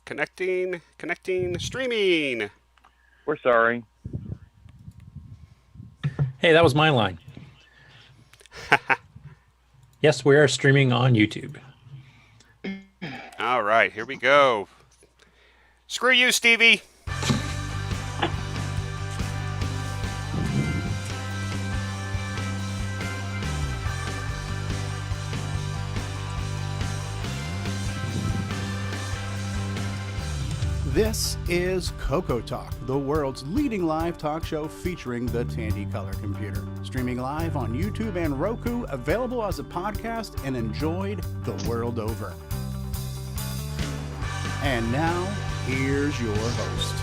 Connecting, streaming. We're sorry. Hey, that was my line. Yes, we are streaming on YouTube. All right, here we go. Screw you, Stevie. This is CoCoTALK, the world's leading live talk show featuring the Tandy Color computer. Streaming live on YouTube and Roku, available as a podcast and enjoyed the world over. And now, here's your host.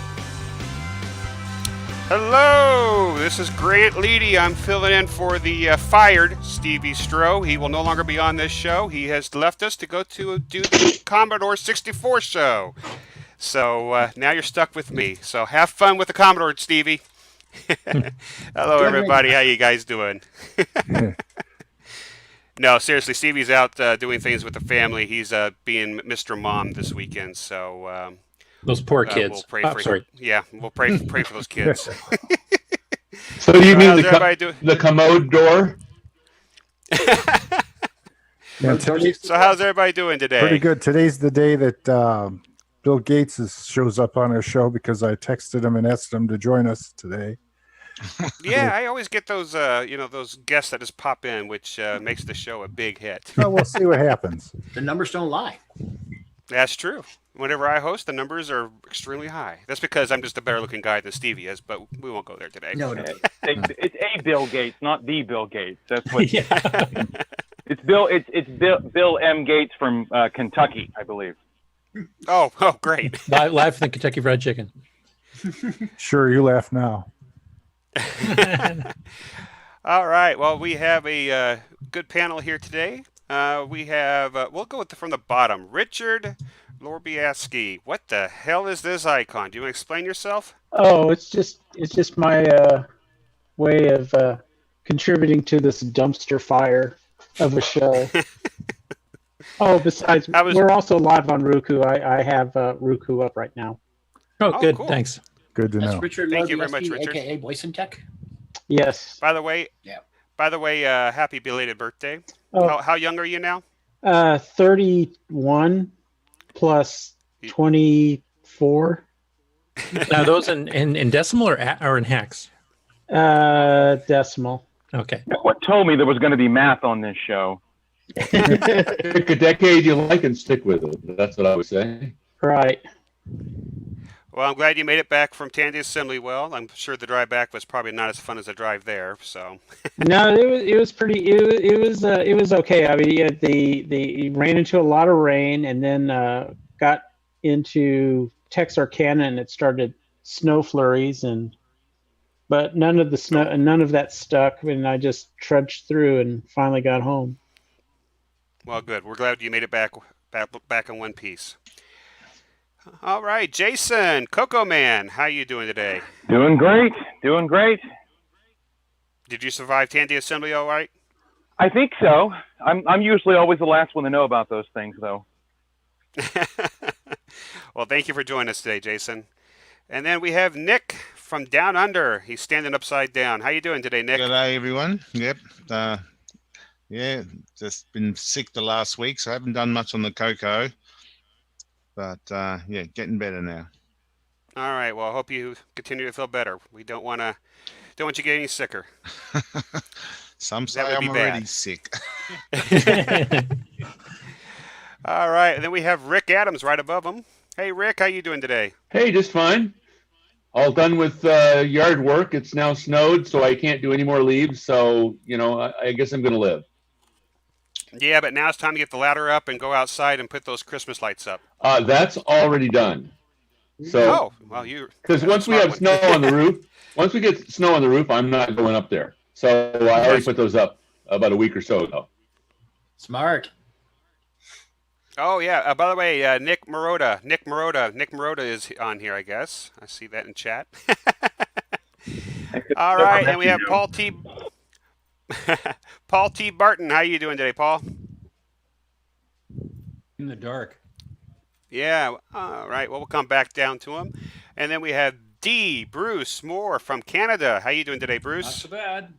Hello, this is Grant Leighty. I'm filling in for the fired Stevie Stroh. He will no longer be on this show. He has left us to go to do the Commodore 64 show. So now you're stuck with me. So have fun with the Commodore, Stevie. Hello, everybody. How you guys doing? No, seriously, Stevie's out doing things with the family. He's being Mr. Mom this weekend. So those poor kids. We'll pray for sorry. Yeah, we'll pray for those kids. So do you mean the commode door? So how's everybody doing today? Pretty good. Today's the day that Bill Gates shows up on our show because I texted him and asked him to join us today. Yeah, I always get those, those guests that just pop in, which makes the show a big hit. Well, we'll see what happens. The numbers don't lie. That's true. Whenever I host, the numbers are extremely high. That's because I'm just a better-looking guy than Stevie is, but we won't go there today. No. It's a Bill Gates, not the Bill Gates. That's what. Yeah. It's Bill M. Gates from Kentucky, I believe. Oh, great. Live from the Kentucky Fried Chicken. Sure, you laugh now. All right. Well, we have a good panel here today. We have, we'll go from the bottom. Richard Lorbiaski. What the hell is this icon? Do you want to explain yourself? Oh, it's just my way of contributing to this dumpster fire of a show. Oh, besides, we're also live on Roku. I have Roku up right now. Oh, good. Cool. Than's Good to know. Richard Thank you very much, Richard. AKA Voice and Tech. Yes. By the way, happy belated birthday. Oh. How young are you now? 31 plus 24. now those in decimal or in hacks? Decimal. Okay. What told me there was going to be math on this show? Pick a decade you like and stick with it. That's what I would say. Right. Well, I'm glad you made it back from Tandy Assembly well. I'm sure the drive back was probably not as fun as the drive there. So. No, it was pretty. It was okay. I mean, they ran into a lot of rain, and then got into Texarkana, and it started snow flurries, but none of that stuck, and I just trudged through and finally got home. Well, good. We're glad you made it back in one piece. All right, Jason, Coco Man, how you doing today? Doing great. Did you survive Tandy Assembly all right? I think so. I'm usually always the last one to know about those things, though. Well, thank you for joining us today, Jason. And then we have Nick from Down Under. He's standing upside down. How you doing today, Nick? Good day, everyone. Yep. Just been sick the last week, so I haven't done much on the Coco. But, getting better now. All right. Well, I hope you continue to feel better. We don't want you to get any sicker. Some say I'm already sick. All right. And then we have Rick Adams right above him. Hey, Rick, how you doing today? Hey, just fine. All done with yard work. It's now snowed, so I can't do any more leaves. So, I guess I'm going to live. Yeah, but now it's time to get the ladder up and go outside and put those Christmas lights up. That's already done. So, because once we have snow on the roof, once we get snow on the roof, I'm not going up there. So I already put those up about a week or so ago. Smart. Oh yeah. By the way, Nick Marotta is on here, I guess. I see that in chat. All right, and we have Paul T. Paul T. Barton. How you doing today, Paul? In the dark. Yeah. All right. Well, we'll come back down to him, and then we have Bruce Moore from Canada. How you doing today, Not Bruce? so bad.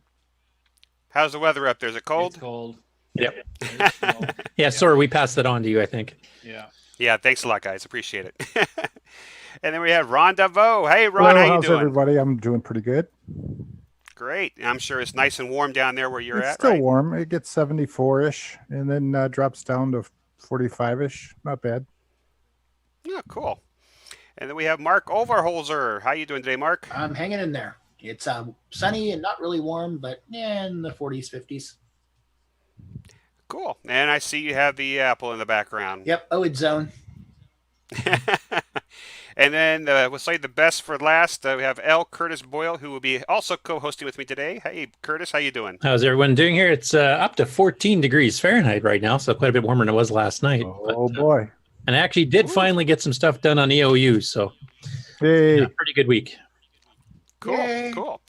How's the weather up there? Is it cold? It's cold. Yep. There's snow. Yeah, sorry, we passed that on to you, I think. Yeah. Yeah. Thanks a lot, guys. Appreciate it. And then we have Ron DeVoe. Hey, Ron, Hello, how you how's doing? everybody? I'm doing pretty good. Great. I'm sure it's nice and warm down there where you're It's at, still right? warm. It gets 74-ish and then drops down to 45-ish. Not bad. Yeah, cool. And then we have Mark Overholzer. How you doing today, Mark? I'm hanging in there. It's sunny and not really warm, but in the 40s, 50s. Cool. And I see you have the apple in the background. Yep. Oh, it's zone. And then we'll say the best for last. We have L. Curtis Boyle, who will be also co-hosting with me today. Hey, Curtis, how you doing? How's everyone doing here? It's up to 14 degrees Fahrenheit right now, so quite a bit warmer than it was last night. Oh, boy. And I actually did finally get some stuff done on EOU, so Hey. pretty good week. Cool, Yay. cool.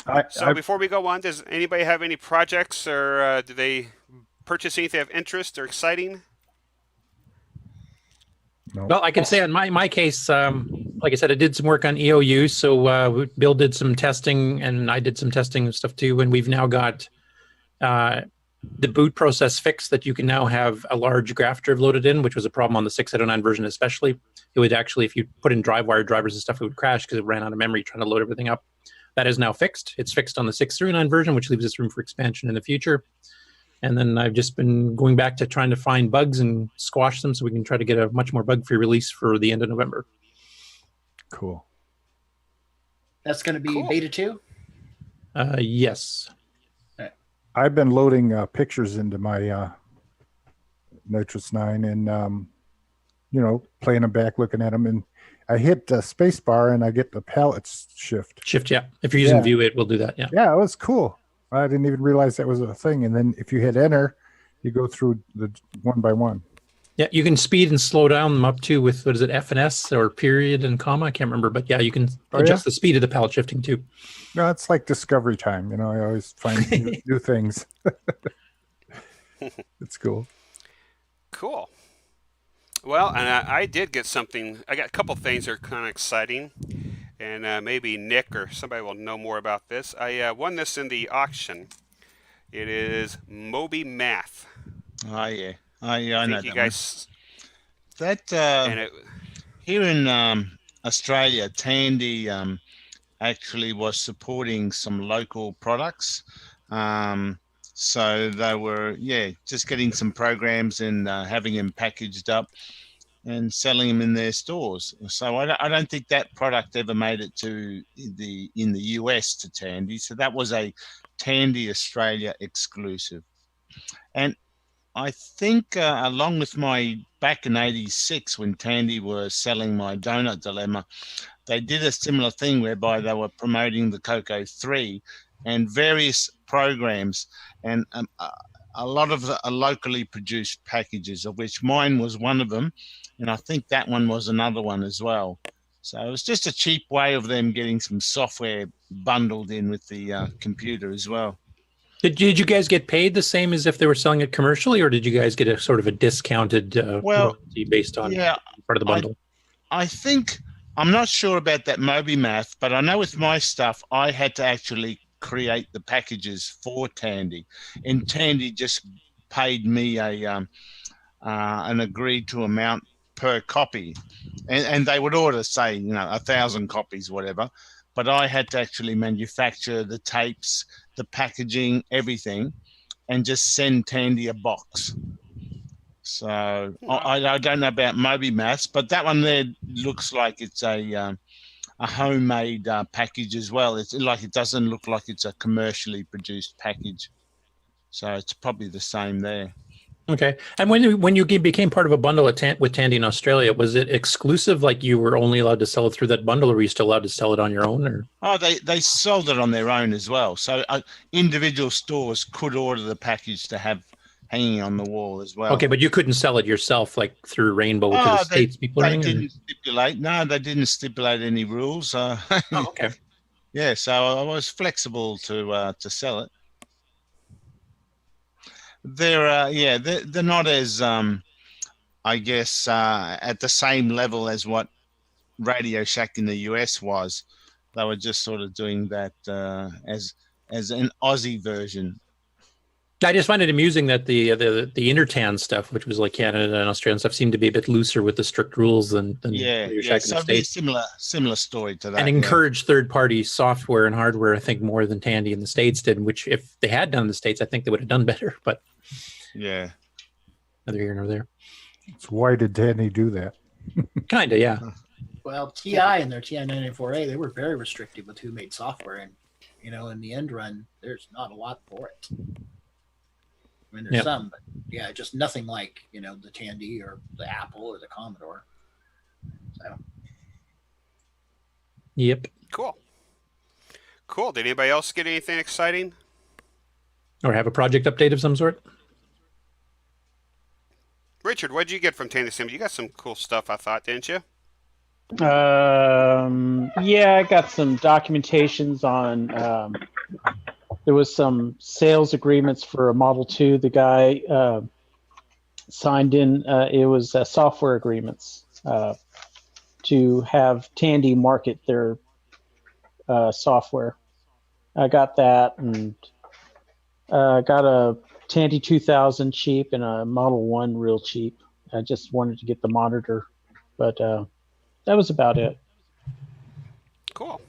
I Before we go on, does anybody have any projects or do they purchase anything of interest or exciting? no. Well, I can say on my case, like I said, I did some work on EOU. So Bill did some testing, and I did some testing and stuff too. And we've now got the boot process fixed that you can now have a large graph drive loaded in, which was a problem on the 609 version especially. It would actually, if you put in drive-wire drivers and stuff, it would crash because it ran out of memory trying to load everything up. That is now fixed. It's fixed on the 639 version, which leaves us room for expansion in the future. And then I've just been going back to trying to find bugs and squash them so we can try to get a much more bug-free release for the end of November. Cool. That's going to be Cool. beta 2. Yes. I've been loading pictures into my Nitrous 9 and, playing them back, looking at them. And I hit the space bar and I get the palette shift. Shift, yeah. If you're using Yeah. View, it will do that, yeah. Yeah, it was cool. I didn't even realize that was a thing. And then if you hit enter, you go through the one by one. Yeah, you can speed and slow down them up too with, what is it, F and S or period and comma? I can't remember. But yeah, you can adjust the speed of the palette shifting too. No, it's like discovery time. I always find new things. It's cool. Cool. Well, and I did get something. I got a couple things that are kind of exciting, and maybe Nick or somebody will know more about this. I won this in the auction. It is Moby Math. Oh yeah, I know think that you one. guys. That And it, here in Australia, Tandy actually was supporting some local products. So they were, just getting some programs and having them packaged up and selling them in their stores. So I don't think that product ever made it to in the US to Tandy. So that was a Tandy Australia exclusive. And I think along with my back in '86 when Tandy were selling my Donut Dilemma, they did a similar thing whereby they were promoting the Coco 3 and various programs, and a lot of the locally produced packages, of which mine was one of them, and I think that one was another one as well. So it was just a cheap way of them getting some software bundled in with the computer as well. Did you guys get paid the same as if they were selling it commercially, or did you guys get a sort of a discounted royalty based on part of the bundle? I think, I'm not sure about that Moby Math, but I know with my stuff, I had to actually create the packages for Tandy, and Tandy just paid me an agreed to amount per copy, and they would order, say, 1,000 copies, whatever, but I had to actually manufacture the tapes, the packaging, everything, and just send Tandy a box. So I don't know about Moby Maths, but that one there looks like it's a homemade package as well. It's like, it doesn't look like it's a commercially produced package. So it's probably the same there. Okay. And when you became part of a bundle with Tandy in Australia, was it exclusive, like you were only allowed to sell it through that bundle, or were you still allowed to sell it on your own? Or? Oh, they sold it on their own as well. So individual stores could order the package to have hanging on the wall as well. Okay, but you couldn't sell it yourself, like through Rainbow to the States people? They didn't stipulate. No, they didn't stipulate any rules. Okay. Yeah, so I was flexible to sell it. They're not as I guess, at the same level as what Radio Shack in the US was. They were just sort of doing that as an Aussie version. I just find it amusing that the Intertan stuff, which was like Canada and Australia and stuff, seemed to be a bit looser with the strict rules than Radio Shack in So the it'd be a States. similar story to that. And encourage third-party software and hardware, I think, more than Tandy in the States did, which if they had done in the States, I think they would have done better. But yeah, neither here nor there. So why did Tandy do that? Kind of, yeah. Well, TI and their TI-994A, they were very restrictive with who made software, and in the end run, there's not a lot for it. I mean, there's some, but yeah, just nothing like the Tandy or the Apple or the Commodore. So. Yep. Cool. Did anybody else get anything exciting? Or have a project update of some sort? Richard, what did you get from Tandy Sims? You got some cool stuff, I thought, didn't you? Yeah, I got some documentations on. There was some sales agreements for a Model 2. The guy signed in. It was software agreements to have Tandy market their software. I got that, and got a Tandy 2000 cheap and a Model 1 real cheap. I just wanted to get the monitor, but that was about it. Cool.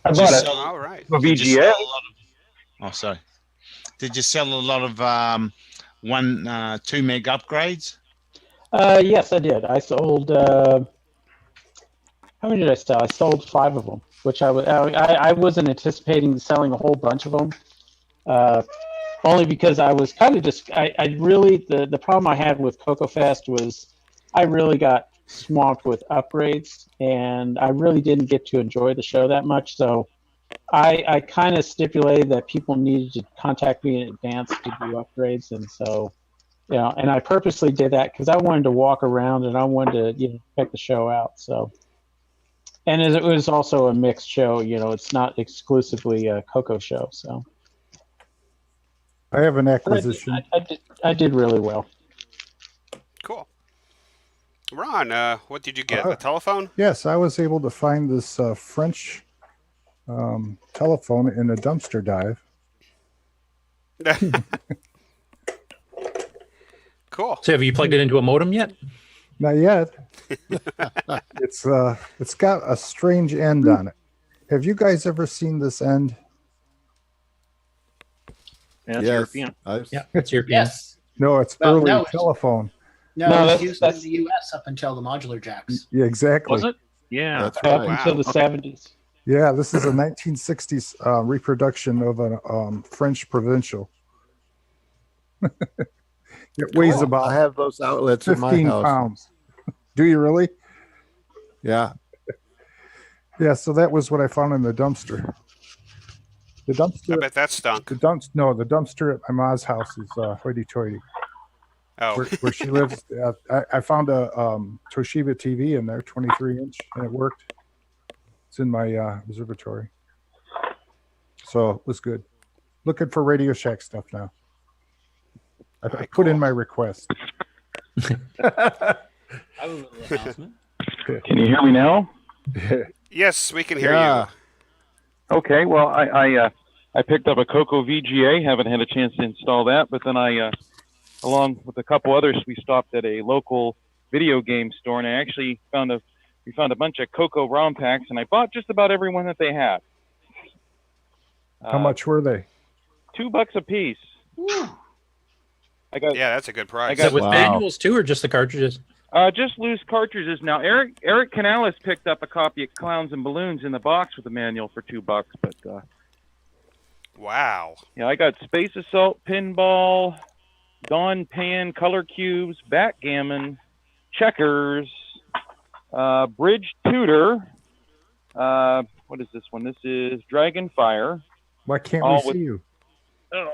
I bought it. All right. A VGA. Sorry. Did you sell a lot of 2 meg upgrades? Yes, I did. I sold. How many did I sell? I sold 5 of them, which I wasn't anticipating selling a whole bunch of them. Only because I was kind of just. I really the problem I had with CoCoFest was I really got swamped with upgrades, and I really didn't get to enjoy the show that much. So I kind of stipulated that people needed to contact me in advance to do upgrades, and so and I purposely did that because I wanted to walk around and I wanted to check the show out. So, and it was also a mixed show. It's not exclusively a Coco show. So I have an acquisition. I did really well. Cool. Ron, what did you get? A telephone? Yes, I was able to find this French telephone in a dumpster dive. Cool. So have you plugged it into a modem yet? Not yet. It's got a strange end on it. Have you guys ever seen this end? Yeah, it's European. Yeah, it's European. Yes. No, it's early telephone. No, that's used in the U.S. up until the modular jacks. Yeah, exactly. Was it? Yeah. That's right. Up until the 70s. Yeah, this is a 1960s reproduction of a French provincial. It weighs about I have those outlets in my 15 house. pounds. Do you really? Yeah. Yeah, so that was what I found in the dumpster. The dumpster. I bet that stunk. The dumpster at my mom's house is hoity-toity. Oh. Where she lives. I found a Toshiba TV in there, 23-inch, and it worked. It's in my observatory. So it was good. Looking for Radio Shack stuff now. I put in my request. I have a little announcement. Can you hear me now? Yes, we can hear you. Okay. Well, I picked up a Coco VGA. Haven't had a chance to install that, but then along with a couple others, we stopped at a local video game store, and I actually we found a bunch of Coco ROM packs, and I bought just about every one that they had. How much were they? $2 a piece. Yeah, that's a good price. Is that with manuals too, or just the cartridges? Just loose cartridges. Now, Eric Canales picked up a copy of Clowns and Balloons in the box with a manual for $2, but wow. Yeah, I got Space Assault, Pinball, Dawn Pan, Color Cubes, Backgammon, Checkers, Bridge Tutor. What is this one? This is Dragonfire. Why can't we see you? Oh,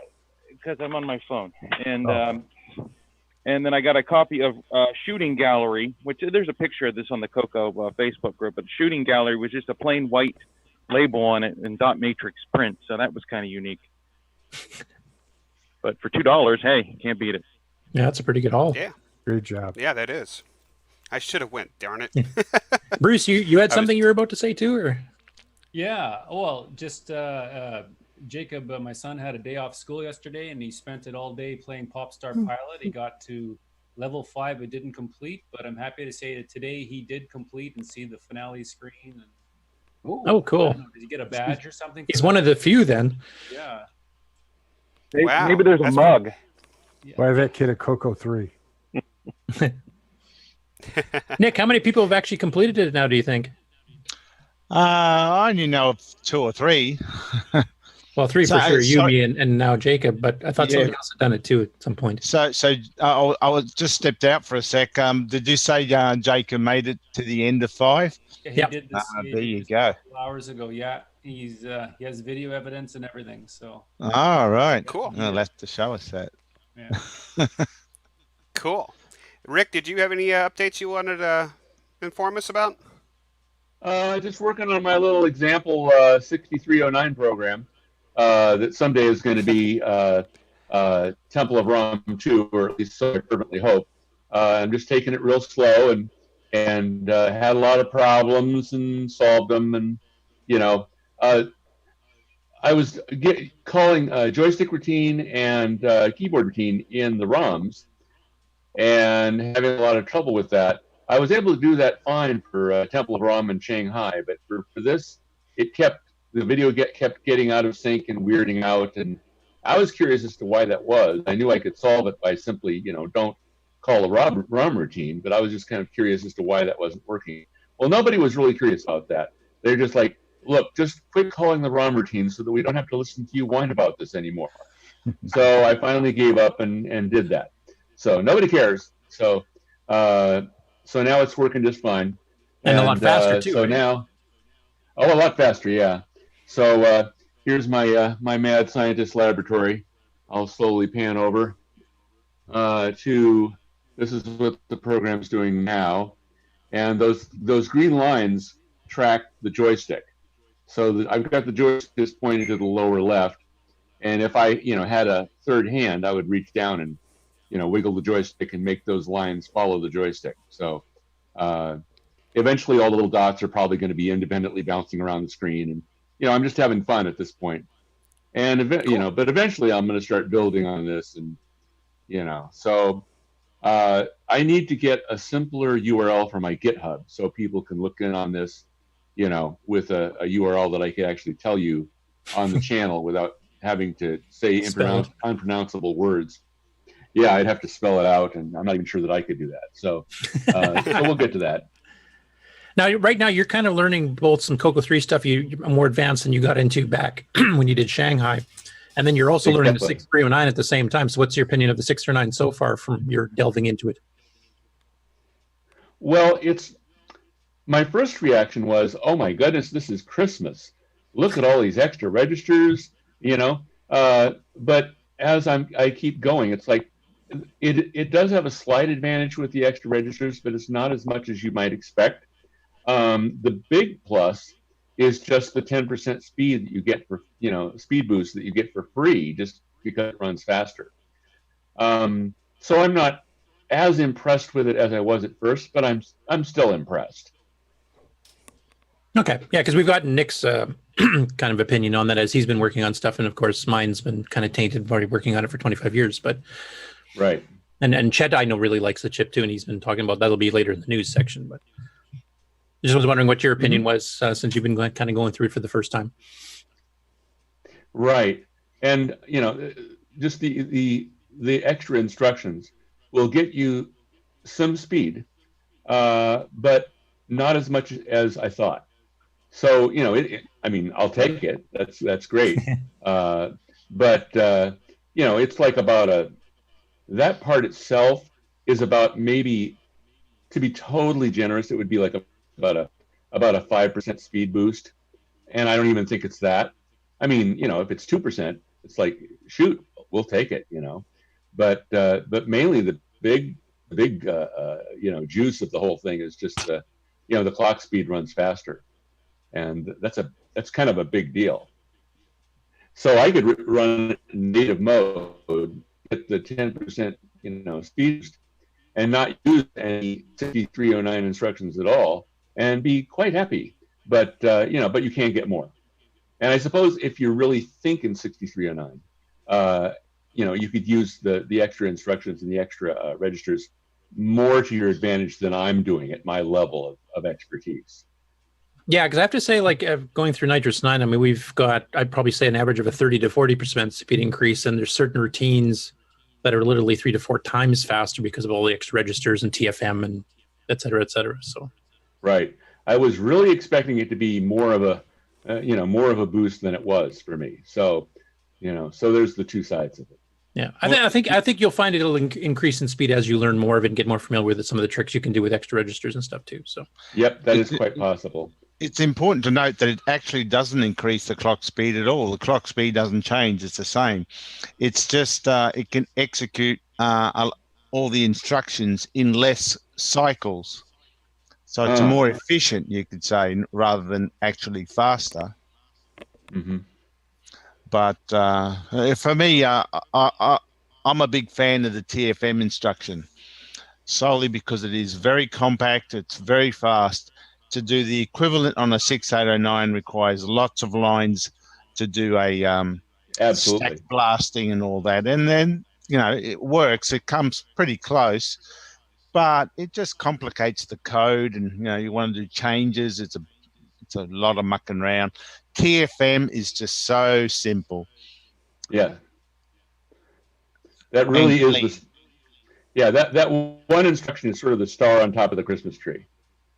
because I'm on my phone. And then I got a copy of Shooting Gallery, which there's a picture of this on the Coco Facebook group, but Shooting Gallery was just a plain white label on it and dot matrix print, so that was kind of unique. But for $2, hey, can't beat it. Yeah, that's a pretty good haul. Yeah. Great job. Yeah, that is. I should have went. Darn it. Bruce, you had something you were about to say too, or? Yeah. Well, just Jacob, my son, had a day off school yesterday, and he spent it all day playing Popstar Pilot. He got to level 5, but didn't complete. But I'm happy to say that today he did complete and see the finale screen. And, oh, cool. Did he get a badge or something? He's one of the few then. Yeah. Wow. Maybe there's a mug. Buy that kid a Coco 3. Nick, how many people have actually completed it now, do you think? I only know of 2 or 3. Well, 3 for sure, you, me, and now Jacob, but I thought somebody else had done it too at some point. So I was just stepped out for a sec. Did you say Jacob made it to the end of 5? Yeah, he did this. There you go. 2 hours ago. Yeah, he has video evidence and everything. So. All right. Cool. I'll have to show us that. Yeah. Cool. Rick, did you have any updates you wanted to inform us about? Just working on my little example 6309 program that someday is going to be Temple of Rom 2, or at least so I fervently hope. I'm just taking it real slow and had a lot of problems and solved them. And, I was calling joystick routine and keyboard routine in the ROMs and having a lot of trouble with that. I was able to do that fine for Temple of Rom in Shanghai, but for this, the video kept getting out of sync and weirding out, and I was curious as to why that was. I knew I could solve it by simply, don't call a ROM routine, but I was just kind of curious as to why that wasn't working. Well, nobody was really curious about that. They're just like, look, just quit calling the ROM routine so that we don't have to listen to you whine about this anymore. So I finally gave up and did that. So nobody cares. So now it's working just fine. And a lot faster too. So right? now, a lot faster, yeah. So here's my mad scientist laboratory. I'll slowly pan over to this is what the program's doing now, and those green lines track the joystick. So I've got the joystick pointing to the lower left, and if I had a third hand, I would reach down and wiggle the joystick and make those lines follow the joystick. So eventually all the little dots are probably going to be independently bouncing around the screen. And, I'm just having fun at this point. And, Cool. But eventually I'm going to start building on this. And, so I need to get a simpler URL for my GitHub so people can look in on this, with a URL that I can actually tell you on the channel without having to say unpronounceable words. Yeah, I'd have to spell it out, and I'm not even sure that I could do that. So we'll get to that. Now, right now, you're kind of learning both some Coco 3 stuff you're more advanced than you got into back when you did Shanghai. And then you're also learning the 6309 at the same time. So what's your opinion of the 609 so far from your delving into it? Well, my first reaction was, oh my goodness, this is Christmas. Look at all these extra registers, but as I keep going, it's like it does have a slight advantage with the extra registers, but it's not as much as you might expect. The big plus is just the 10% speed that you get for, speed boost that you get for free just because it runs faster. So I'm not as impressed with it as I was at first, but I'm still impressed. Okay. Yeah, because we've gotten Nick's kind of opinion on that as he's been working on stuff. And of course, mine's been kind of tainted by working on it for 25 years. But right. And Chet, I know, really likes the chip too. And he's been talking about that'll be later in the news section. But I just was wondering what your opinion was since you've been kind of going through it for the first time. Right. And, just the extra instructions will get you some speed, but not as much as I thought. So, I'll take it. That's great. But it's like that part itself is about, maybe, to be totally generous, it would be like about a 5% speed boost. And I don't even think it's that. If it's 2%, it's like, shoot, we'll take it, but mainly the big juice of the whole thing is just the clock speed runs faster. And that's kind of a big deal. So I could run native mode, get the 10%, speed, and not use any 6309 instructions at all and be quite happy. But but you can get more. And I suppose if you're really thinking 6309, you could use the extra instructions and the extra registers more to your advantage than I'm doing at my level of expertise. Yeah, because I have to say, like going through Nitrous 9, I mean, we've got, I'd probably say an average of a 30 to 40% speed increase, and there's certain routines that are literally 3 to 4 times faster because of all the extra registers and TFM and et cetera, et cetera. So, right. I was really expecting it to be more of a, more of a boost than it was for me. So, so there's the two sides of it. yeah, I think you'll find it'll increase in speed as you learn more of it and get more familiar with it, some of the tricks you can do with extra registers and stuff too. So, yep, that is quite possible. It's important to note that it actually doesn't increase the clock speed at all. The clock speed doesn't change. It's the same. It's just it can execute all the instructions in less cycles. So it's more efficient, you could say, rather than actually faster. Mm-hmm. But for me, I'm a big fan of the TFM instruction, solely because it is very compact. It's very fast. To do the equivalent on a 6809 requires lots of lines to do a stack blasting and all that. And then, it works. It comes pretty close, but it just complicates the code. And, you want to do changes. It's a lot of mucking around. TFM is just so simple. Yeah. That really is that one instruction is sort of the star on top of the Christmas tree.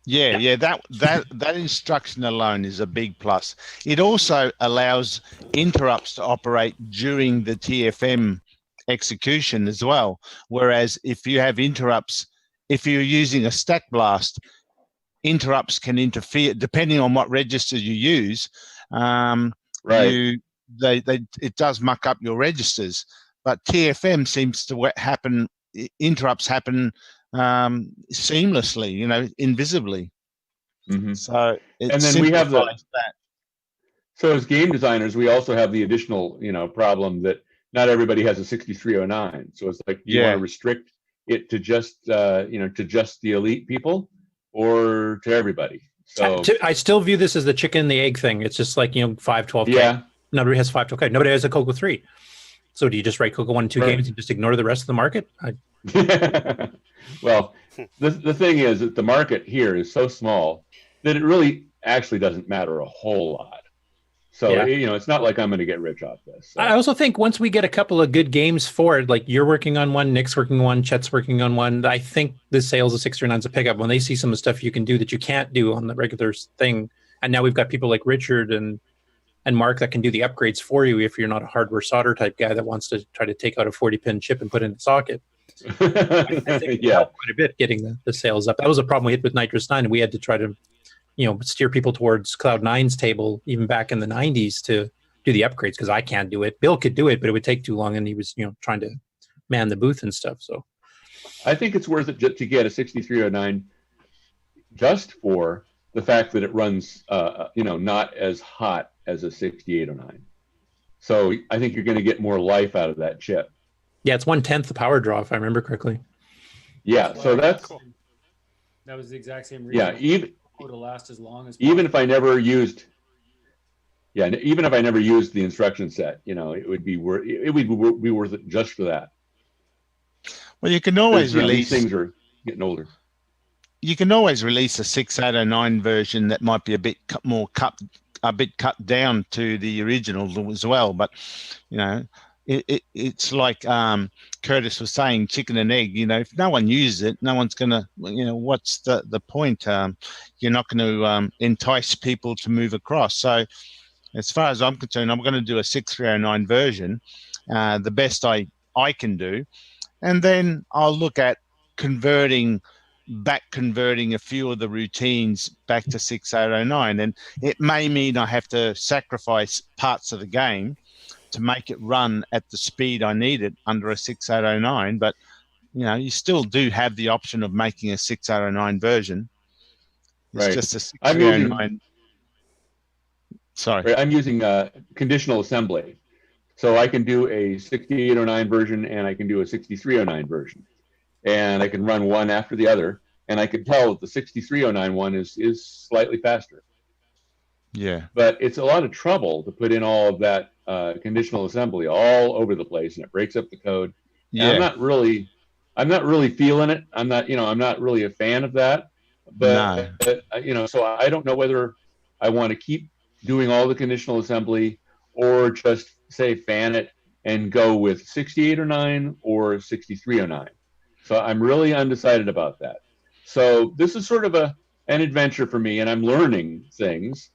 Yeah, that instruction alone is a big plus. It also allows interrupts to operate during the TFM execution as well. Whereas if you have interrupts, if you're using a stack blast, interrupts can interfere depending on what register you use. Right. It does muck up your registers, but TFM seems to happen. Interrupts happen seamlessly, invisibly. Mm-hmm. So it and then we have that. So as game designers, we also have the additional, problem that not everybody has a 6309. So it's like, do you want to restrict it to just, to just the elite people or to everybody? So I still view this as the chicken and the egg thing. It's just like, 512K. Yeah. Nobody has 512K. Nobody has a CoCo 3. So do you just write CoCo 1 and 2 games and just ignore the rest of the market? Well, the thing is that the market here is so small that it really actually doesn't matter a whole lot. So, it's not like I'm going to get rich off this. So. I also think once we get a couple of good games for it, like you're working on one, Nick's working on one, Chet's working on one, I think the sales of 639 is a pickup when they see some of the stuff you can do that you can't do on the regular thing. And now we've got people like Richard and Mark that can do the upgrades for you if you're not a hardware solder type guy that wants to try to take out a 40-pin chip and put it in the socket. I think it helped quite a bit getting the sales up. That was a problem we hit with Nitrous 9, and we had to try to steer people towards Cloud9's table even back in the 90s to do the upgrades because I can't do it. Bill could do it, but it would take too long, and he was trying to man the booth and stuff. So I think it's worth it just to get a 6309 just for the fact that it runs not as hot as a 6809. So I think you're going to get more life out of that chip. Yeah, it's 1/10 the power draw, if I remember correctly. Yeah, so that's cool. That was the exact same reason. Yeah, even to last as long as possible. even if I never used the instruction set, it would be worth it just for that. Well, you can always release these things are getting older. You can always release a 6809 version that might be a bit cut down to the original as well. But it's like Curtis was saying, chicken and egg. If no one uses it, no one's gonna. What's the point? You're not going to entice people to move across. So, as far as I'm concerned, I'm going to do a 6309 version, the best I can do, and then I'll look at converting a few of the routines back to 6809, and it may mean I have to sacrifice parts of the game to make it run at the speed I need it under a 6809, but you still do have the option of making a 6809 version. It's just a 6809. Sorry. I'm using conditional assembly. So I can do a 6809 version and I can do a 6309 version. and I can run one after the other, and I could tell that the 6309 one is slightly faster. Yeah. But it's a lot of trouble to put in all of that conditional assembly all over the place, and it breaks up the code. And Yeah. I'm not really feeling it. I'm not really a fan of that. But, so I don't know whether I want to keep doing all the conditional assembly or just say fan it and go with 6809 or 6309. So I'm really undecided about that. So this is sort of an adventure for me, and I'm learning things.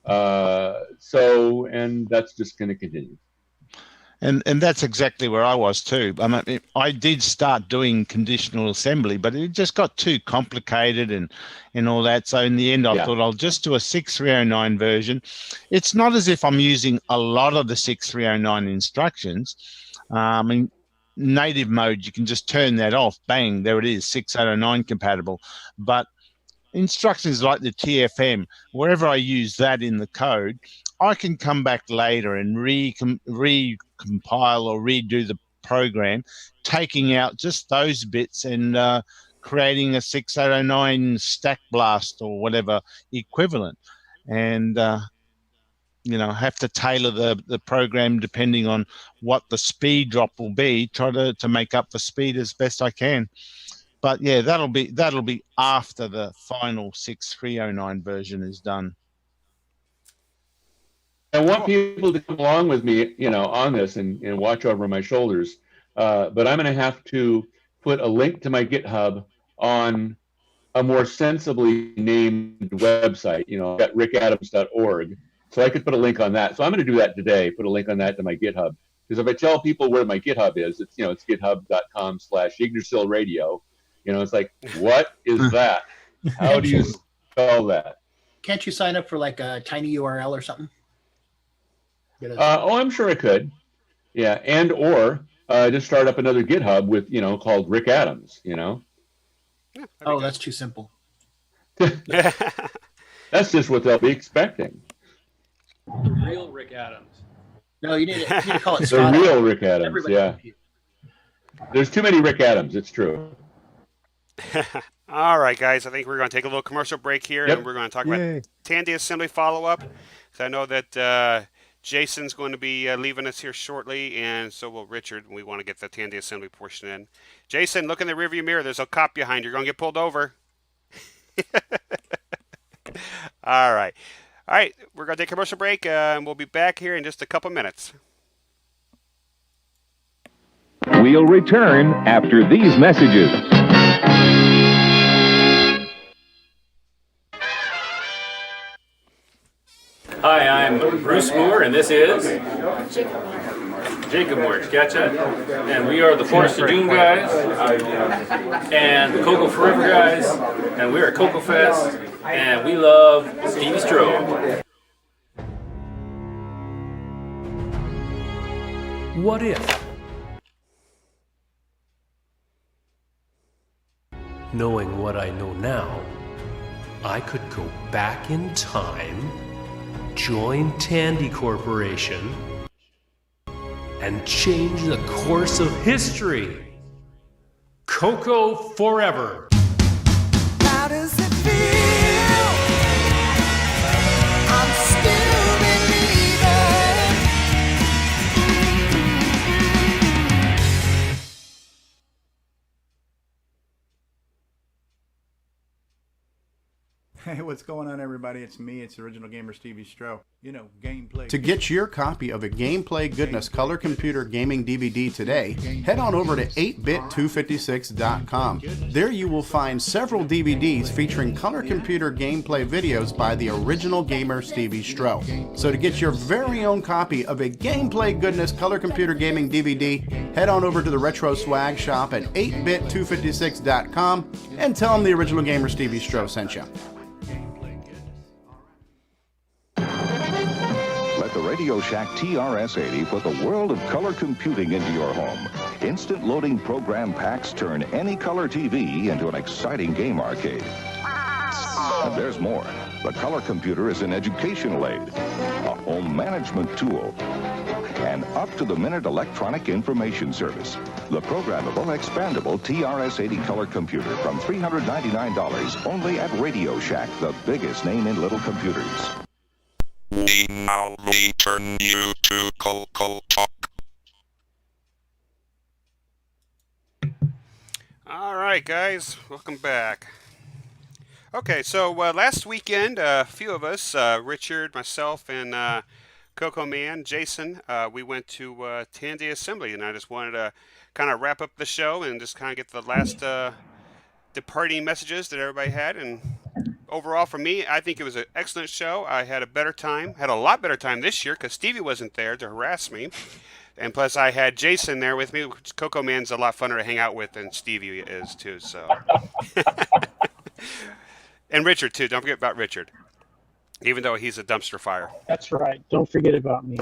And that's just going to continue. And that's exactly where I was too. I mean, I did start doing conditional assembly, but it just got too complicated and all that. So in the end, I thought I'll just do a 6309 version. It's not as if I'm using a lot of the 6309 instructions. I mean, native mode, you can just turn that off. Bang, there it is, 6809 compatible. But instructions like the TFM, wherever I use that in the code, I can come back later and recompile or redo the program, taking out just those bits and creating a 6809 stack blast or whatever equivalent. And, have to tailor the program depending on what the speed drop will be, try to make up the speed as best I can. But yeah, that'll be after the final 6309 version is done. I want people to come along with me, on this and watch over my shoulders. But I'm going to have to put a link to my GitHub on a more sensibly named website, at rickadams.org. So I could put a link on that. So I'm going to do that today, put a link on that to my GitHub. Because if I tell people where my GitHub is, it's github.com/YggdraSillRadio. It's like, what is that? How do you spell that? Can't you sign up for like a tiny URL or something? I'm sure I could. Yeah, or just start up another GitHub with, called Rick Adams, Yeah, that's too simple. That's just what they'll be expecting. The real Rick Adams. No, you need to call it The Scott real Adams. Rick Adams, Everybody yeah. There's too many Rick Adams, it's true. All right, guys, I think we're going to take a little commercial break here, and we're going to talk about Tandy Assembly follow-up. So I know that Jason's going to be leaving us here shortly, and so will Richard. We want to get the Tandy Assembly portion in. Jason, look in the rearview mirror. There's a cop behind you. You're going to get pulled over. All right. All right, we're going to take a commercial break, and we'll be back here in just a couple minutes. We'll return after these messages. Hi, I'm Bruce Moore, and this is Jacob Moore. Gotcha. And we are the Forest of Doom guys, and the Cocoa Forever guys, and we're at Cocoa Fest, and we love Stevie Stroh. What if? Knowing what I know now, I could go back in time, join Tandy Corporation, and change the course of history. Cocoa Forever. How does it feel? I'm still believing. Hey, what's going on, everybody? It's me. It's Original Gamer Stevie Stroh. Gameplay. To get your copy of a Gameplay Goodness Color Computer Gaming DVD today, head on over to 8bit256.com. There you will find several DVDs featuring color computer gameplay videos by the Original Gamer Stevie Stroh. So to get your very own copy of a Gameplay Goodness Color Computer Gaming DVD, head on over to the Retro Swag Shop at 8bit256.com and tell them the Original Gamer Stevie Stroh sent you. The Radio Shack TRS-80 put the world of color computing into your home. Instant loading program packs turn any color TV into an exciting game arcade. And there's more. The color computer is an educational aid, a home management tool, and up-to-the-minute electronic information service. The programmable, expandable TRS-80 color computer from $399 only at Radio Shack, the biggest name in little computers. We now return you to CoCoTALK. All right, guys, welcome back. Okay, so last weekend, a few of us, Richard, myself, and Coco Man, Jason, we went to Tandy Assembly, and I just wanted to kind of wrap up the show and just kind of get the last departing messages that everybody had. And overall, for me, I think it was an excellent show. I had a lot better time this year because Stevie wasn't there to harass me. And plus, I had Jason there with me. Coco Man's a lot funner to hang out with than Stevie is, too. So, and Richard, too. Don't forget about Richard, even though he's a dumpster fire. That's right. Don't forget about me.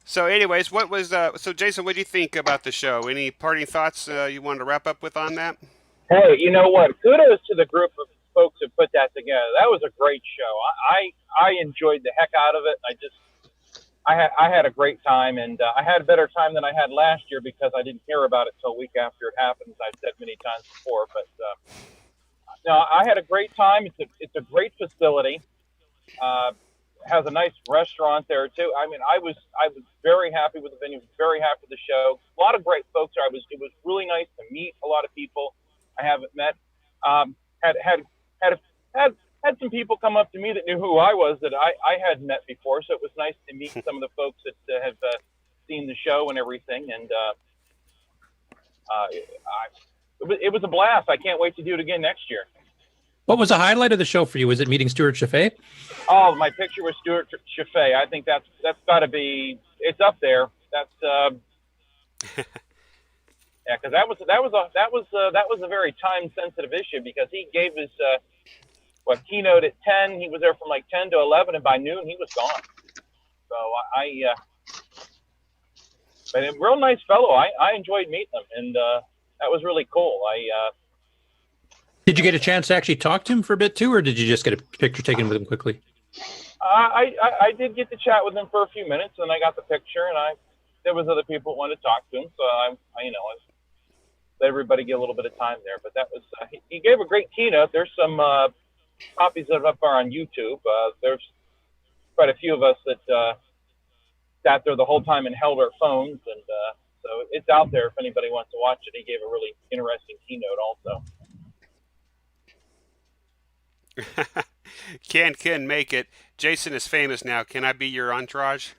So, anyways, what was so Jason? What do you think about the show? Any parting thoughts you wanted to wrap up with on that? Hey, you know what? Kudos to the group of folks who put that together. That was a great show. I enjoyed the heck out of it. I had a great time, and I had a better time than I had last year because I didn't hear about it till a week after it happened, as I've said many times before. But no, I had a great time. It's a great facility. Has a nice restaurant there too. I mean, I was very happy with the venue. Very happy with the show. A lot of great folks there. It was really nice to meet a lot of people I haven't met. Had some people come up to me that knew who I was that I hadn't met before, so it was nice to meet some of the folks that have seen the show and everything. And it was a blast. I can't wait to do it again next year. What was the highlight of the show for you? Was it meeting Stuart Chaffee? Oh, my picture with Stuart Chaffee. I think that's got to be. It's up there. That's yeah, because that was a very time sensitive issue because he gave his keynote at 10. He was there from like 10 to 11, and by noon he was gone. So but a real nice fellow. I enjoyed meeting him, and that was really cool. Did you get a chance to actually talk to him for a bit too, or did you just get a picture taken with him quickly? I did get to chat with him for a few minutes, and I got the picture, and there was other people that wanted to talk to him, so I let everybody get a little bit of time there. But that was he gave a great keynote. There's some copies of it up there on YouTube. There's quite a few of us that sat there the whole time and held our phones, and so it's out there if anybody wants to watch it. He gave a really interesting keynote also. Can make it. Jason is famous now. Can I be your entourage?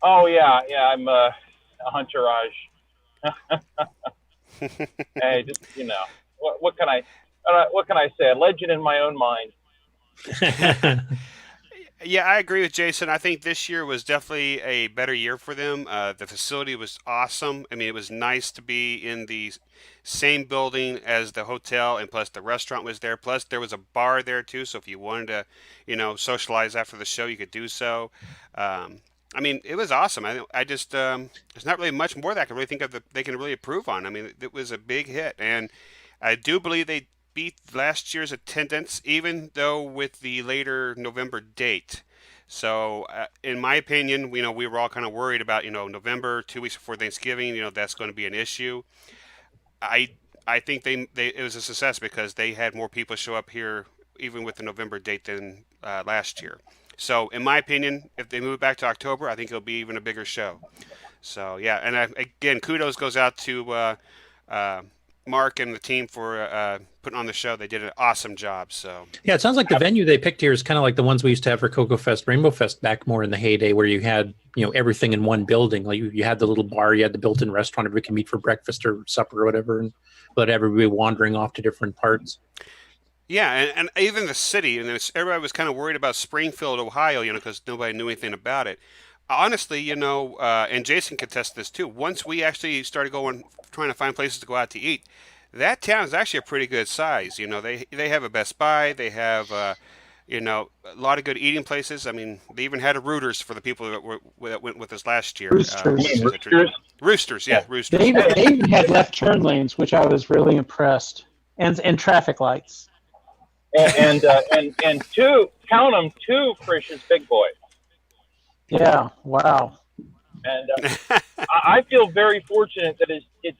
Oh yeah, I'm a entourage. Hey, just what can I say? A legend in my own mind. Yeah, I agree with Jason. I think this year was definitely a better year for them. The facility was awesome. I mean, it was nice to be in the same building as the hotel, and plus the restaurant was there. Plus there was a bar there too, so if you wanted to, socialize after the show, you could do so. I mean, it was awesome. I just there's not really much more that I can really think of that they can really improve on. I mean, it was a big hit, and I do believe they beat last year's attendance, even though with the later November date. So, in my opinion, we were all kind of worried about, November, 2 weeks before Thanksgiving, that's going to be an issue. I think it was a success because they had more people show up here, even with the November date than last year. So, in my opinion, if they move it back to October, I think it'll be even a bigger show. So, yeah, and again, kudos goes out to Mark and the team for putting on the show. They did an awesome job. So yeah, it sounds like the venue they picked here is kind of like the ones we used to have for Cocoa Fest, Rainbow Fest back more in the heyday, where you had everything in one building. Like you had the little bar, you had the built-in restaurant, everybody can meet for breakfast or supper or whatever, and let everybody wandering off to different parts. Yeah, and even the city, and everybody was kind of worried about Springfield, Ohio, because nobody knew anything about it. Honestly, and Jason could test this too. Once we actually started trying to find places to go out to eat, that town is actually a pretty good size. They have a Best Buy, they have a lot of good eating places. I mean, they even had a Roosters for the people that went with us last year. Roosters, yeah, Roosters. They even had left turn lanes, which I was really impressed, and traffic lights. And two, count them, 2 Frisch's Big Boys. Yeah. Wow. And I feel very fortunate that it's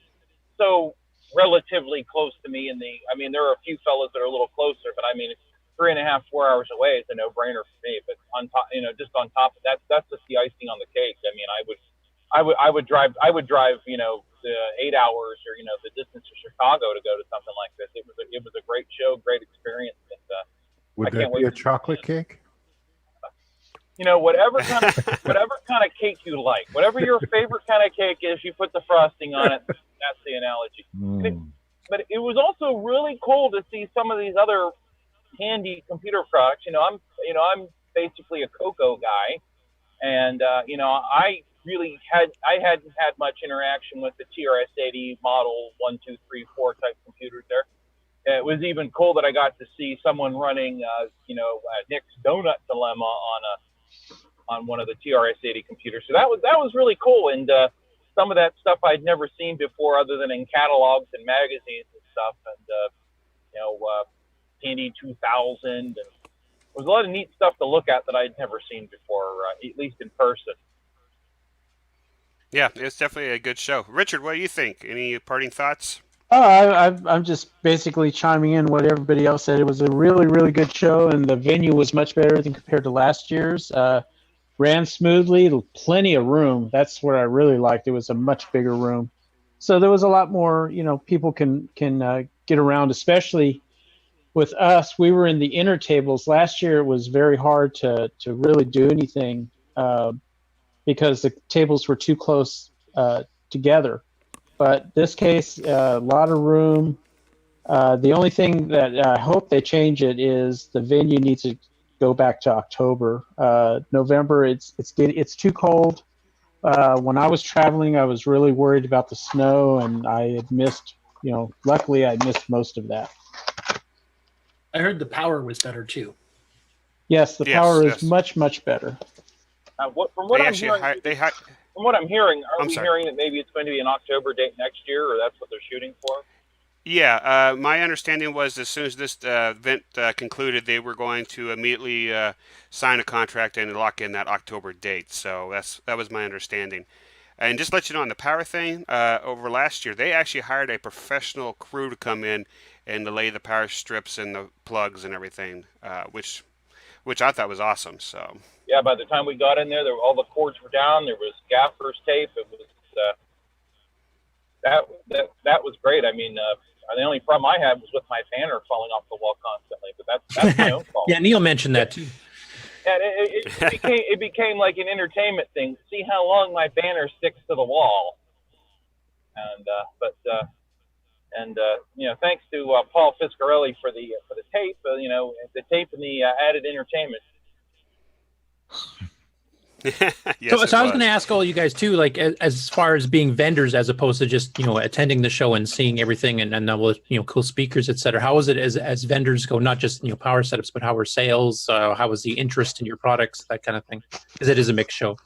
so relatively close to me. I mean, there are a few fellows that are a little closer, but I mean, 3.5, 4 hours away is a no-brainer for me. But on top, just on top of that, that's just the icing on the cake. I mean, I would drive, the 8 hours or the distance to Chicago to go to something like this. It was a great show, great experience, and Would that be a chocolate cake? Whatever kind of cake you like, whatever your favorite kind of cake is, you put the frosting on it. That's the analogy. But it was also really cool to see some of these other handy computer products. I'm basically a Coco guy, and I hadn't had much interaction with the TRS-80 model 1, 2, 3, 4 type computers there. It was even cool that I got to see someone running, Nick's Donut Dilemma on one of the TRS-80 computers. So that was really cool, and some of that stuff I'd never seen before, other than in catalogs and magazines and stuff. And Tandy 2000, and there was a lot of neat stuff to look at that I'd never seen before, at least in person. Yeah, it's definitely a good show. Richard, what do you think? Any parting thoughts? I'm just basically chiming in what everybody else said. It was a really, really good show, and the venue was much better than compared to last year's. Ran smoothly, plenty of room. That's what I really liked. It was a much bigger room, so there was a lot more. People can get around, especially with us. We were in the inner tables last year. It was very hard to really do anything because the tables were too close together. But this case, a lot of room. The only thing that I hope they change it is the venue needs to go back to October. November, it's too cold. When I was traveling, I was really worried about the snow, and I had missed. Luckily, I missed most of that. I heard the power was better too. Yes, the power is much, much better. From what I'm hearing, are we hearing that maybe it's going to be an October date next year, or that's what they're shooting for? Yeah, my understanding was as soon as this event concluded, they were going to immediately sign a contract and lock in that October date. So that was my understanding. And just to let you know on the power thing, over last year, they actually hired a professional crew to come in and to lay the power strips and the plugs and everything, which I thought was awesome. So yeah, by the time we got in there, all the cords were down. There was gaffer's tape. It was that was great. I mean, the only problem I had was with my banner falling off the wall constantly, but that's my own fault. Yeah, Neil mentioned that too. And it became like an entertainment thing. See how long my banner sticks to the wall. And thanks to Paul Fiscarelli for the tape. The tape and the added entertainment. Yes, so I was going to ask all you guys too, like as far as being vendors as opposed to just attending the show and seeing everything and cool speakers, etc. How was it as vendors go? Not just power setups, but how were sales? How was the interest in your products? That kind of thing, because it is a mixed show.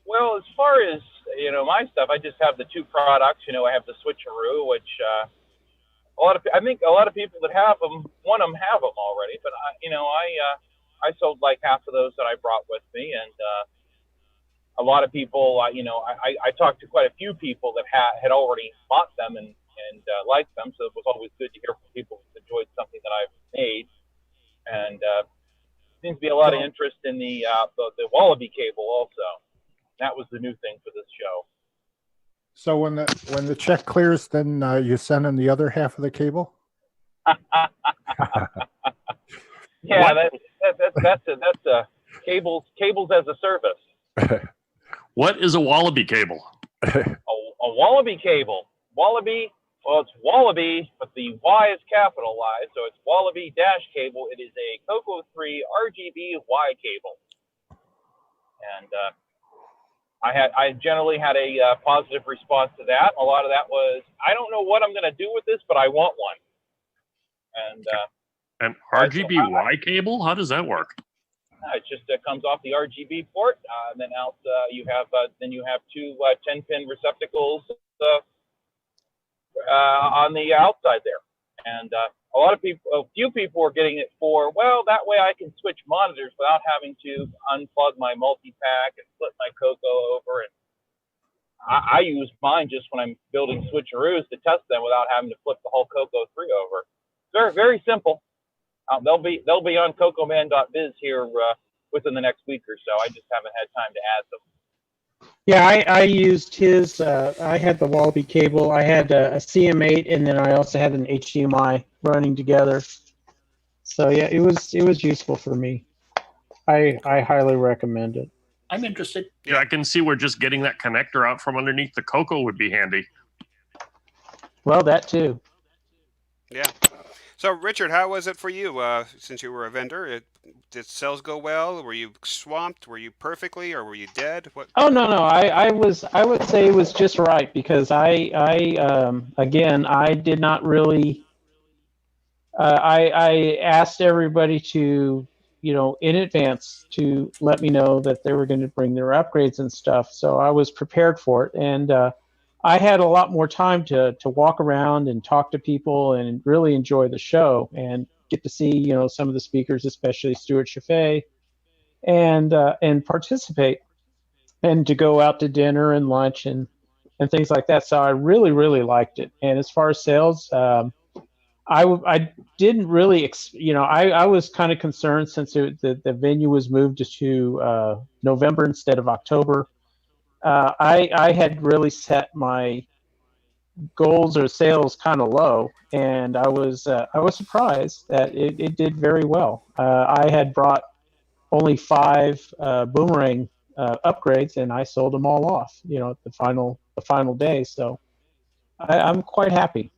Well, as far as my stuff, I just have the two products. I have the Switcheroo, which I think a lot of people that have them, one of them have them already, but I sold like half of those that I brought with me, and a lot of people, I talked to quite a few people that had already bought them and liked them, so it was always good to hear from people who enjoyed something that I've made. And seems to be a lot of interest in the Wallaby cable also. That was the new thing for this show. So when the check clears, then you send in the other half of the cable? Yeah, that's a cables as a service. What is a Wallaby cable? A Wallaby cable. Wallaby. Well, it's Wallaby, but the Y is capitalized, so it's Wallaby dash cable. It is a CoCo 3 RGB Y cable, and I generally had a positive response to that. A lot of that was, I don't know what I'm going to do with this, but I want one. And an RGB Y cable? How does that work? It just comes off the RGB port, and then out you have two 10-pin receptacles on the outside there, and a lot of people, a few people were getting it for, well, that way I can switch monitors without having to unplug my multi-pack and flip my Coco over. And I use mine just when I'm building switcheroos to test them without having to flip the whole Coco 3 over. Very, very simple. They'll be on cocoman.biz here within the next week or so. I just haven't had time to add them. Yeah, I used his. I had the Wallaby cable. I had a CM8, and then I also had an HDMI running together. So yeah, it was useful for me. I highly recommend it. I'm interested. Yeah, I can see where just getting that connector out from underneath the Coco would be handy. Well, that too. Yeah. So, Richard, how was it for you since you were a vendor? Did sales go well? Were you swamped? Were you perfectly, or were you dead? What? Oh no. I would say it was just right because again I did not really. I asked everybody to, in advance to let me know that they were going to bring their upgrades and stuff. So I was prepared for it. And I had a lot more time to walk around and talk to people and really enjoy the show and get to see, some of the speakers, especially Stuart Chaffee, and participate and to go out to dinner and lunch and things like that. So I really, really liked it. And as far as sales, I didn't really, I was kind of concerned since the venue was moved to November instead of October. I had really set my goals or sales kind of low, and I was surprised that it did very well. I had brought only 5 boomerang upgrades, and I sold them all off, at the final day. So I'm quite happy.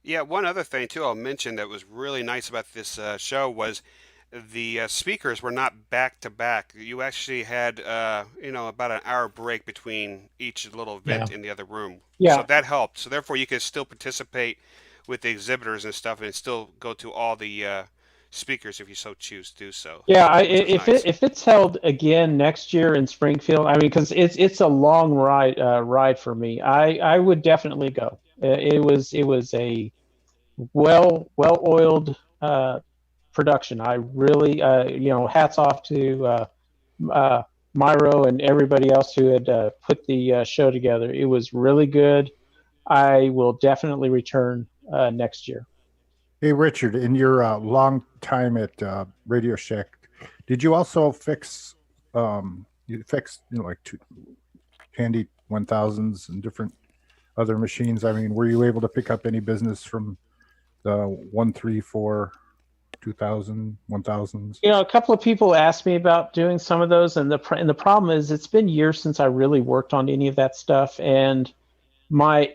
Yeah, one other thing too I'll mention that was really nice about this show was the speakers were not back to back. You actually had about an hour break between each little event in the other room. Yeah. So that helped. So therefore you could still participate with the exhibitors and stuff and still go to all the speakers if you so choose to do so. Yeah, Nice. if it's held again next year in Springfield, I mean, because it's a long ride for me. I would definitely go. It was a well oiled production. I really hats off to Myro and everybody else who had put the show together. It was really good. I will definitely return next year. Hey, Richard, in your long time at Radio Shack, did you also fix like Tandy 1000s and different other machines? I mean, were you able to pick up any business from the 134 2000 1000s? A couple of people asked me about doing some of those, and the problem is it's been years since I really worked on any of that stuff, and my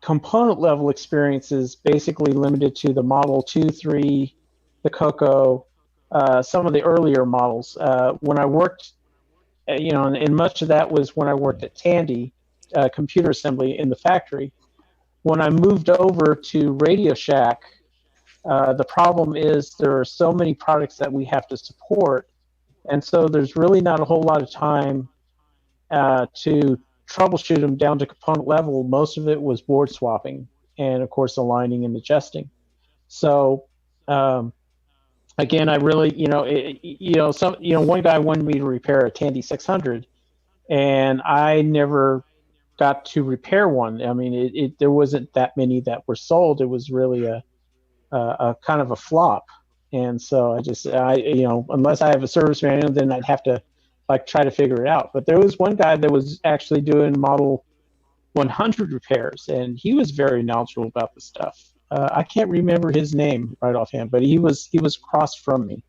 component level experience is basically limited to the Model 2, 3, the Coco, some of the earlier models. When I worked, and much of that was when I worked at Tandy Computer Assembly in the factory. When I moved over to Radio Shack, the problem is there are so many products that we have to support, and so there's really not a whole lot of time to troubleshoot them down to component level. Most of it was board swapping and, of course, aligning and adjusting. So, again, I really, one guy wanted me to repair a Tandy 600, and I never got to repair one. I mean, there wasn't that many that were sold. It was really a kind of a flop, and so unless I have a service manual, then I'd have to try to figure it out. But there was one guy that was actually doing Model 100 repairs, and he was very knowledgeable about the stuff. I can't remember his name right offhand, but he was across from me.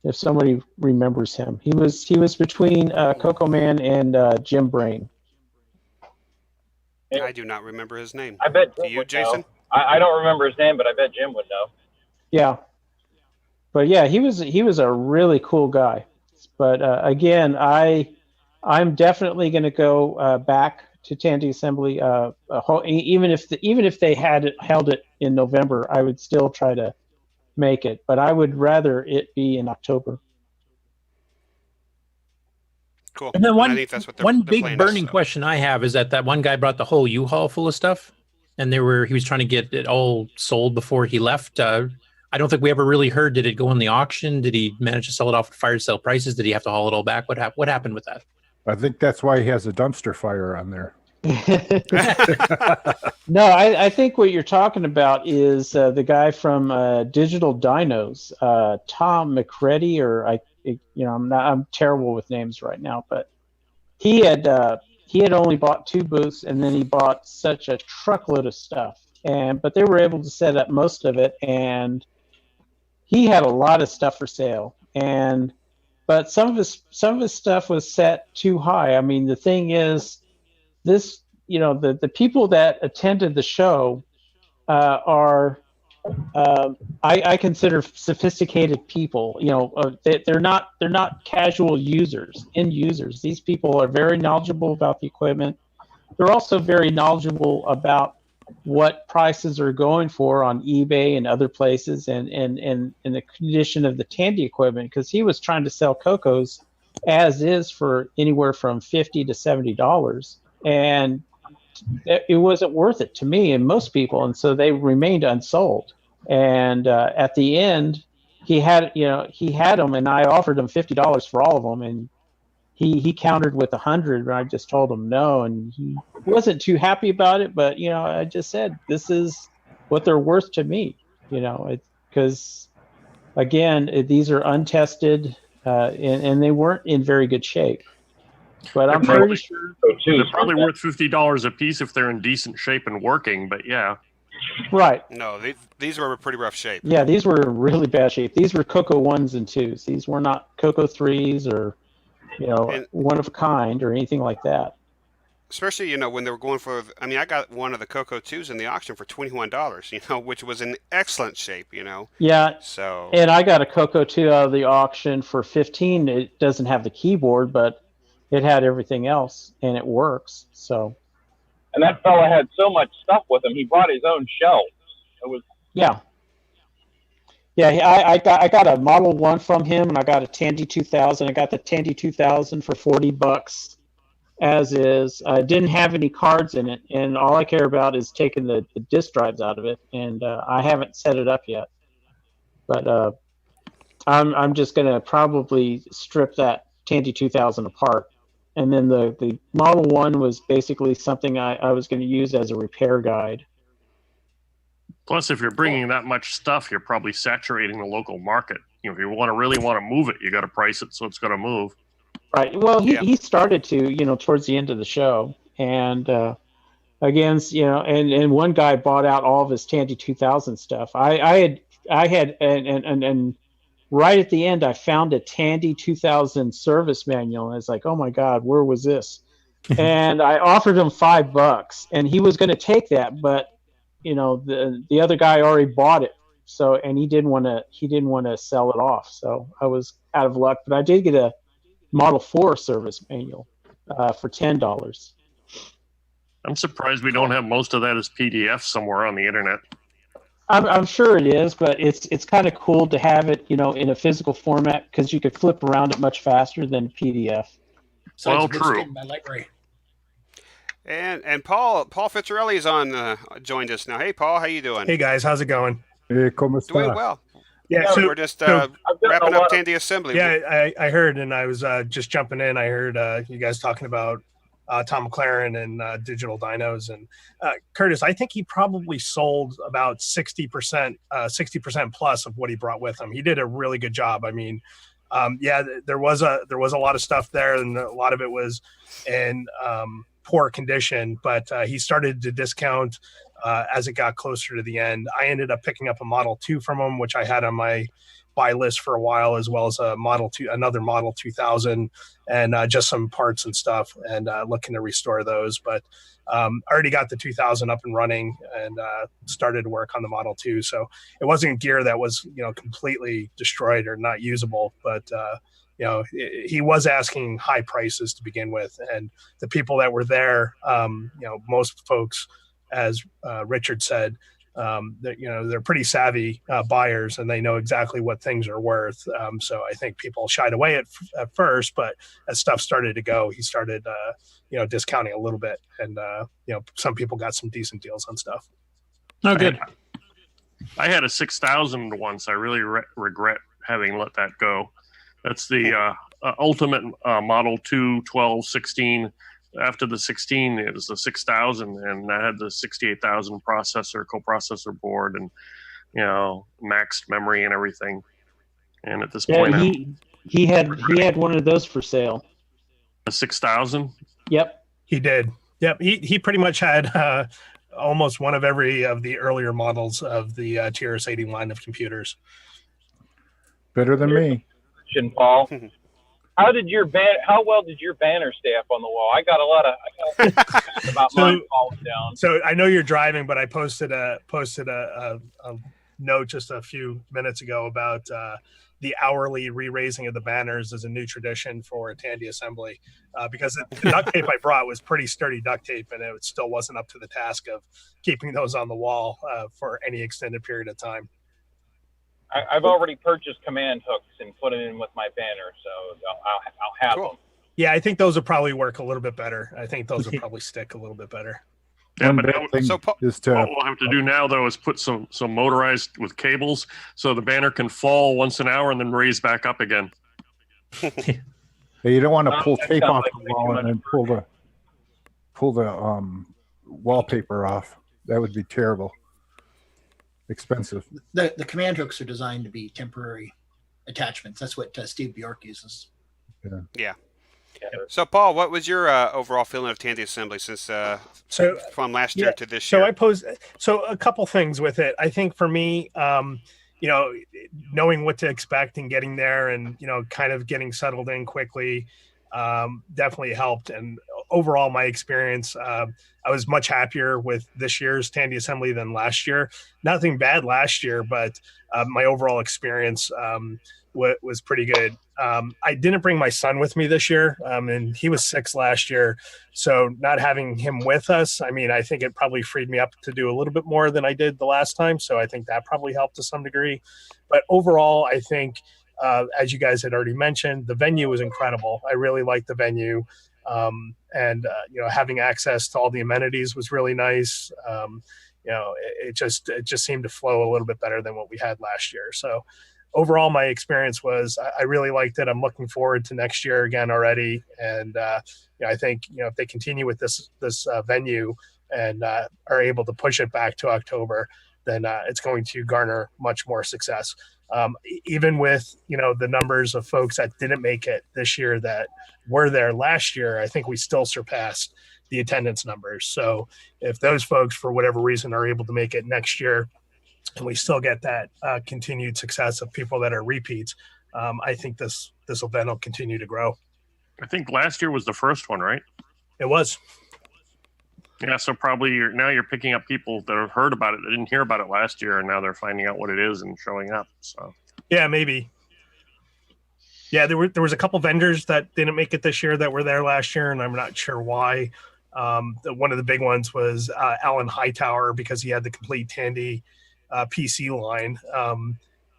If somebody remembers him, he was between Coco Man and Jim Brain. I do not remember his name. I bet Do Jim you, would Jason? know. I don't remember his name, but I bet Jim would know. Yeah, but yeah, he was a really cool guy. But again, I'm definitely going to go back to Tandy Assembly. Even if they had held it in November, I would still try to make it. But I would rather it be in October. Cool. And then I think that's what they're big playing burning us, so. question I have is that one guy brought the whole U-Haul full of stuff. and he was trying to get it all sold before he left. I don't think we ever really heard. Did it go on the auction? Did he manage to sell it off at fire sale prices? Did he have to haul it all back? What happened with that? I think that's why he has a dumpster fire on there. No, I think what you're talking about is the guy from Digital Dinos, Tom McCready, or I'm terrible with names right now, but he had only bought 2 booths, and then he bought such a truckload of stuff, but they were able to set up most of it, and he had a lot of stuff for sale, but some of his stuff was set too high. I mean, the thing is, this, the people that attended the show are I consider sophisticated people. They're not casual end users. These people are very knowledgeable about the equipment. They're also very knowledgeable about what prices are going for on eBay and other places, and the condition of the Tandy equipment, because he was trying to sell Cocos as is for anywhere from $50 to $70, and it wasn't worth it to me and most people, and so they remained unsold. And at the end, he had them, and I offered him $50 for all of them, and he countered with 100, and I just told him no, and he wasn't too happy about it. But I just said, this is what they're worth to me, because again, these are untested, and they weren't in very good shape. But I'm pretty sure they're probably worth $50 a piece if they're in decent shape and working. But yeah, right. No, these were in pretty rough shape. Yeah, these were in really bad shape. These were Coco 1s and 2s. These were not Coco 3s or one of a kind or anything like that. Especially, when they were going for, I got one of the Coco 2s in the auction for $21, which was in excellent shape, Yeah. So. And I got a Coco 2 out of the auction for $15. It doesn't have the keyboard, but it had everything else, and it works. So. And that fella had so much stuff with him. He brought his own shelf. It was. Yeah. Yeah, I got a Model 1 from him, and I got a Tandy 2000. I got the Tandy 2000 for $40 as is. I didn't have any cards in it, and all I care about is taking the disk drives out of it, and I haven't set it up yet. But I'm just going to probably strip that Tandy 2000 apart. And then the Model 1 was basically something I was going to use as a repair guide. Plus, if you're bringing that much stuff, you're probably saturating the local market. If you really want to move it, you got to price it so it's going to move. Right. Well, he started to, towards the end of the show, and again, and one guy bought out all of his Tandy 2000 stuff. I had, and right at the end, I found a Tandy 2000 service manual, and I was like, oh my God, where was this? And I offered him $5, and he was going to take that, but the other guy already bought it, so, and he didn't want to sell it off, so I was out of luck. But I did get a Model 4 service manual for $10. I'm surprised we don't have most of that as PDF somewhere on the internet. I'm sure it is, but it's kind of cool to have it, in a physical format, because you could flip around it much faster than PDF. So well, it's true. in my library. And Paul Fitzgerald is joined us now. Hey, Paul, how you doing? Hey guys, how's it going? Hey, ¿cómo está? Doing well. Yeah, so we're just wrapping up Tandy Assembly. Yeah, I heard, and I was just jumping in. I heard you guys talking about Tom McLaren and Digital Dinos, and Curtis. I think he probably sold about 60%, 60% plus of what he brought with him. He did a really good job. I mean, there was a lot of stuff there, and a lot of it was in poor condition, but he started to discount as it got closer to the end. I ended up picking up a Model 2 from him, which I had on my buy list for a while, as well as another Model 2000, and just some parts and stuff, and looking to restore those. But I already got the 2000 up and running, and started to work on the Model 2. So it wasn't gear that was completely destroyed or not usable, but he was asking high prices to begin with, and the people that were there, most folks, as Richard said, they're pretty savvy buyers, and they know exactly what things are worth. So I think people shied away at first, but as stuff started to go, he started discounting a little bit, and some people got some decent deals on stuff. Oh, good. I had a 6,000 once. I really regret having let that go. That's the ultimate Model 2, 12, 16. After the 16, it was the 6,000, and I had the 68,000 coprocessor board, and maxed memory and everything. And at this point, he had one of those for sale. A 6,000. Yep, he did. Yep, he pretty much had almost one of every of the earlier models of the TRS-80 line of computers. Better than me. Paul. How well did your banner stay up on the wall? I got a lot of about mine falling down. So I know you're driving, but I posted a note just a few minutes ago about the hourly re-raising of the banners as a new tradition for Tandy Assembly, because the duct tape I brought was pretty sturdy duct tape, and it still wasn't up to the task of keeping those on the wall for any extended period of time. I've already purchased command hooks and put it in with my banner, so I'll have them. Yeah, I think those will probably work a little bit better. I think those will probably stick a little bit better. Yeah, One but bad thing is to what we'll have to do now, though, is put some motorized with cables, so the banner can fall once an hour and then raise back up again. you don't want to pull tape off the wall and then pull the wallpaper off. That would be terrible. Expensive. The command hooks are designed to be temporary attachments. That's what Steve Bjork uses. Yeah. So, Paul, what was your overall feeling of Tandy Assembly since from last year to this year? So a couple things with it. I think for me, knowing what to expect and getting there, and kind of getting settled in quickly, definitely helped. And overall, my experience, I was much happier with this year's Tandy Assembly than last year. Nothing bad last year, but my overall experience was pretty good. I didn't bring my son with me this year, and he was 6 last year. So not having him with us, I think it probably freed me up to do a little bit more than I did the last time. So I think that probably helped to some degree. But overall, I think, as you guys had already mentioned, the venue was incredible. I really liked the venue. And having access to all the amenities was really nice. It just seemed to flow a little bit better than what we had last year. So overall, my experience was I really liked it. I'm looking forward to next year again already. And I think if they continue with this venue and are able to push it back to October, then it's going to garner much more success. Even with the numbers of folks that didn't make it this year that were there last year, I think we still surpassed the attendance numbers. So if those folks, for whatever reason, are able to make it next year, and we still get that continued success of people that are repeats, I think this event will continue to grow. I think last year was the first one, right? It was. Yeah, so probably you're picking up people that have heard about it, that didn't hear about it last year, and now they're finding out what it is and showing up. So yeah, maybe. Yeah, there was a couple vendors that didn't make it this year that were there last year, and I'm not sure why. One of the big ones was Alan Hightower, because he had the complete Tandy PC line,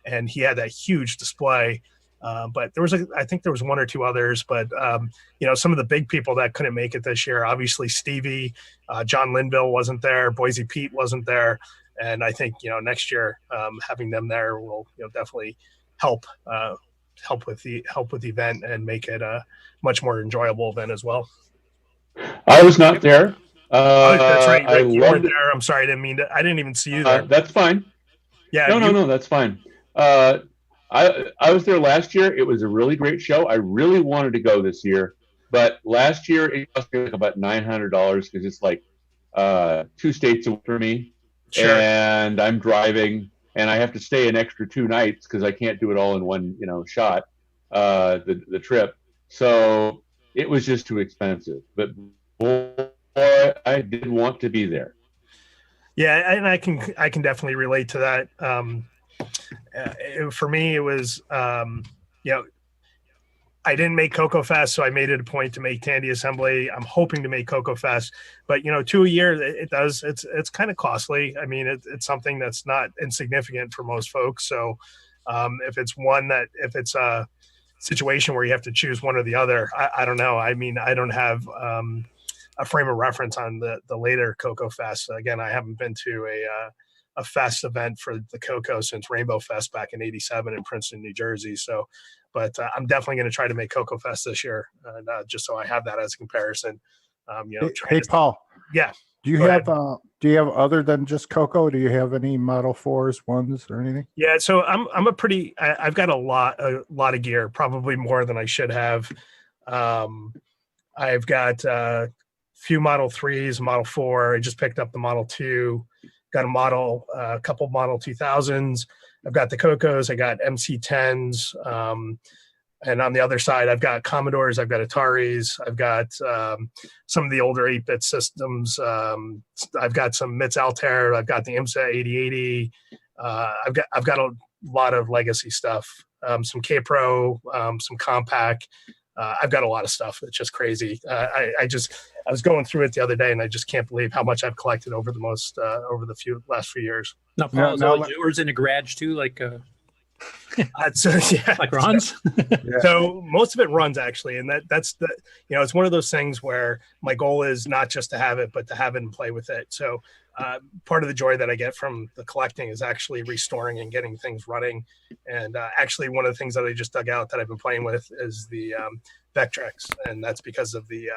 and he had that huge display. But I think there was one or two others, but some of the big people that couldn't make it this year, obviously Stevie, John Linville wasn't there, Boise Pete wasn't there. And I think, next year, having them there will, definitely help with the event and make it a much more enjoyable event as well. I was not there. That's right. I You loved weren't it. there. I'm sorry. I didn't even see you there. That's fine. Yeah. No, that's fine. I was there last year. It was a really great show. I really wanted to go this year, but last year it cost me like about $900 because it's like 2 states away from me, Sure. and I'm driving, and I have to stay an extra 2 nights because I can't do it all in one shot. The trip, so it was just too expensive. But boy, I did want to be there. Yeah, and I can definitely relate to that. For me, it was I didn't make CoCoFest, so I made it a point to make Tandy Assembly. I'm hoping to make CoCoFest, but 2 a year, it's kind of costly. I mean, it's something that's not insignificant for most folks. So if it's a situation where you have to choose one or the other, I don't know. I mean, I don't have a frame of reference on the later CoCoFest. Again, I haven't been to a fest event for the Coco since Rainbow Fest back in '87 in Princeton, New Jersey. So, but I'm definitely going to try to make CoCoFest this year, just so I have that as a comparison. Hey, Paul. Yeah. Do you have other than just Coco? Do you have any Model 4s, 1s, or anything? Yeah, so I've got a lot of gear, probably more than I should have. I've got a few Model 3s, Model 4. I just picked up the Model 2. Got a couple Model 2000s. I've got the Cocos. I got MC10s. And on the other side, I've got Commodores. I've got Ataris. I've got some of the older 8-bit systems. I've got some MITS Altair. I've got the IMSA 8080. I've got a lot of legacy stuff. Some K-Pro, some Compaq. I've got a lot of stuff. It's just crazy. I was going through it the other day, and I just can't believe how much I've collected over the last few years. Now, Paul, is all yours in a garage too, like yeah, like Ron's? Yeah. So most of it runs actually, and that's it's one of those things where my goal is not just to have it, but to have it and play with it. So part of the joy that I get from the collecting is actually restoring and getting things running. And actually, one of the things that I just dug out that I've been playing with is the Vectrex, and that's because of the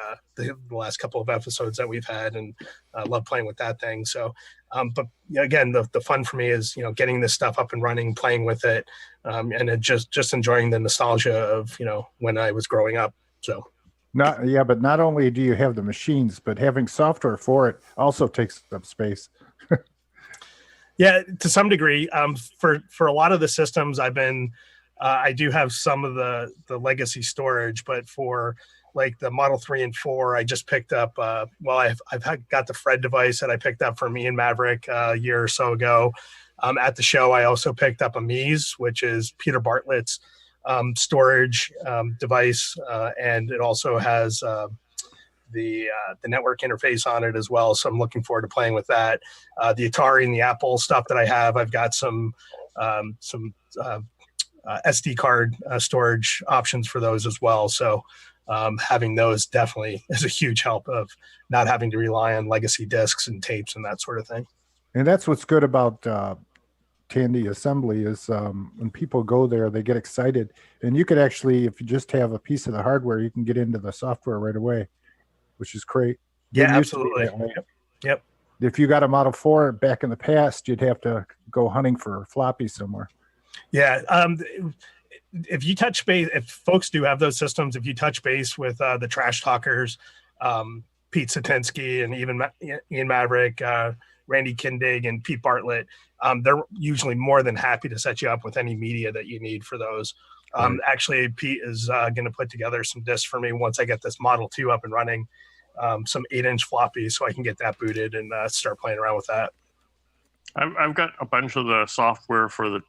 last couple of episodes that we've had, and I love playing with that thing. So, but again, the fun for me is getting this stuff up and running, playing with it, and it just enjoying the nostalgia of when I was growing up. So. But not only do you have the machines, but having software for it also takes up space. Yeah, to some degree. For a lot of the systems, I do have some of the legacy storage, but for like the Model 3 and 4, I just picked up. I've got the Fred device that I picked up from Ian Maverick a year or so ago. At the show, I also picked up a Mies, which is Peter Bartlett's storage device, and it also has the network interface on it as well. So I'm looking forward to playing with that. The Atari and the Apple stuff that I have, I've got some SD card storage options for those as well. So having those definitely is a huge help of not having to rely on legacy discs and tapes and that sort of thing. And that's what's good about Tandy Assembly is when people go there, they get excited. And you could actually, if you just have a piece of the hardware, you can get into the software right away, which is great. Yeah, absolutely. Yep. If you got a Model 4 back in the past, you'd have to go hunting for floppies somewhere. Yeah. If you touch base, if folks do have those systems, if you touch base with the Trash Talkers, Pete Satinsky, and even Ian Maverick, Randy Kindig, and Pete Bartlett, they're usually more than happy to set you up with any media that you need for those. Actually, Pete is going to put together some discs for me once I get this Model 2 up and running, some 8-inch floppies, so I can get that booted and start playing around with that. I've got a bunch of the software for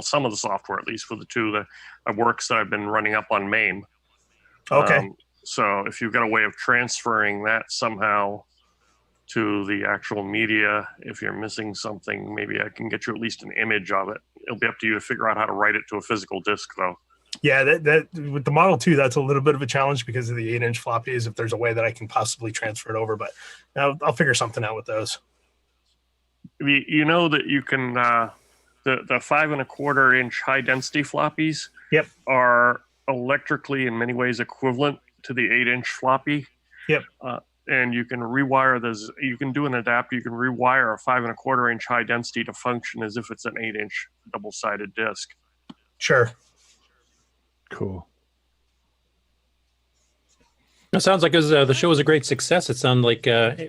some of the software, at least for the two that works that I've been running up on MAME. Okay. So if you've got a way of transferring that somehow to the actual media, if you're missing something, maybe I can get you at least an image of it. It'll be up to you to figure out how to write it to a physical disk, though. Yeah, that with the Model 2, that's a little bit of a challenge because of the 8-inch floppies, if there's a way that I can possibly transfer it over, but I'll figure something out with those. You know that you can, the 5 1/4-inch high density floppies are electrically in many ways equivalent to the 8-inch floppy. Yep. And you can rewire those. You can do an adapter. You can rewire a 5 1/4-inch high density to function as if it's an 8-inch double-sided disc. Sure. Cool. It sounds like the show was a great success. It sounded like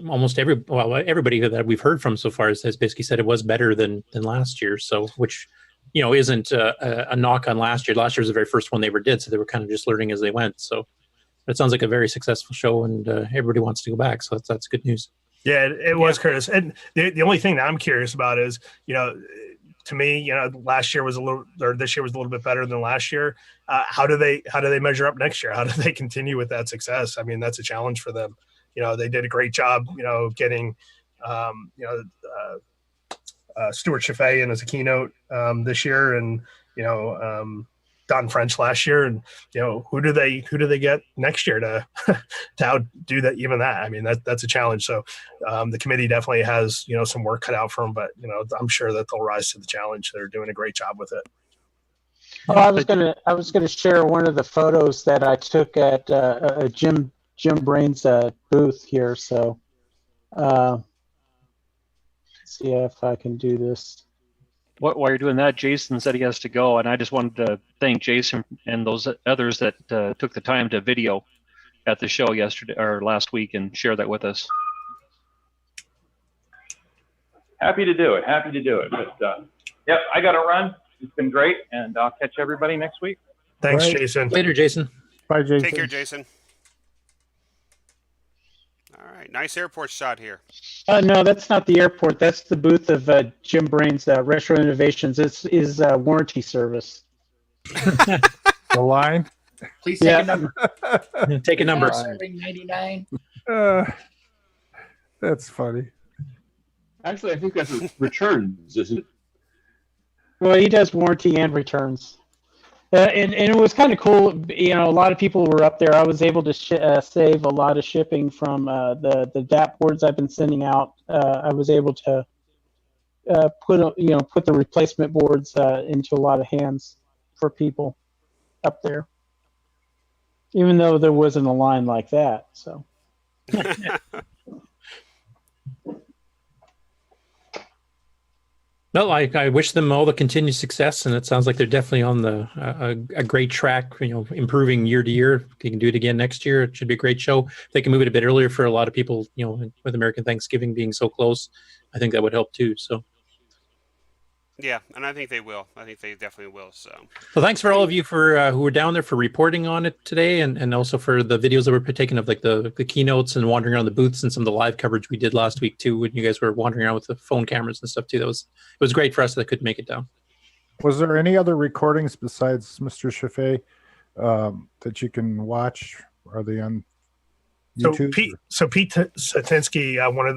almost everybody that we've heard from so far has basically said it was better than last year. So, which isn't a knock on last year. Last year was the very first one they ever did, so they were kind of just learning as they went. So, it sounds like a very successful show, and everybody wants to go back. So that's good news. Yeah, it was, Curtis. And the only thing that I'm curious about is, to me, last year was this year was a little bit better than last year. How do they measure up next year? How do they continue with that success? I mean, that's a challenge for them. They did a great job, getting, Stuart Chaffee in as a keynote this year, and Don French last year, and who do they get next year to outdo that? Even that, I mean, that's a challenge. So the committee definitely has some work cut out for them, but I'm sure that they'll rise to the challenge. They're doing a great job with it. Oh, I was gonna share one of the photos that I took at Jim Brain's booth here. So see if I can do this. While you're doing that, Jason said he has to go, and I just wanted to thank Jason and those others that took the time to video at the show yesterday or last week and share that with us. Happy to do it. But yep, I got to run. It's been great, and I'll catch everybody next week. Thanks, Right. Jason. Later, Jason. Bye, Jason. Take care, Jason. All right, nice airport shot here. No, that's not the airport. That's the booth of Jim Brain's Retro Innovations. This is warranty service. The line. Please take a number. Take a number. Serving 99. That's funny. Actually, I think that's returns, isn't it? Well, he does warranty and returns. And it was kind of cool. A lot of people were up there. I was able to save a lot of shipping from the DAP boards I've been sending out. I was able to put the replacement boards into a lot of hands for people up there, even though there wasn't a line like that. So. No, I wish them all the continued success, and it sounds like they're definitely on a great track. Improving year to year. If they can do it again next year, it should be a great show. If they can move it a bit earlier for a lot of people, with American Thanksgiving being so close, I think that would help too. So. Yeah, and I think they will. I think they definitely will. So. Well, thanks for all of you for who were down there for reporting on it today, and also for the videos that were taken of like the keynotes and wandering around the booths and some of the live coverage we did last week too, when you guys were wandering around with the phone cameras and stuff too. It was great for us that couldn't make it down. Was there any other recordings besides Mr. Chaffee that you can watch? Are they on YouTube? Pete Satinsky, one of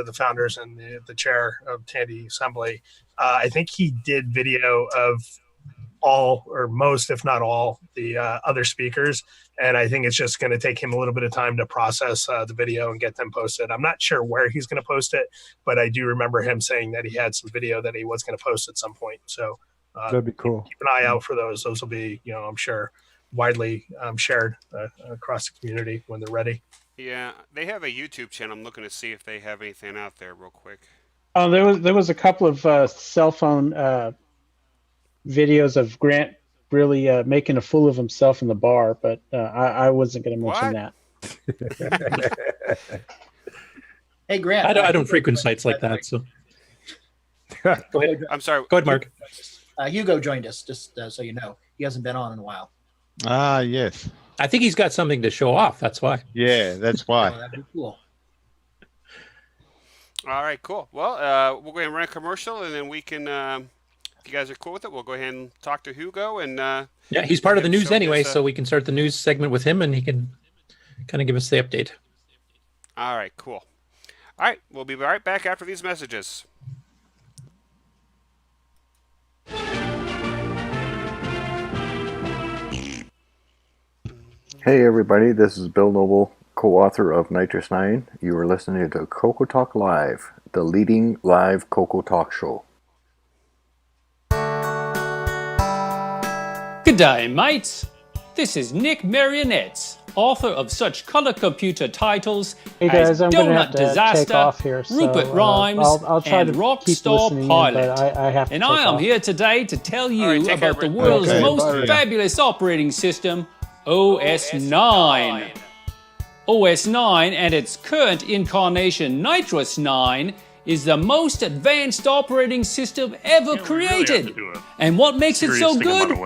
the founders and the chair of Tandy Assembly, I think he did video of all or most, if not all, the other speakers, and I think it's just going to take him a little bit of time to process the video and get them posted. I'm not sure where he's going to post it, but I do remember him saying that he had some video that he was going to post at some point. So that'd be cool. Keep an eye out for those. Those will be, I'm sure, widely shared across the community when they're ready. Yeah, they have a YouTube channel. I'm looking to see if they have anything out there real quick. Oh, there was a couple of cell phone videos of Grant really making a fool of himself in the bar, but I wasn't going to mention that. Hey, Grant. I don't frequent sites like that, so. Go ahead. I'm sorry. Go ahead, Mark. Hugo joined us, just so you know. He hasn't been on in a while. Ah, yes. I think he's got something to show off. That's why. Yeah, that's why. Oh, that'd be cool. All right, cool. Well, we'll go ahead and run a commercial, and then we can, if you guys are cool with it, we'll go ahead and talk to Hugo. And yeah, he's part of the news anyway, so we can start the news segment with him, and he can kind of give us the update. All right, cool. All right, we'll be right back after these messages. Hey everybody, this is Bill Noble, co-author of Nitrous 9. You are listening to CoCoTALK Live, the leading live CoCoTALK show. G'day mates, this is Nick Marionettes, author of such color computer titles Hey guys, as I'm going to have Donut to take Disaster, off here. So, Rupert Rhymes, I'll try and to Rockstar keep listening in, Pilot. but I have to And take I am off. here today to tell you All right, take care, about the Rick. world's Okay, most bye. fabulous operating system, OS 9. OS 9 and its current incarnation Nitrous 9 is the most advanced operating system ever created. And what makes it so good?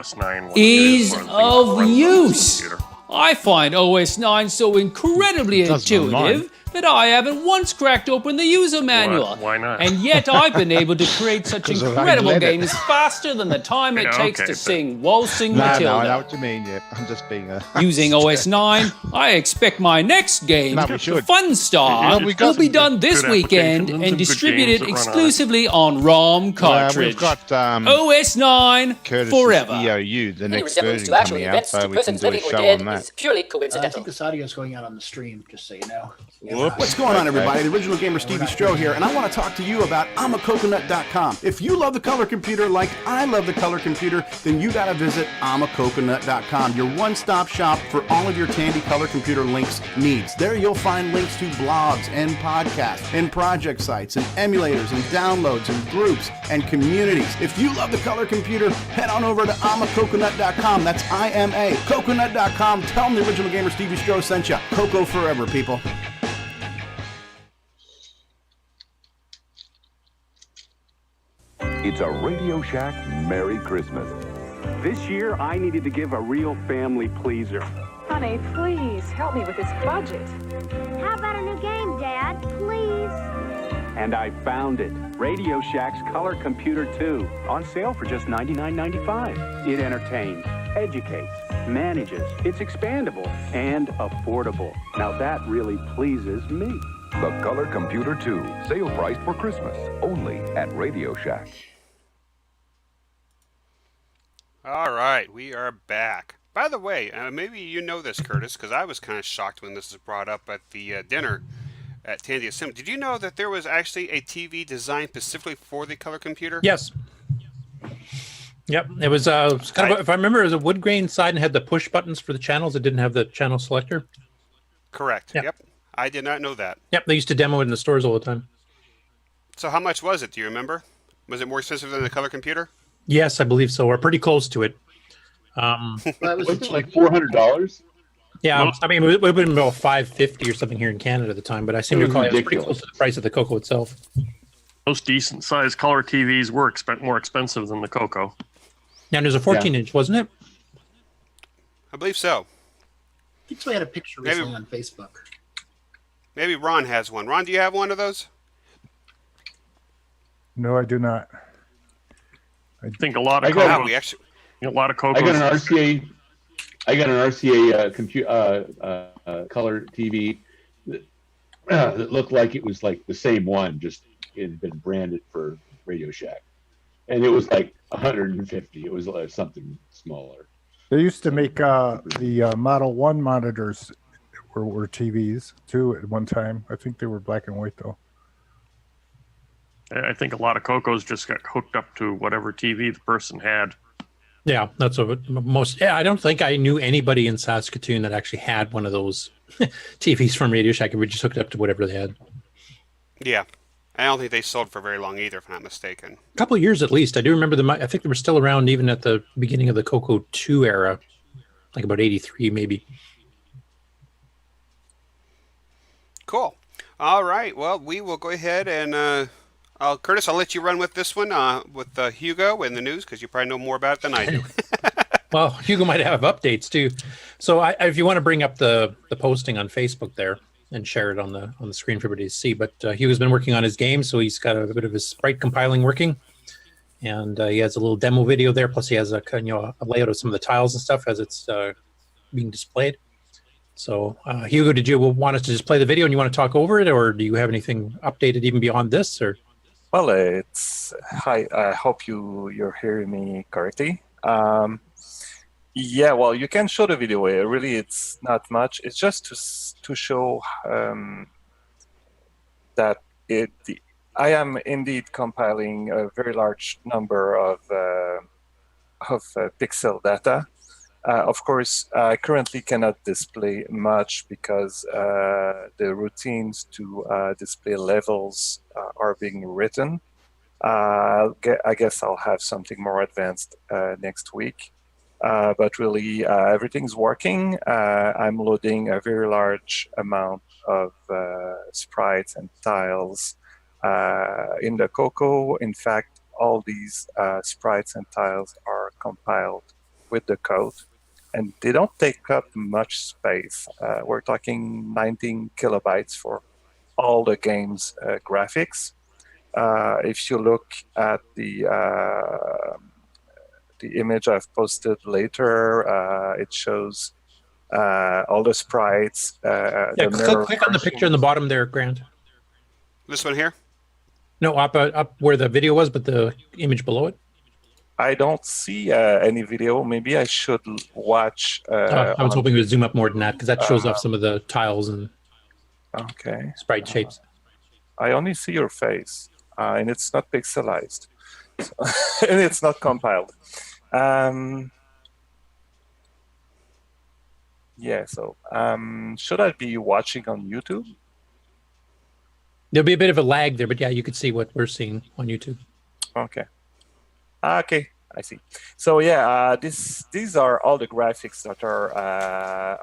Ease of use. I find OS 9 so incredibly Doesn't intuitive but I haven't once cracked open the user manual. Why not? And yet I've been able to create such 'Cause I incredible let it. games faster than the time it Yeah, takes okay, to but- sing Waltzing No, I Matilda. know what you mean. Yeah, I'm just being a. Using OS 9, I expect my next game, No, we should. Fun Star, Well, we got will be some done this good weekend applications and and some good distributed games that run on it. exclusively on ROM cartridge. We've got OS 9 Curtis's forever. EOU, the Any next resemblance version to actual coming out, events so to we can persons do a living or show dead on that. is purely I coincidental. think this audio is going out on the stream, just so you know. What's going on, everybody? The original gamer Stevie Stroh here, and I want to talk to you about I'mACoconut.com. If you love the color computer like I love the color computer, then you got to visit I'mACoconut.com, your one-stop shop for all of your Tandy color computer links needs. There you'll find links to blogs and podcasts and project sites and emulators and downloads and groups and communities. If you love the color computer, head on over to I'mACoconut.com. That's IMACoconut.com. Tell them the original gamer Stevie Stroh sent you. Coco forever, people. It's a Radio Shack Merry Christmas. This year, I needed to give a real family pleaser. Honey, please help me with this budget. How about a new game, Dad? Please. And I found it. Radio Shack's Color Computer 2. On sale for just $99.95. It entertains, educates, manages. It's expandable and affordable. Now that really pleases me. The Color Computer 2. Sale price for Christmas. Only at Radio Shack. All right, we are back. By the way, maybe you know this, Curtis, because I was kind of shocked when this was brought up at the dinner at Tandy Assembly. Did you know that there was actually a TV designed specifically for the color computer? Yes. Yep. It was kind of, if I remember, it was a wood grain side and had the push buttons for the channels. It didn't have the channel selector. Correct. Yep. I did not know that. Yep. They used to demo it in the stores all the time. So how much was it? Do you remember? Was it more expensive than the color computer? Yes, I believe so. Or pretty close to it. Was it like $400? Yeah, I mean, it would have been about $550 or something here in Canada at the time, but I seem to recall it was pretty close to the price of the Coco itself. Most decent sized color TVs were more expensive than the Coco. Yeah, and there's a 14-inch, wasn't it? I believe so. I think so. I had a picture recently on Facebook. Maybe Ron has one. Ron, do you have one of those? No, I do not. I think a lot of I got- Cocos. We actually, A lot of Cocos. I got an RCA. I got an RCA color TV that looked like it was like the same one, just it had been branded for Radio Shack, and it was like 150. It was something smaller. They used to make the Model 1 monitors were TVs too at one time. I think they were black and white though. I think a lot of Cocos just got hooked up to whatever TV the person had. Yeah, that's what most. Yeah, I don't think I knew anybody in Saskatoon that actually had one of those TVs from Radio Shack. We just hooked up to whatever they had. Yeah. I don't think they sold for very long either, if I'm not mistaken. A couple of years at least. I do remember them. I think they were still around even at the beginning of the Coco 2 era, like about 83 maybe. Cool. All right. Well, we will go ahead and Curtis, I'll let you run with this one with Hugo and the news because you probably know more about it than I do. Well, Hugo might have updates too. So if you want to bring up the posting on Facebook there and share it on the screen for everybody to see. But Hugo's been working on his game, so he's got a bit of his sprite compiling working. And he has a little demo video there. Plus he has a layout of some of the tiles and stuff as it's being displayed. So, Hugo, did you want us to just play the video and you want to talk over it, or do you have anything updated even beyond this? Or well, hi. I hope you're hearing me correctly. Yeah, well, you can show the video. Really, it's not much. It's just to show that I am indeed compiling a very large number of pixel data. Of course, I currently cannot display much because the routines to display levels are being written. I guess I'll have something more advanced next week. But really, everything's working. I'm loading a very large amount of sprites and tiles in the Coco. In fact, all these sprites and tiles are compiled with the code. And they don't take up much space. We're talking 19 kilobytes for all the game's graphics. If you look at the image I've posted later, it shows all the sprites. Yeah, click on the picture in the bottom there, Grant. This one here? No, up where the video was, but the image below it. I don't see any video. Maybe I should watch. I was hoping it would zoom up more than that because that shows off some of the tiles and sprite shapes. I only see your face, and it's not pixelized, so and it's not compiled. Yeah, so should I be watching on YouTube? There'll be a bit of a lag there, but yeah, you could see what we're seeing on YouTube. Okay. Okay, I see. So yeah, these are all the graphics that are,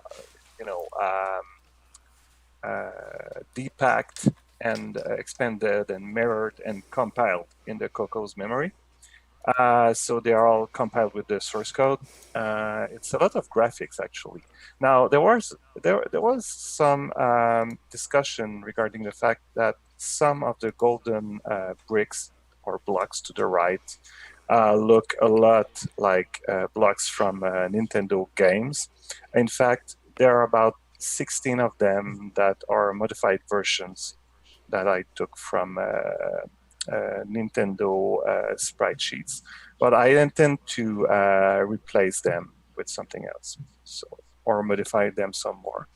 depacked and expanded and mirrored and compiled in the Coco's memory. So they are all compiled with the source code. It's a lot of graphics actually. Now there was some discussion regarding the fact that some of the golden bricks or blocks to the right look a lot like blocks from Nintendo games. In fact, there are about 16 of them that are modified versions that I took from Nintendo sprite sheets, but I intend to replace them with something else, or modify them some more.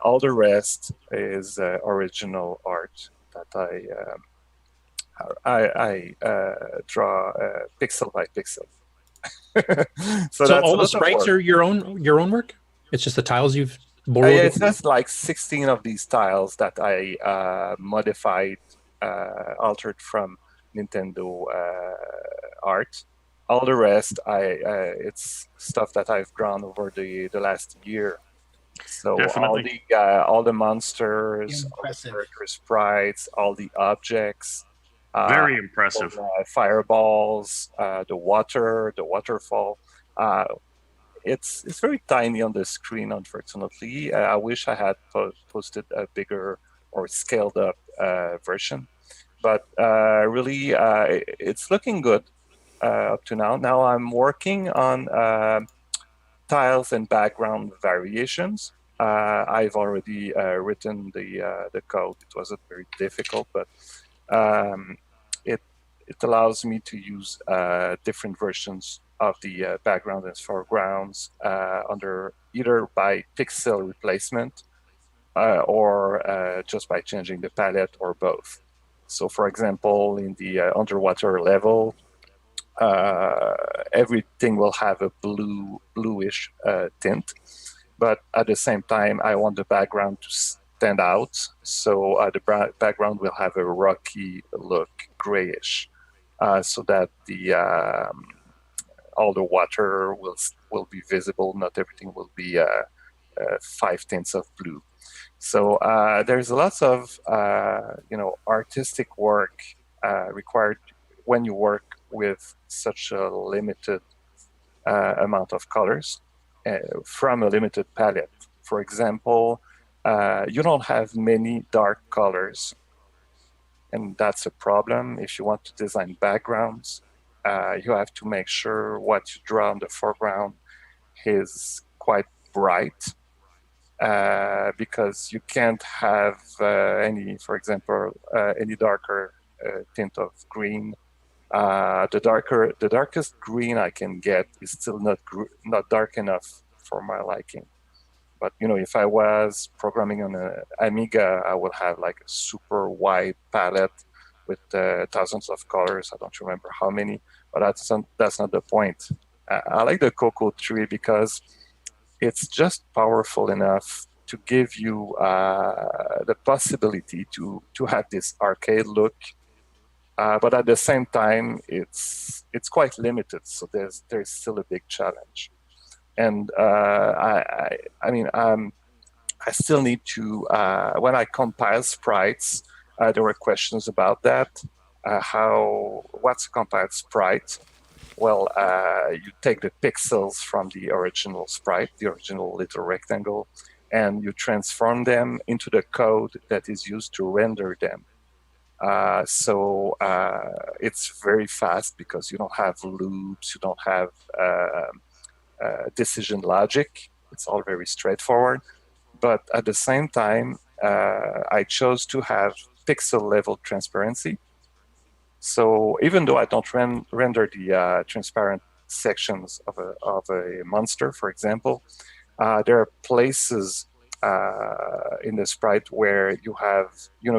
All the rest is original art that I draw pixel by pixel. So all the sprites are your own work? It's just the tiles you've borrowed? Yeah, it's just like 16 of these tiles that I modified, altered from Nintendo art. All the rest, it's stuff that I've drawn over the last year. So all the monsters, all the character sprites, all the objects. Very impressive. Fireballs, the waterfall. It's very tiny on the screen, unfortunately. I wish I had posted a bigger or scaled up version. But really, it's looking good up to now. Now I'm working on tiles and background variations. I've already written the code. It wasn't very difficult, but it allows me to use different versions of the background and foregrounds under either by pixel replacement or just by changing the palette or both. So, for example, in the underwater level, everything will have a bluish tint, but at the same time, I want the background to stand out. So the background will have a rocky look, grayish, so that the all the water will be visible. Not everything will be 5 tints of blue. So there's lots of artistic work required when you work with such a limited amount of colors from a limited palette. For example, you don't have many dark colors, and that's a problem. If you want to design backgrounds, you have to make sure what you draw in the foreground is quite bright, because you can't have any, for example, any darker tint of green. The darkest green I can get is still not dark enough for my liking. But if I was programming on an Amiga, I would have like a super wide palette with thousands of colors. I don't remember how many, but that's not the point. I like the Coco tree because it's just powerful enough to give you the possibility to have this arcade look, but at the same time, it's quite limited. So there's still a big challenge, and I still need to when I compile sprites. There were questions about that. What's a compiled sprite? Well, you take the pixels from the original sprite, the original little rectangle, and you transform them into the code that is used to render them. So it's very fast because you don't have loops, you don't have decision logic. It's all very straightforward. But at the same time, I chose to have pixel level transparency. So even though I don't render the transparent sections of a monster, for example, there are places in the sprite where you have 2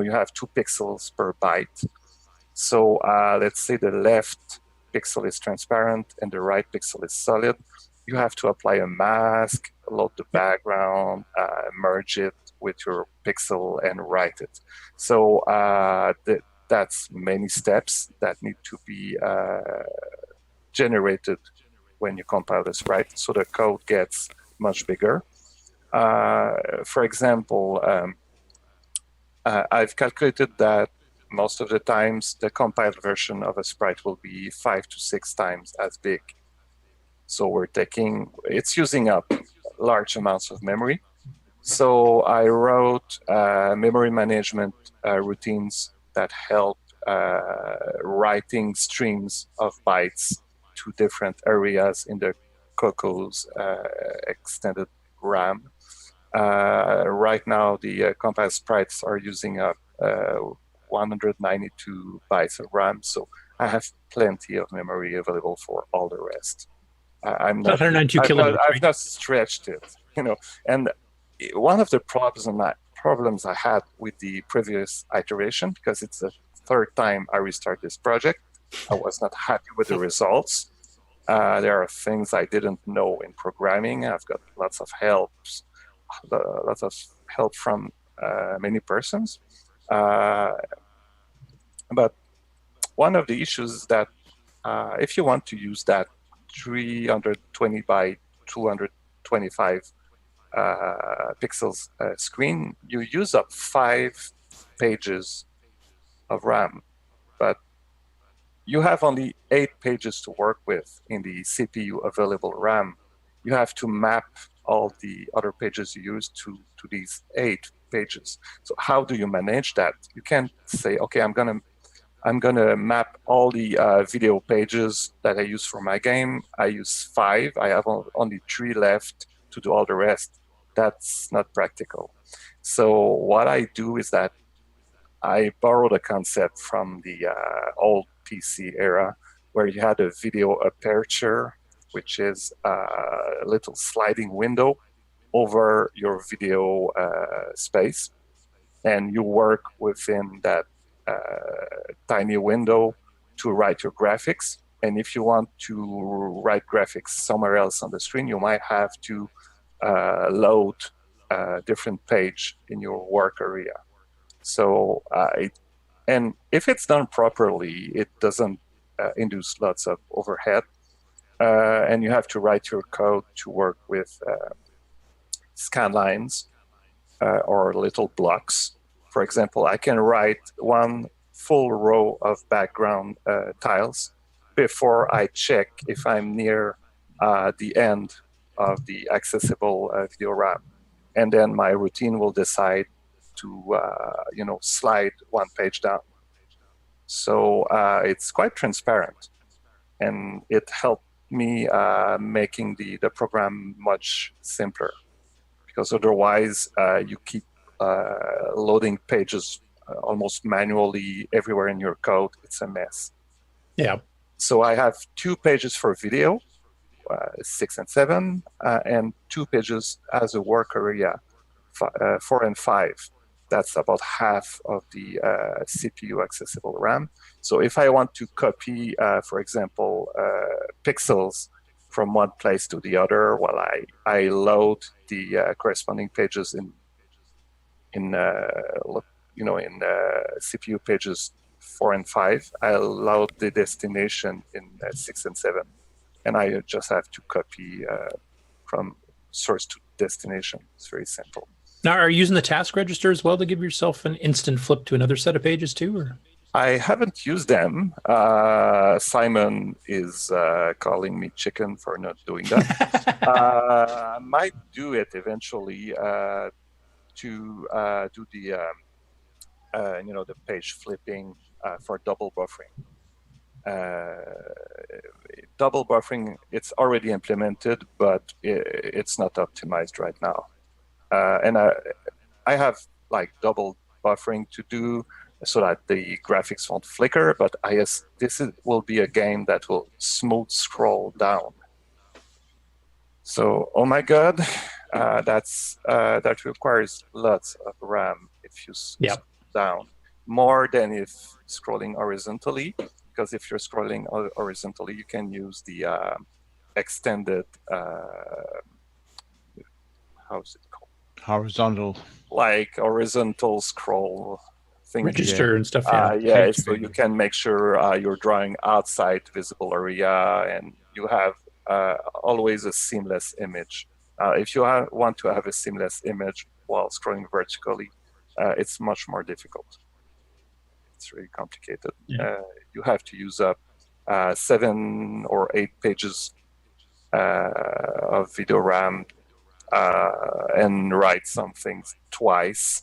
pixels per byte. So let's say the left pixel is transparent and the right pixel is solid. You have to apply a mask, load the background, merge it with your pixel, and write it. So that's many steps that need to be generated when you compile the sprite, so the code gets much bigger. For example, I've calculated that most of the times the compiled version of a sprite will be 5 to 6 times as big. So it's using up large amounts of memory. So I wrote memory management routines that help writing streams of bytes to different areas in the CoCo's extended RAM. Right now, the compiled sprites are using up 192 bytes of RAM, so I have plenty of memory available for all the rest. I've not stretched it, And one of the problems I had with the previous iteration, because it's the 3rd time I restart this project, I was not happy with the results. There are things I didn't know in programming. I've got lots of help from many persons. But one of the issues is that if you want to use that 320 by 225 pixels screen, you use up 5 pages of RAM. But you have only 8 pages to work with in the CPU available RAM. You have to map all the other pages you use to these 8 pages. So how do you manage that? You can't say, okay, I'm gonna map all the video pages that I use for my game. I use 5. I have only 3 left to do all the rest. That's not practical. So what I do is that I borrowed a concept from the old PC era, where you had a video aperture, which is a little sliding window over your video space, and you work within that tiny window to write your graphics. And if you want to write graphics somewhere else on the screen, you might have to load a different page in your work area. So, and if it's done properly, it doesn't induce lots of overhead. And you have to write your code to work with scan lines or little blocks. For example, I can write 1 full row of background tiles before I check if I'm near the end of the accessible video RAM. And then my routine will decide to slide 1 page down. So it's quite transparent, and it helped me making the program much simpler, because otherwise you keep loading pages almost manually everywhere in your code. It's a mess. Yeah. So I have 2 pages for video, 6 and 7, and 2 pages as a work area, 4 and 5. That's about half of the CPU accessible RAM. So if I want to copy, for example, pixels from one place to the other, well, I load the corresponding pages in CPU pages 4 and 5. I load the destination in 6 and 7, and I just have to copy from source to destination. It's very simple. Now, are you using the task register as well to give yourself an instant flip to another set of pages too? Or? I haven't used them. Simon is calling me chicken for not doing that. I might do it eventually to do the the page flipping for double buffering. Double buffering, it's already implemented, but it's not optimized right now. And I have like double buffering to do so that the graphics won't flicker, but will be a game that will smooth scroll down. So, oh my God, that requires lots of RAM if you scroll down, more than if scrolling horizontally, because if you're scrolling horizontally, you can use the extended, how's it called? Horizontal. Like horizontal scroll thing. Register and stuff. Yeah, so you can make sure you're drawing outside visible area, and you have always a seamless image. If you want to have a seamless image while scrolling vertically, it's much more difficult. It's really complicated. You have to use up 7 or 8 pages of video RAM and write some things twice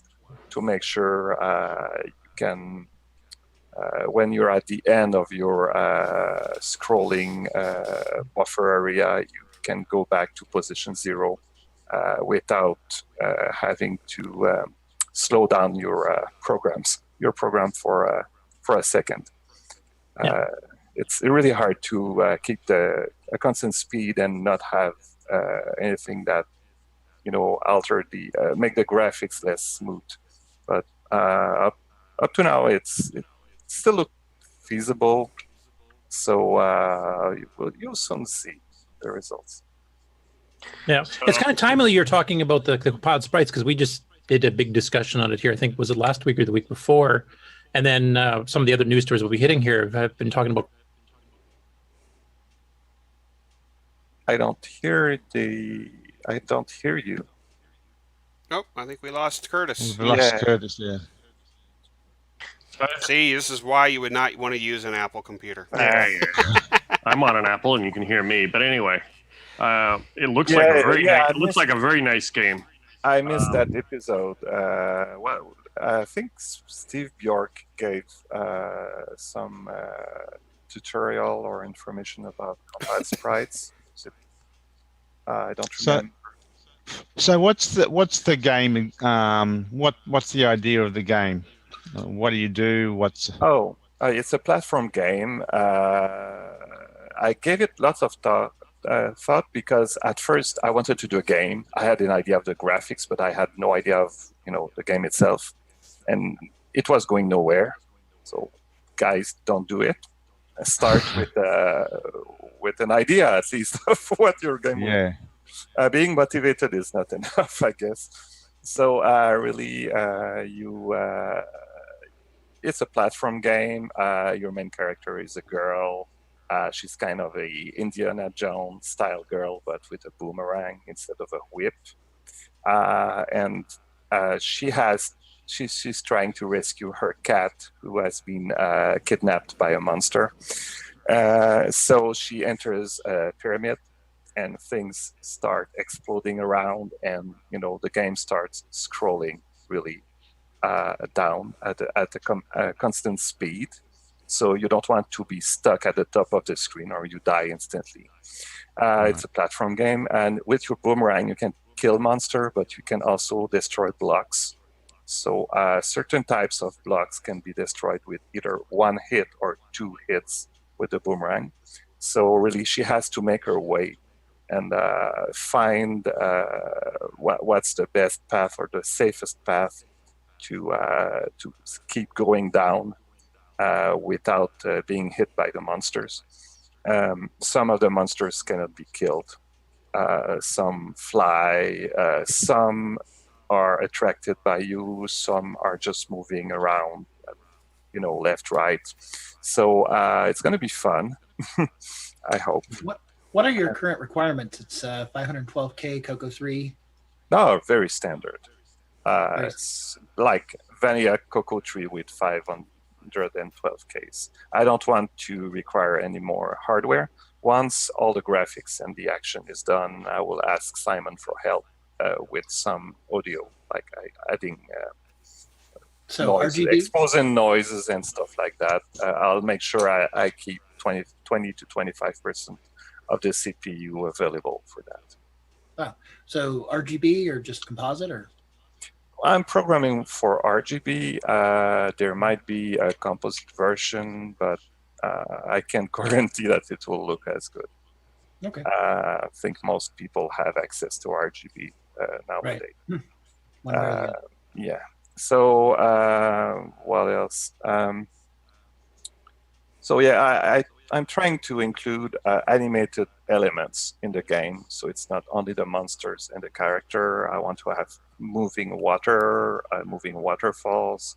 to make sure you can, when you're at the end of your scrolling buffer area, you can go back to position 0 without having to slow down your program for a second. It's really hard to keep a constant speed and not have anything that alter make the graphics less smooth. But up to now, it still looks feasible. So you'll soon see the results. Yeah, it's kind of timely you're talking about the compiled sprites, because we just did a big discussion on it here. I think, was it last week or the week before? And then some of the other news stories we'll be hitting here have been talking about. I don't hear you. Nope, I think we lost Curtis. We've lost Curtis, yeah. See, this is why you would not want to use an Apple computer. Yeah. I'm on an Apple, and you can hear me. But anyway, it looks like a very nice game. I missed that episode. I think Steve Bjork gave some tutorial or information about compiled sprites. I don't remember. So what's the game? What's the idea of the game? What do you do? It's a platform game. I gave it lots of thought because at first I wanted to do a game. I had an idea of the graphics, but I had no idea of the game itself, and it was going nowhere. So, guys, don't do it. Start with an idea at least of what your game will be. Being motivated is not enough, I guess. So it's a platform game. Your main character is a girl. She's kind of a Indiana Jones style girl, but with a boomerang instead of a whip. And she's trying to rescue her cat, who has been kidnapped by a monster. So she enters a pyramid, and things start exploding around, and the game starts scrolling really down at a constant speed. So you don't want to be stuck at the top of the screen, or you die instantly. It's a platform game, and with your boomerang you can kill monster, but you can also destroy blocks. So certain types of blocks can be destroyed with either 1 hit or 2 hits with the boomerang. So really, she has to make her way and find what's the best path or the safest path to keep going down without being hit by the monsters. Some of the monsters cannot be killed. Some fly. Some are attracted by you. Some are just moving around, left, right. So it's going to be fun. I hope. What are your current requirements? It's 512K, Coco 3. No, very standard. It's like vanilla Coco 3 with 5 112Ks. I don't want to require any more hardware. Once all the graphics and the action is done, I will ask Simon for help with some audio, like adding noise, exposing noises and stuff like that. I'll make sure I keep 20 to 25% of the CPU available for that. Oh, so RGB or just composite or? I'm programming for RGB. There might be a composite version, but I can't guarantee that it will look as good. Okay. I think most people have access to RGB nowadays. Right. Yeah. So what else? So yeah, I'm trying to include animated elements in the game, so it's not only the monsters and the character. I want to have moving water, moving waterfalls,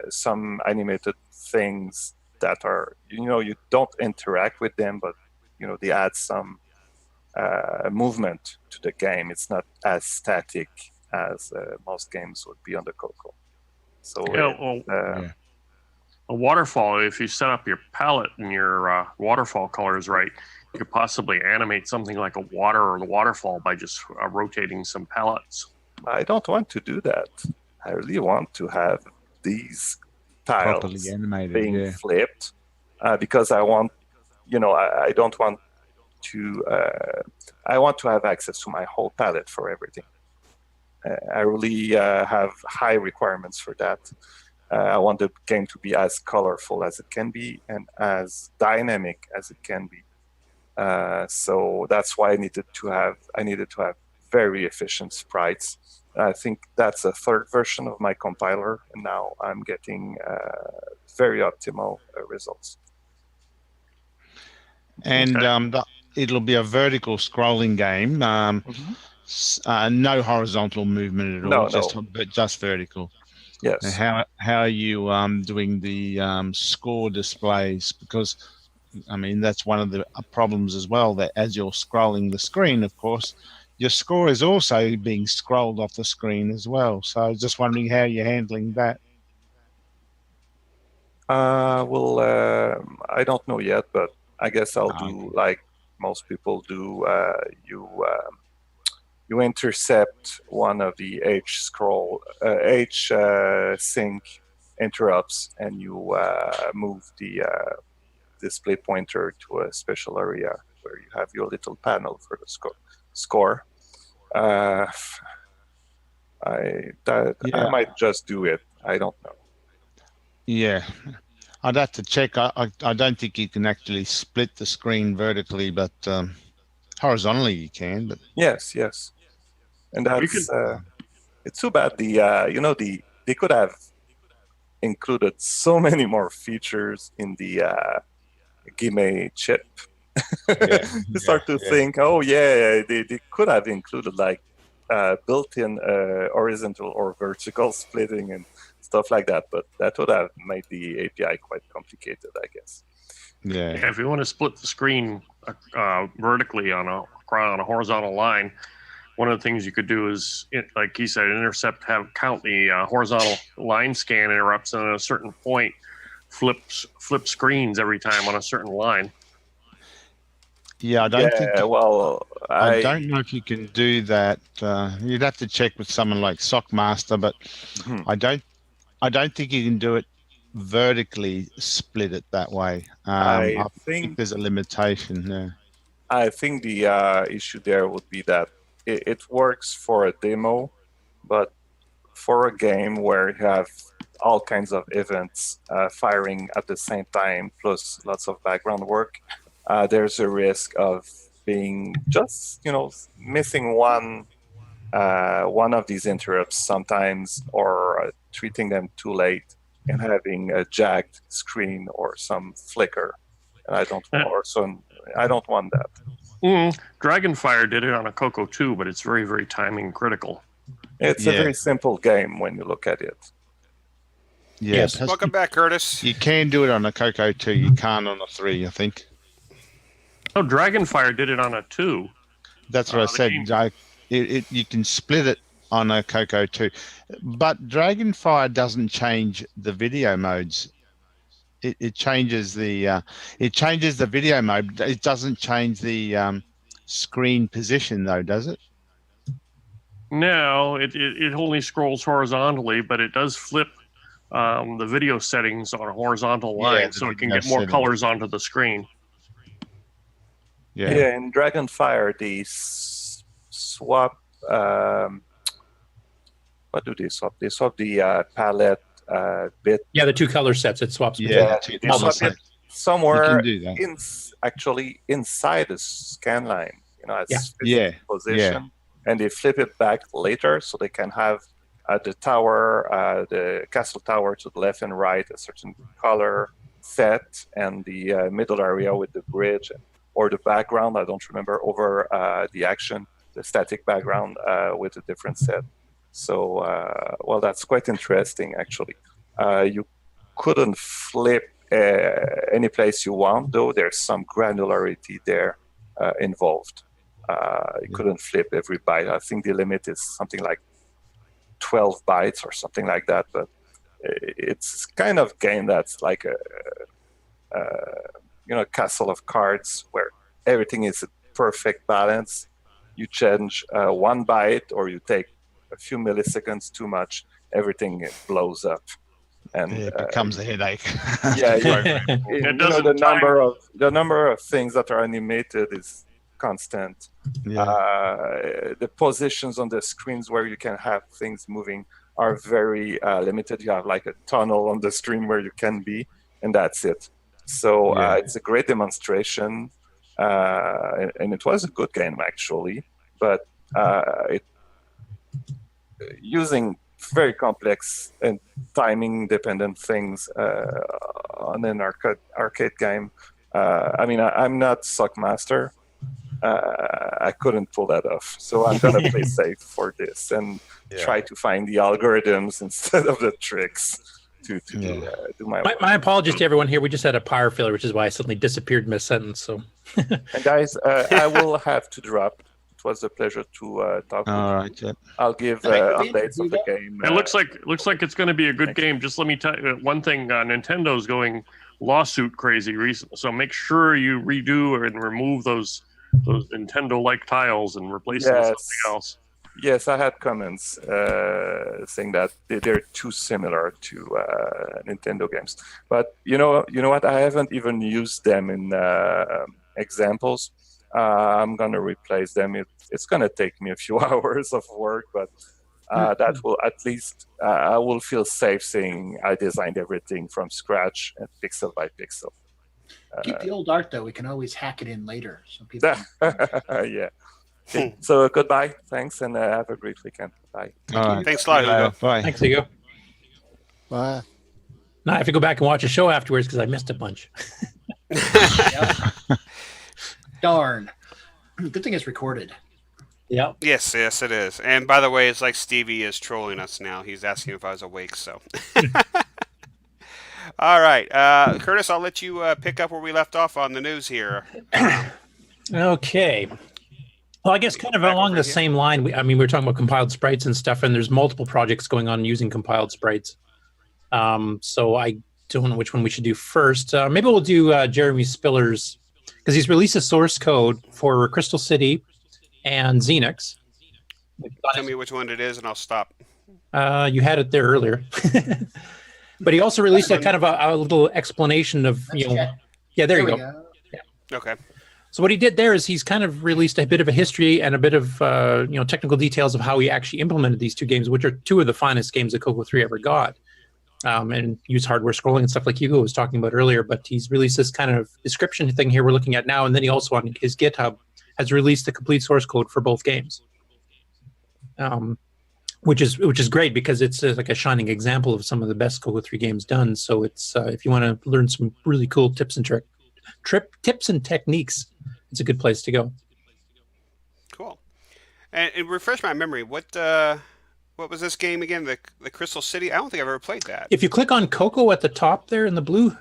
some animated things that are, you don't interact with them, but they add some movement to the game. It's not as static as most games would be on the Coco. So a waterfall, if you set up your palette and your waterfall colors right, you could possibly animate something like a water or the waterfall by just rotating some palettes. I don't want to do that. I really want to have these tiles properly animated, being flipped because I want, I don't want to, I want to have access to my whole palette for everything. I really have high requirements for that. I want the game to be as colorful as it can be and as dynamic as it can be. So that's why I needed to have very efficient sprites. I think that's a third version of my compiler, and now I'm getting very optimal results. And it'll be a vertical scrolling game. No horizontal movement at all, just vertical. Yes. And how are you doing the score displays? Because that's one of the problems as well, that as you're scrolling the screen, of course, your score is also being scrolled off the screen as well. So I was just wondering how you're handling that. Well, I don't know yet, but I guess I'll do like most people do. You intercept one of the H sync interrupts, and you move the display pointer to a special area where you have your little panel for the score. I might just do it. I don't know. Yeah, I'd have to check. I don't think you can actually split the screen vertically, but horizontally you can. But yes, and that's it's too bad. They could have included so many more features in the Gimme chip. You start to think, they could have included like built-in horizontal or vertical splitting and stuff like that, but that would have made the API quite complicated, I guess. Yeah. If you want to split the screen vertically on a horizontal line, one of the things you could do is, like he said, count the horizontal line scan interrupts, and at a certain point, flip screens every time on a certain line. Yeah, I don't know if you can do that. You'd have to check with someone like Sockmaster, but I don't think you can do it vertically, split it that way. I think there's a limitation there. I think the issue there would be that it works for a demo, but for a game where you have all kinds of events firing at the same time, plus lots of background work, there's a risk of being just, missing one of these interrupts sometimes, or treating them too late and having a jagged screen or some flicker. And I don't want that. Dragonfire did it on a Coco too, but it's very, very timing critical. It's a very simple game when you look at it. Yes. Welcome back, Curtis. You can do it on a Coco 2. You can't on a 3, I think. Oh, Dragonfire did it on a 2. That's what I said. You can split it on a Coco 2. But Dragonfire doesn't change the video modes. It changes the video mode. It doesn't change the screen position though, does it? No, it only scrolls horizontally, but it does flip the video settings on a horizontal line, so it can get more colors onto the screen. Yeah, in Dragonfire, they swap. What do they swap? They swap the palette bit. Yeah, the two color sets it swaps. Yeah, between. they swap it somewhere You can do that. actually inside the scan line. You know, it's Yeah. position, and they flip it back later, so they can have the tower, the castle tower to the left and right, a certain color set, and the middle area with the bridge or the background. I don't remember over the action, the static background with a different set. So, well, that's quite interesting, actually. You couldn't flip any place you want, though there's some granularity there involved. You couldn't flip every byte. I think the limit is something like 12 bytes or something like that, but it's kind of game that's like a castle of cards where everything is a perfect balance. You change 1 byte or you take a few milliseconds too much, everything blows up, and it becomes a headache. The number of things that are animated is constant. The positions on the screens where you can have things moving are very limited. You have like a tunnel on the screen where you can be, and that's it. So it's a great demonstration, and it was a good game actually, but using very complex and timing dependent things on an arcade game. I mean, I'm not Sockmaster. I couldn't pull that off, so I'm gonna play safe for this and try to find the algorithms instead of the tricks to do my work. My apologies to everyone here. We just had a power failure, which is why I suddenly disappeared mid-sentence. So, and guys, I will have to drop. It was a pleasure to talk with you. I'll give updates of the game. It looks like it's going to be a good game. Just let me tell you one thing: Nintendo's going lawsuit crazy recently, so make sure you redo and remove those Nintendo-like tiles and replace them with something else. Yes, I had comments saying that they're too similar to Nintendo games. But you know what? I haven't even used them in examples. I'm gonna replace them. It's gonna take me a few hours of work, but that will at least I will feel safe saying I designed everything from scratch and pixel by pixel. Keep the old art though. We can always hack it in later. So people. Yeah. Okay. So goodbye. Thanks, and have a great weekend. Bye. Thanks a lot, Hugo. Bye. Thanks, Hugo. Bye. Now I have to go back and watch a show afterwards because I missed a bunch. Darn. Good thing it's recorded. Yeah. Yes, it is. And by the way, it's like Stevie is trolling us now. He's asking if I was awake, so. All right. Curtis, I'll let you pick up where we left off on the news here. Okay. Well, I guess kind of along the same line, we were talking about compiled sprites and stuff, and there's multiple projects going on using compiled sprites. So I don't know which one we should do first. Maybe we'll do Jeremy Spiller's, because he's released a source code for Crystal City and Xenix. Tell me which one it is, and I'll stop. You had it there earlier. But he also released a kind of a little explanation of, yeah, there you go. Yeah. Okay. So what he did there is he's kind of released a bit of a history and a bit of technical details of how he actually implemented these two games, which are two of the finest games that Coco 3 ever got, and use hardware scrolling and stuff like Hugo was talking about earlier. But he's released this kind of description thing here we're looking at now, and then he also on his GitHub has released the complete source code for both games, which is great because it's like a shining example of some of the best Coco 3 games done. So it's if you want to learn some really cool tips and techniques, it's a good place to go. Cool. And refresh my memory. What was this game again? The Crystal City? I don't think I've ever played that. If you click on Coco at the top there in the blue,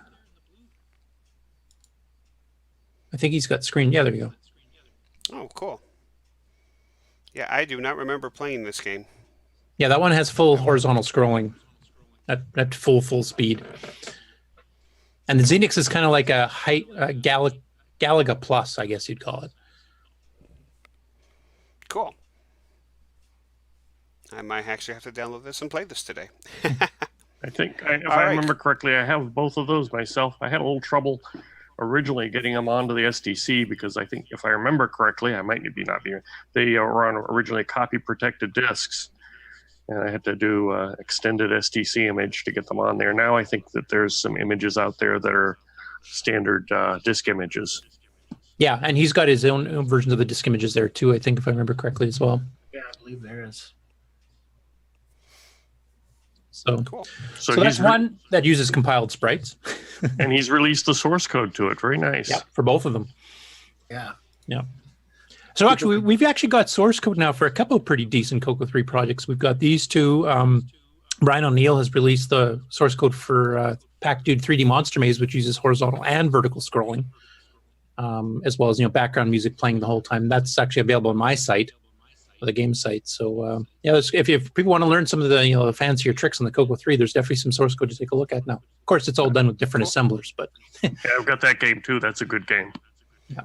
I think he's got screen. Yeah, there you go. Oh, cool. Yeah, I do not remember playing this game. Yeah, that one has full horizontal scrolling at full speed. And the Xenix is kind of like a Galaga Plus, I guess you'd call it. Cool. I might actually have to download this and play this today. I think, if I remember correctly, I have both of those myself. I had a little trouble originally getting them onto the SDC because I think, if I remember correctly, I might not be. They were on originally copy-protected discs, and I had to do extended SDC image to get them on there. Now I think that there's some images out there that are standard disk images. Yeah, and he's got his own versions of the disk images there too, I think, if I remember correctly as well. Yeah, I believe there is. So, cool. So that's one that uses compiled sprites. And he's released the source code to it. Very nice. Yeah, for both of them. Yeah. Yeah. So actually, we've actually got source code now for a couple of pretty decent Coco 3 projects. We've got these two. Brian O'Neill has released the source code for Pack Dude 3D Monster Maze, which uses horizontal and vertical scrolling, as well as background music playing the whole time. That's actually available on my site, the game site. So if people want to learn some of the fancier tricks on the Coco 3, there's definitely some source code to take a look at now. Of course, it's all done with different assemblers, but yeah, I've got that game too. That's a good game. Yeah.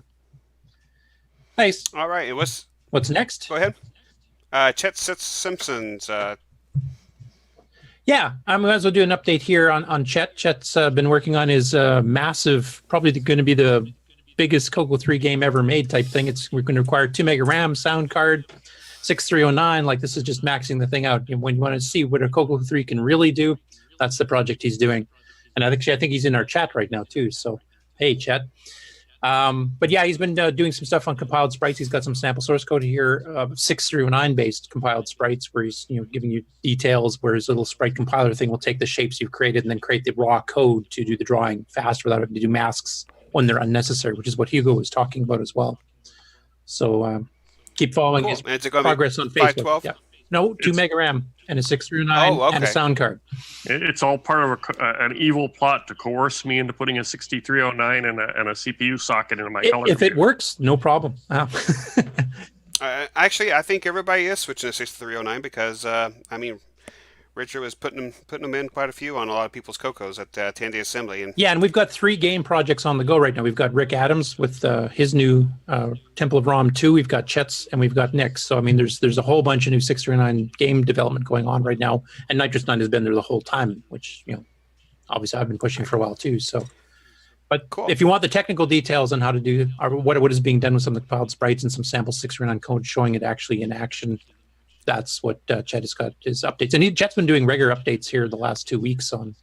Nice. All right. What's next? Go ahead. Chet Simpson's. Yeah, I might as well do an update here on Chet. Chet's been working on his massive, probably going to be the biggest Coco 3 game ever made type thing. We're going to require 2 meg RAM, sound card, 6309. Like, this is just maxing the thing out. And when you want to see what a Coco 3 can really do, that's the project he's doing. And I think he's in our chat right now too. So, hey, Chet. But yeah, he's been doing some stuff on compiled sprites. He's got some sample source code here, 6309 based compiled sprites, where he's giving you details. Where his little sprite compiler thing will take the shapes you've created and then create the raw code to do the drawing fast without having to do masks when they're unnecessary, which is what Hugo was talking about as well. So keep following his progress on Facebook. 512? Yeah. No, 2 meg RAM and a 6309 and a sound card. It's all part of an evil plot to coerce me into putting a 6309 and a CPU socket into my color. If it works, no problem. Actually, I think everybody is switching to 6309 because Richard was putting them in quite a few on a lot of people's Cocos at Tandy Assembly. And we've got 3 game projects on the go right now. We've got Rick Adams with his new Temple of Rom 2. We've got Chet's, and we've got Nick's. So, there's a whole bunch of new 639 game development going on right now. And Nitrous 9 has been there the whole time, which, obviously I've been pushing for a while too. So, but cool. If you want the technical details on how to do, or what is being done with some of the compiled sprites and some sample 639 code showing it actually in action, that's what Chet has got his updates. And Chet's been doing regular updates here the last 2 weeks on,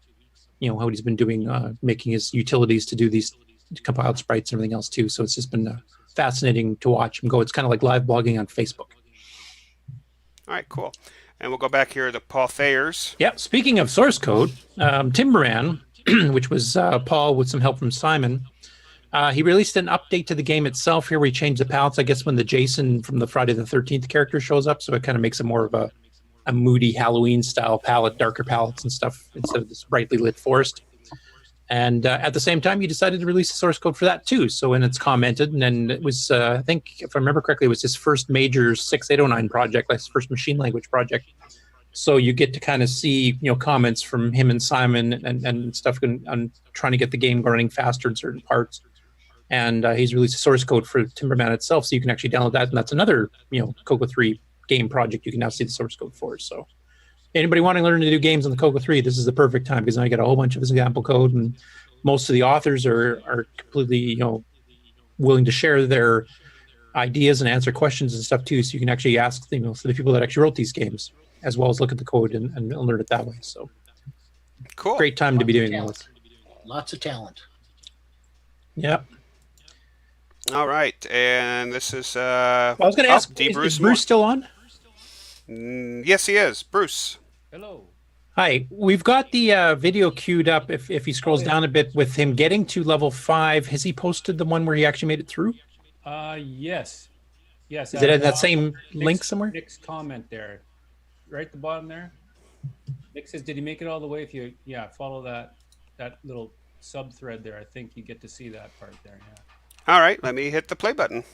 how he's been doing, making his utilities to do these compiled sprites and everything else too. So it's just been fascinating to watch him go. It's kind of like live blogging on Facebook. All right, cool. And we'll go back here to Paul Thayers. Yeah, speaking of source code, Timberan, which was Paul with some help from Simon, he released an update to the game itself here where he changed the palettes, I guess, when the Jason from the Friday the 13th character shows up. So it kind of makes it more of a moody Halloween-style palette, darker palettes and stuff instead of this brightly lit forest. And at the same time, he decided to release the source code for that too. So when it's commented, and then it was, I think, if I remember correctly, it was his first major 6809 project, like his first machine language project. So you get to kind of see, comments from him and Simon and stuff on trying to get the game running faster in certain parts. And he's released a source code for Timberman itself, so you can actually download that. And that's another, Coco 3 game project you can now see the source code for. So anybody wanting to learn to do games on the Coco 3, this is the perfect time because now you get a whole bunch of example code, and most of the authors are completely, willing to share their ideas and answer questions and stuff too. So you can actually ask, the people that actually wrote these games, as well as look at the code and learn it that way. So cool. Great time to be doing this. Lots of talent. Yep. All right, and this is. I was going to ask, is Bruce still on? Yes, he is. Bruce. Hello. Hi. We've got the video queued up. If he scrolls down a bit with him getting to level 5, has he posted the one where he actually made it through? Yes. Yes. Is it in that same link somewhere? Nick's comment there, right at the bottom there. Nick says, "Did he make it all the way?" If you follow that little sub thread there, I think you get to see that part there. Yeah. All right, let me hit the play button.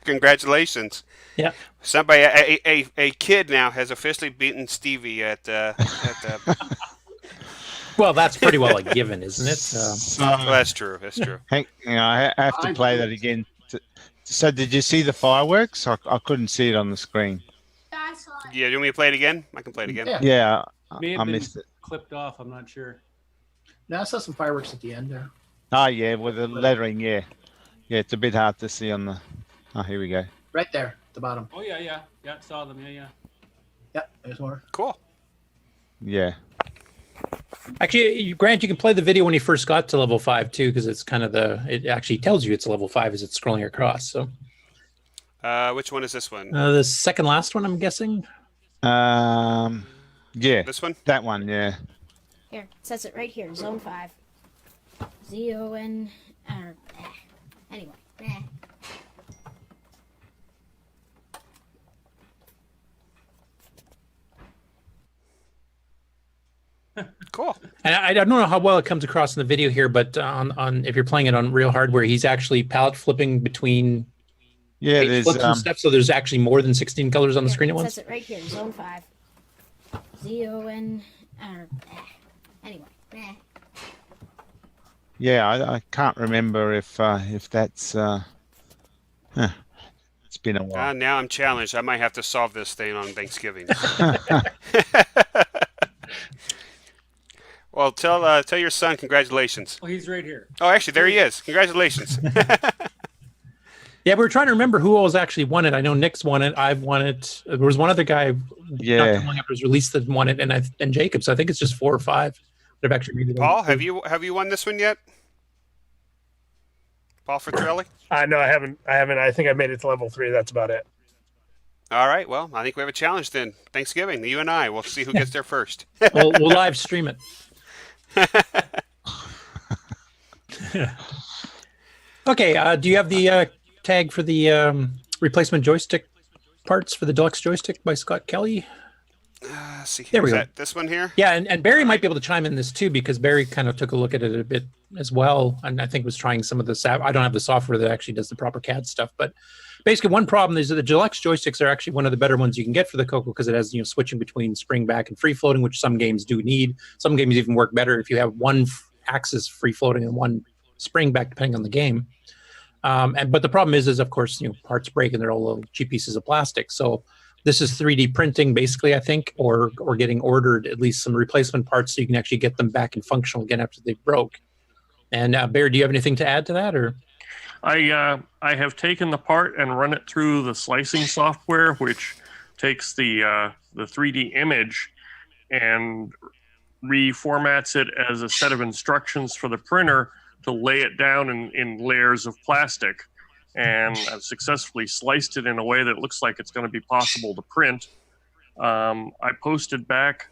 Congratulations. Yeah. Somebody, a kid now has officially beaten Stevie at Well, that's pretty well a given, isn't it? Well, that's true. That's true. Hank, I have to play that again. So, did you see the fireworks? I couldn't see it on the screen. Yeah, do you want me to play it again? I can play it again. Yeah, May have I been missed it. clipped off. I'm not sure. No, I saw some fireworks at the end there. Oh, yeah, with the lettering, yeah. Yeah, it's a bit hard to see on the... Oh, here we go. Right there at the bottom. Oh yeah, saw them. Yeah. Yep, there's more. Cool. Yeah. Actually, Grant, you can play the video when you first got to level 5 too, because it's kind of it actually tells you it's level 5 as it's scrolling across. So, which one is this one? the second last one, I'm guessing. Yeah. This one? That one, yeah. Here, it says it right here, Zone 5. Z-O-N... Anyway. Cool. And I don't know how well it comes across in the video here, but on if you're playing it on real hardware, he's actually palette flipping between there's flips and stuff. So there's actually more than 16 colors on the screen at It once. says it right here, Zone 5. Z-O-N... Anyway. Yeah, I can't remember if that's... it's been a while. Now I'm challenged. I might have to solve this thing on Thanksgiving. Well, tell your son congratulations. Oh, he's right here. Oh, actually, there he is. Congratulations. Yeah, we were trying to remember who else actually won it. I know Nick's won it. I've won it. There was one other guy. Yeah. Not too long after it was released that won it, and Jacob. So I think it's just 4 or 5 that have actually made it. Paul, have you won this one yet? Paul Fertrelli? No, I haven't. I think I made it to level 3. That's about it. All right. Well, I think we have a challenge then. Thanksgiving, you and I. We'll see who gets there first. We'll live stream it. Okay. Do you have the tag for the replacement joystick parts for the deluxe joystick by Scott Kelly? See, There we is go. that this one here? Yeah, and Barry might be able to chime in this too, because Barry kind of took a look at it a bit as well, and I think was trying some of the I don't have the software that actually does the proper CAD stuff, but basically one problem is that the deluxe joysticks are actually one of the better ones you can get for the Coco, because it has switching between spring back and free floating, which some games do need. Some games even work better if you have one axis free floating and one spring back, depending on the game. But the problem is of course parts break and they're all little cheap pieces of plastic. So this is 3D printing basically, I think, or getting ordered at least some replacement parts so you can actually get them back and functional again after they broke. And Bear, do you have anything to add to that, or? I have taken the part and run it through the slicing software, which takes the 3D image and reformats it as a set of instructions for the printer to lay it down in layers of plastic. And I've successfully sliced it in a way that looks like it's going to be possible to print. I posted back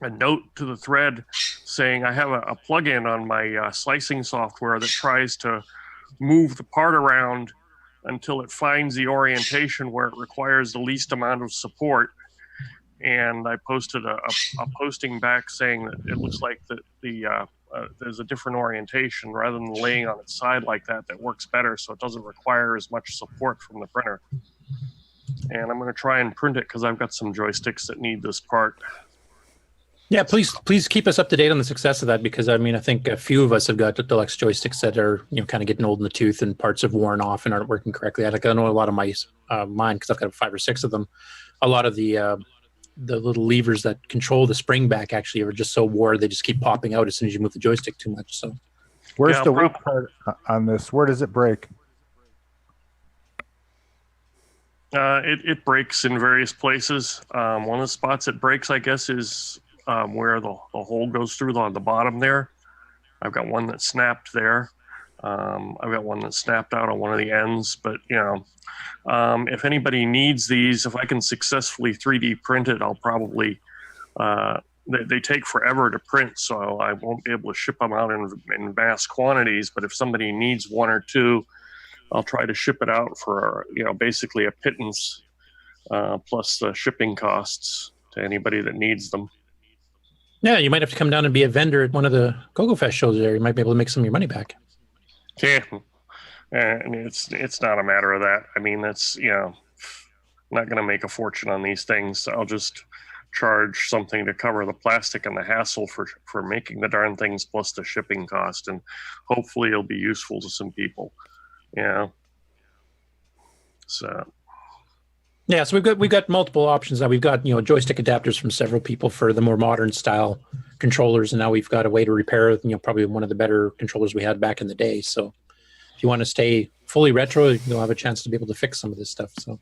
a note to the thread saying I have a plugin on my slicing software that tries to move the part around until it finds the orientation where it requires the least amount of support. And I posted a posting back saying that it looks like there's a different orientation rather than laying on its side like that works better, so it doesn't require as much support from the printer. And I'm going to try and print it because I've got some joysticks that need this part. Yeah, please keep us up to date on the success of that, because I think a few of us have got deluxe joysticks that are kind of getting old in the tooth and parts have worn off and aren't working correctly. I know a lot of my mine, because I've got 5 or 6 of them. A lot of the little levers that control the spring back actually are just so wore they just keep popping out as soon as you move the joystick too much. So where's the weak part on this? Where does it break? It breaks in various places. One of the spots it breaks, I guess, is where the hole goes through on the bottom there. I've got one that snapped there. I've got one that snapped out on one of the ends, but if anybody needs these, if I can successfully 3D print it, I'll probably, they take forever to print, so I won't be able to ship them out in vast quantities, but if somebody needs 1 or 2, I'll try to ship it out for, basically a pittance, plus the shipping costs to anybody that needs them. yeah, you might have to come down and be a vendor at one of the CoCo Fest shows there. You might be able to make some of your money back. Yeah, And it's not a matter of that. I mean, that's, I'm not going to make a fortune on these things. I'll just charge something to cover the plastic and the hassle for making the darn things plus the shipping cost, and hopefully it'll be useful to some people. So yeah, so we've got multiple options now. We've got joystick adapters from several people for the more modern style controllers, and now we've got a way to repair probably one of the better controllers we had back in the day. So if you want to stay fully retro, you'll have a chance to be able to fix some of this stuff. So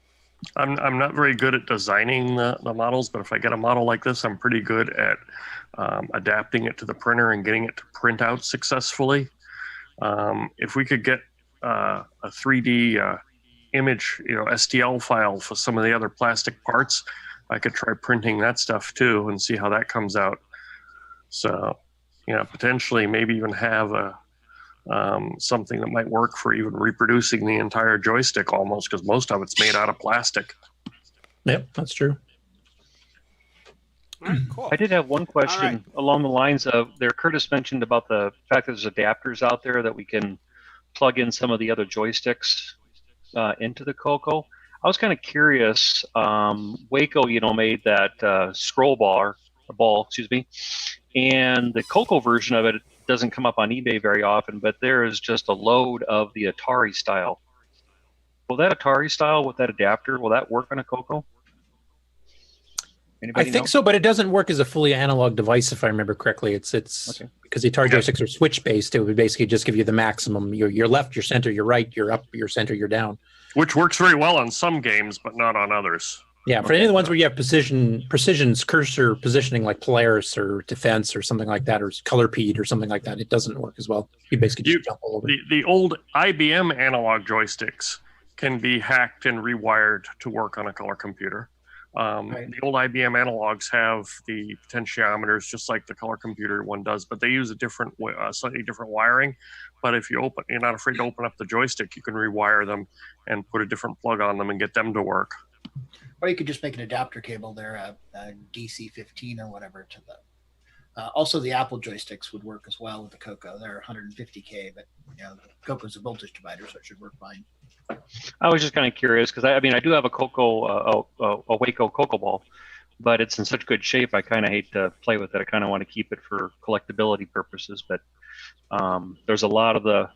I'm not very good at designing the models, but if I get a model like this, I'm pretty good at adapting it to the printer and getting it to print out successfully. If we could get a 3D image, STL file for some of the other plastic parts, I could try printing that stuff too and see how that comes out. So, potentially maybe even have something that might work for even reproducing the entire joystick almost, because most of it's made out of plastic. Yep, that's true. All right, cool. I did have one question along the lines of there. Curtis mentioned about the fact that there's adapters out there that we can plug in some of the other joysticks into the CoCo. I was kind of curious. Waco, made that scroll ball, and the CoCo version of it doesn't come up on eBay very often, but there is just a load of the Atari style. Will that Atari style with that adapter, will that work on a CoCo? I think so, but it doesn't work as a fully analog device, if I remember correctly. It's okay. Because the Atari joysticks are switch based. It would basically just give you the maximum. You're left, you're center, you're right, you're up, you're center, you're down. Which works very well on some games, but not on others. Yeah, for any of the ones where you have precision's cursor positioning, like Polaris or Defense or something like that, or Colorpede or something like that, it doesn't work as well. You basically just jump all over. The old IBM analog joysticks can be hacked and rewired to work on a color computer. The old IBM analogs have the potentiometers just like the color computer one does, but they use a different, slightly different wiring. But if you're not afraid to open up the joystick, you can rewire them and put a different plug on them and get them to work. Or you could just make an adapter cable there, a DC 15 or whatever to the. Also, the Apple joysticks would work as well with the CoCo. They're 150K, but the CoCo's a voltage divider, so it should work fine. I was just kind of curious because I do have a CoCo, a Waco CoCo ball, but it's in such good shape. I kind of hate to play with it. I kind of want to keep it for collectability purposes. But there's a lot of the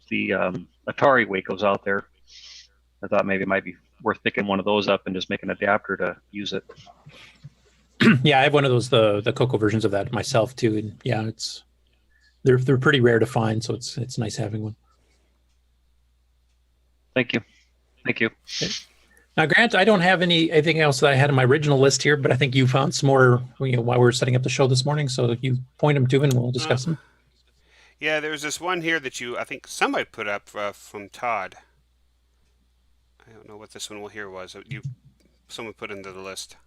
Atari Wacos out there. I thought maybe it might be worth picking one of those up and just make an adapter to use it. Yeah, I have one of those the CoCo versions of that myself too, and yeah, they're pretty rare to find, so it's nice having one. Thank you. Okay. Now, Grant, I don't have anything else that I had on my original list here, but I think you found some more while we were setting up the show this morning, so you point them to and we'll discuss them. Yeah, there's this one here that I think somebody put up from Todd. I don't know what this one here was. Someone put into the list.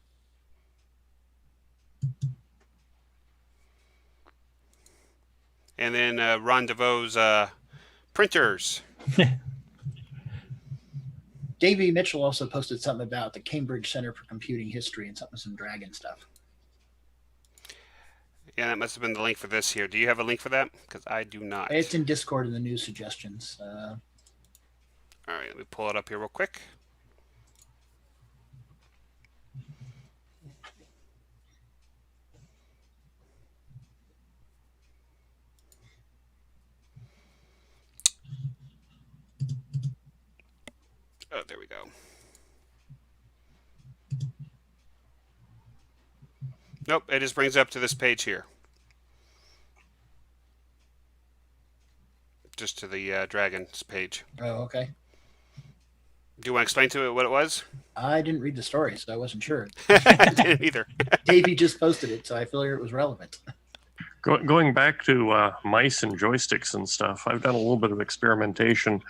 And then Ron DeVoe's printers. Davey Mitchell also posted something about the Cambridge Center for Computing History and some dragon stuff. Yeah, that must have been the link for this here. Do you have a link for that? Because I do not. It's in Discord in the news suggestions. All right, let me pull it up here real quick. Oh, there we go. Nope, it just brings up to this page here. Just to the Dragons page. Oh, okay. Do you want to explain to it what it was? I didn't read the story, so I wasn't sure. I didn't either. Davey just posted it, so I figured it was relevant. Going back to mice and joysticks and stuff, I've done a little bit of experimentation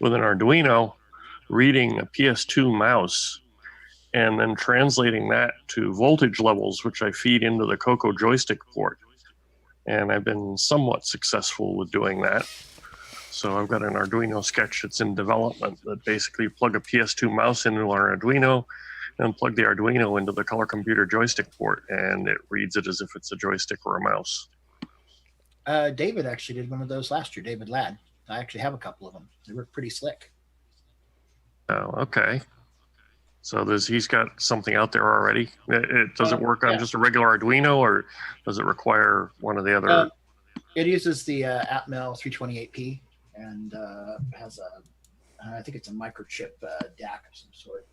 with an Arduino, reading a PS2 mouse and then translating that to voltage levels, which I feed into the CoCo joystick port. And I've been somewhat successful with doing that. So I've got an Arduino sketch that's in development that basically plug a PS2 mouse into our Arduino and plug the Arduino into the color computer joystick port, and it reads it as if it's a joystick or a mouse. David actually did one of those last year, David Ladd. I actually have a couple of them. They work pretty slick. Oh, okay. So he's got something out there already. Does it work on just a regular Arduino, or does it require one of the other? It uses the Atmel 328P and has I think it's a microchip DAC of some sort.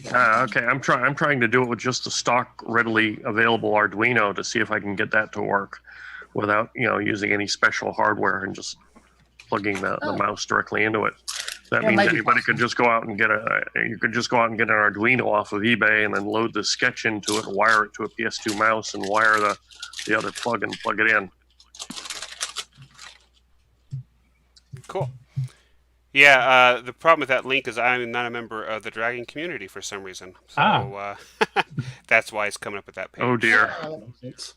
Okay, I'm trying to do it with just a stock, readily available Arduino to see if I can get that to work without using any special hardware and just plugging the mouse directly into it. That means anybody could just go out and get an Arduino off of eBay and then load the sketch into it and wire it to a PS2 mouse and wire the other plug and plug it in. Cool. Yeah, the problem with that link is I'm not a member of the Dragon community for some reason. So that's why it's coming up with that page. Oh, dear. This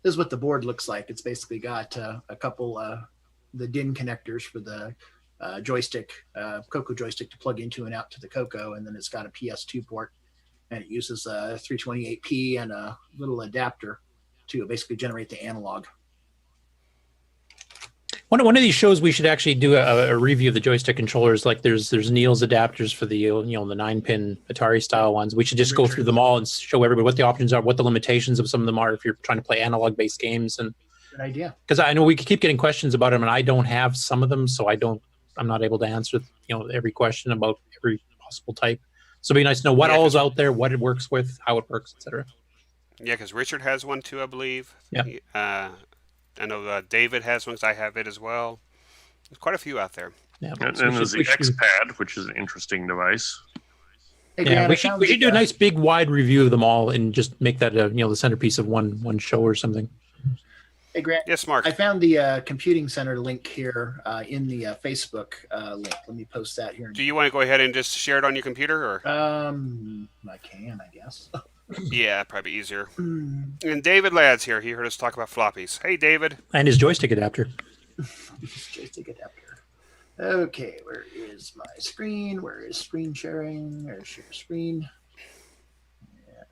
is what the board looks like. It's basically got a couple the DIN connectors for the joystick, CoCo joystick to plug into and out to the CoCo, and then it's got a PS2 port, and it uses a 328P and a little adapter to basically generate the analog. One of these shows we should actually do a review of the joystick controllers. Like there's Neil's adapters for the the 9-pin Atari style ones. We should just go through them all and show everybody what the options are, what the limitations of some of them are if you're trying to play analog based games. And good idea. Because I know we keep getting questions about them, and I don't have some of them, so I'm not able to answer every question about every possible type. So it'd be nice to know what all's out there, what it works with, how it works, etc. Yeah, because Richard has one too, I believe. Yeah. I know David has one because I have it as well. There's quite a few out there. Yeah, and there's the X-Pad, which is an interesting device. Yeah, we should do a nice big wide review of them all and just make that the centerpiece of one show or something. Hey Grant. Yes, Mark. I found the computing center link here in the Facebook link. Let me post that here. Do you want to go ahead and just share it on your computer, or? I can, I guess. Yeah, probably easier. And David Ladd's here. He heard us talk about floppies. Hey, David. And his joystick adapter. Joystick adapter. Okay, where is my screen? Where is screen sharing? There's share screen.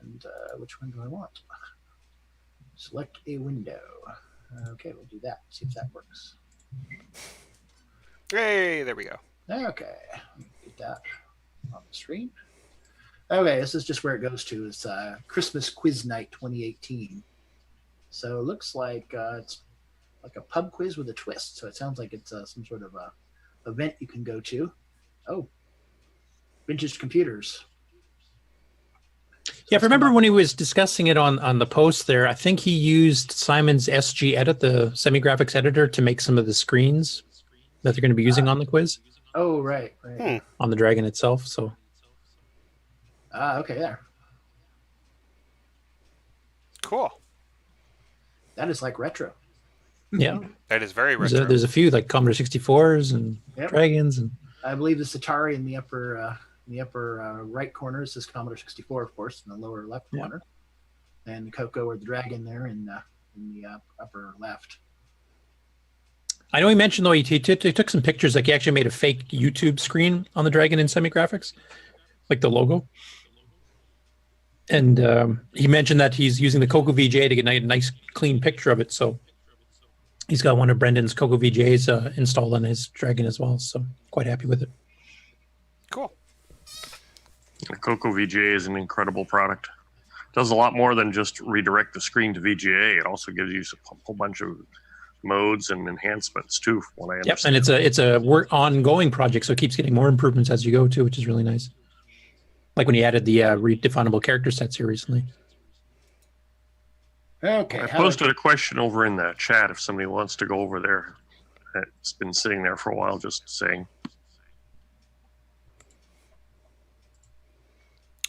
And which one do I want? Select a window. Okay, we'll do that. See if that works. Hey, there we go. Okay, get that on the screen. Okay, this is just where it goes to. It's Christmas Quiz Night 2018. So it looks like it's like a pub quiz with a twist. So it sounds like it's some sort of event you can go to. Oh, vintage computers. Yeah, if I remember when he was discussing it on the post there, I think he used Simon's SG Edit, the semi-graphics editor, to make some of the screens that they're going to be using on the quiz. Oh, right. On the Dragon itself, so... okay, there. Cool. That is like retro. Yeah. That is very retro. There's a few like Commodore 64s and Dragons, and I believe this Atari in the upper right corner is this Commodore 64, of course, in the lower left corner, and the CoCo or the Dragon there in the upper left. I know he mentioned though he took some pictures. Like he actually made a fake YouTube screen on the Dragon in semi-graphics, like the logo. And he mentioned that he's using the CoCo VGA to get a nice clean picture of it. So he's got one of Brendan's CoCo VGAs installed on his Dragon as well. So quite happy with it. Cool. The CoCo VGA is an incredible product. It does a lot more than just redirect the screen to VGA. It also gives you a whole bunch of modes and enhancements too. What I understand. Yep, and it's a ongoing project, so it keeps getting more improvements as you go too, which is really nice. Like when he added the redefinable character sets here recently. Okay. I posted a question over in the chat if somebody wants to go over there. It's been sitting there for a while, just saying.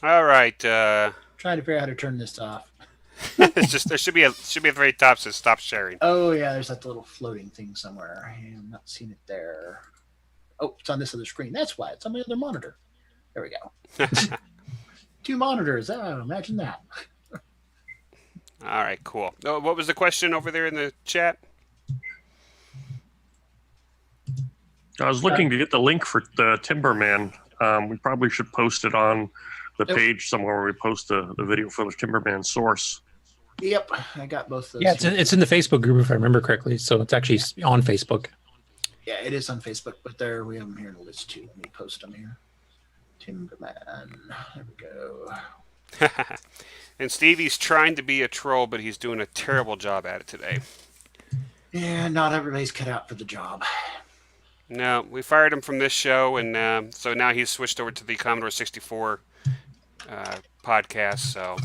All right. Trying to figure out how to turn this off. It's just there should be at the very top says stop sharing. Oh yeah, there's that little floating thing somewhere. I am not seeing it there. Oh, it's on this other screen. That's why it's on my other monitor. There we go. 2 monitors. Oh, imagine that. All right, cool. Oh, what was the question over there in the chat? I was looking to get the link for the Timberman. We probably should post it on the page somewhere where we post the video for the Timberman source. Yep, I got both those. Yeah, it's in the Facebook group if I remember correctly. So it's actually on Facebook. Yeah, it is on Facebook, but there we have them here in the list too. Let me post them here. Timberman. There we go. And Stevie's trying to be a troll, but he's doing a terrible job at it today. Yeah, not everybody's cut out for the job. No, we fired him from this show, and so now he's switched over to the Commodore 64 podcast. So.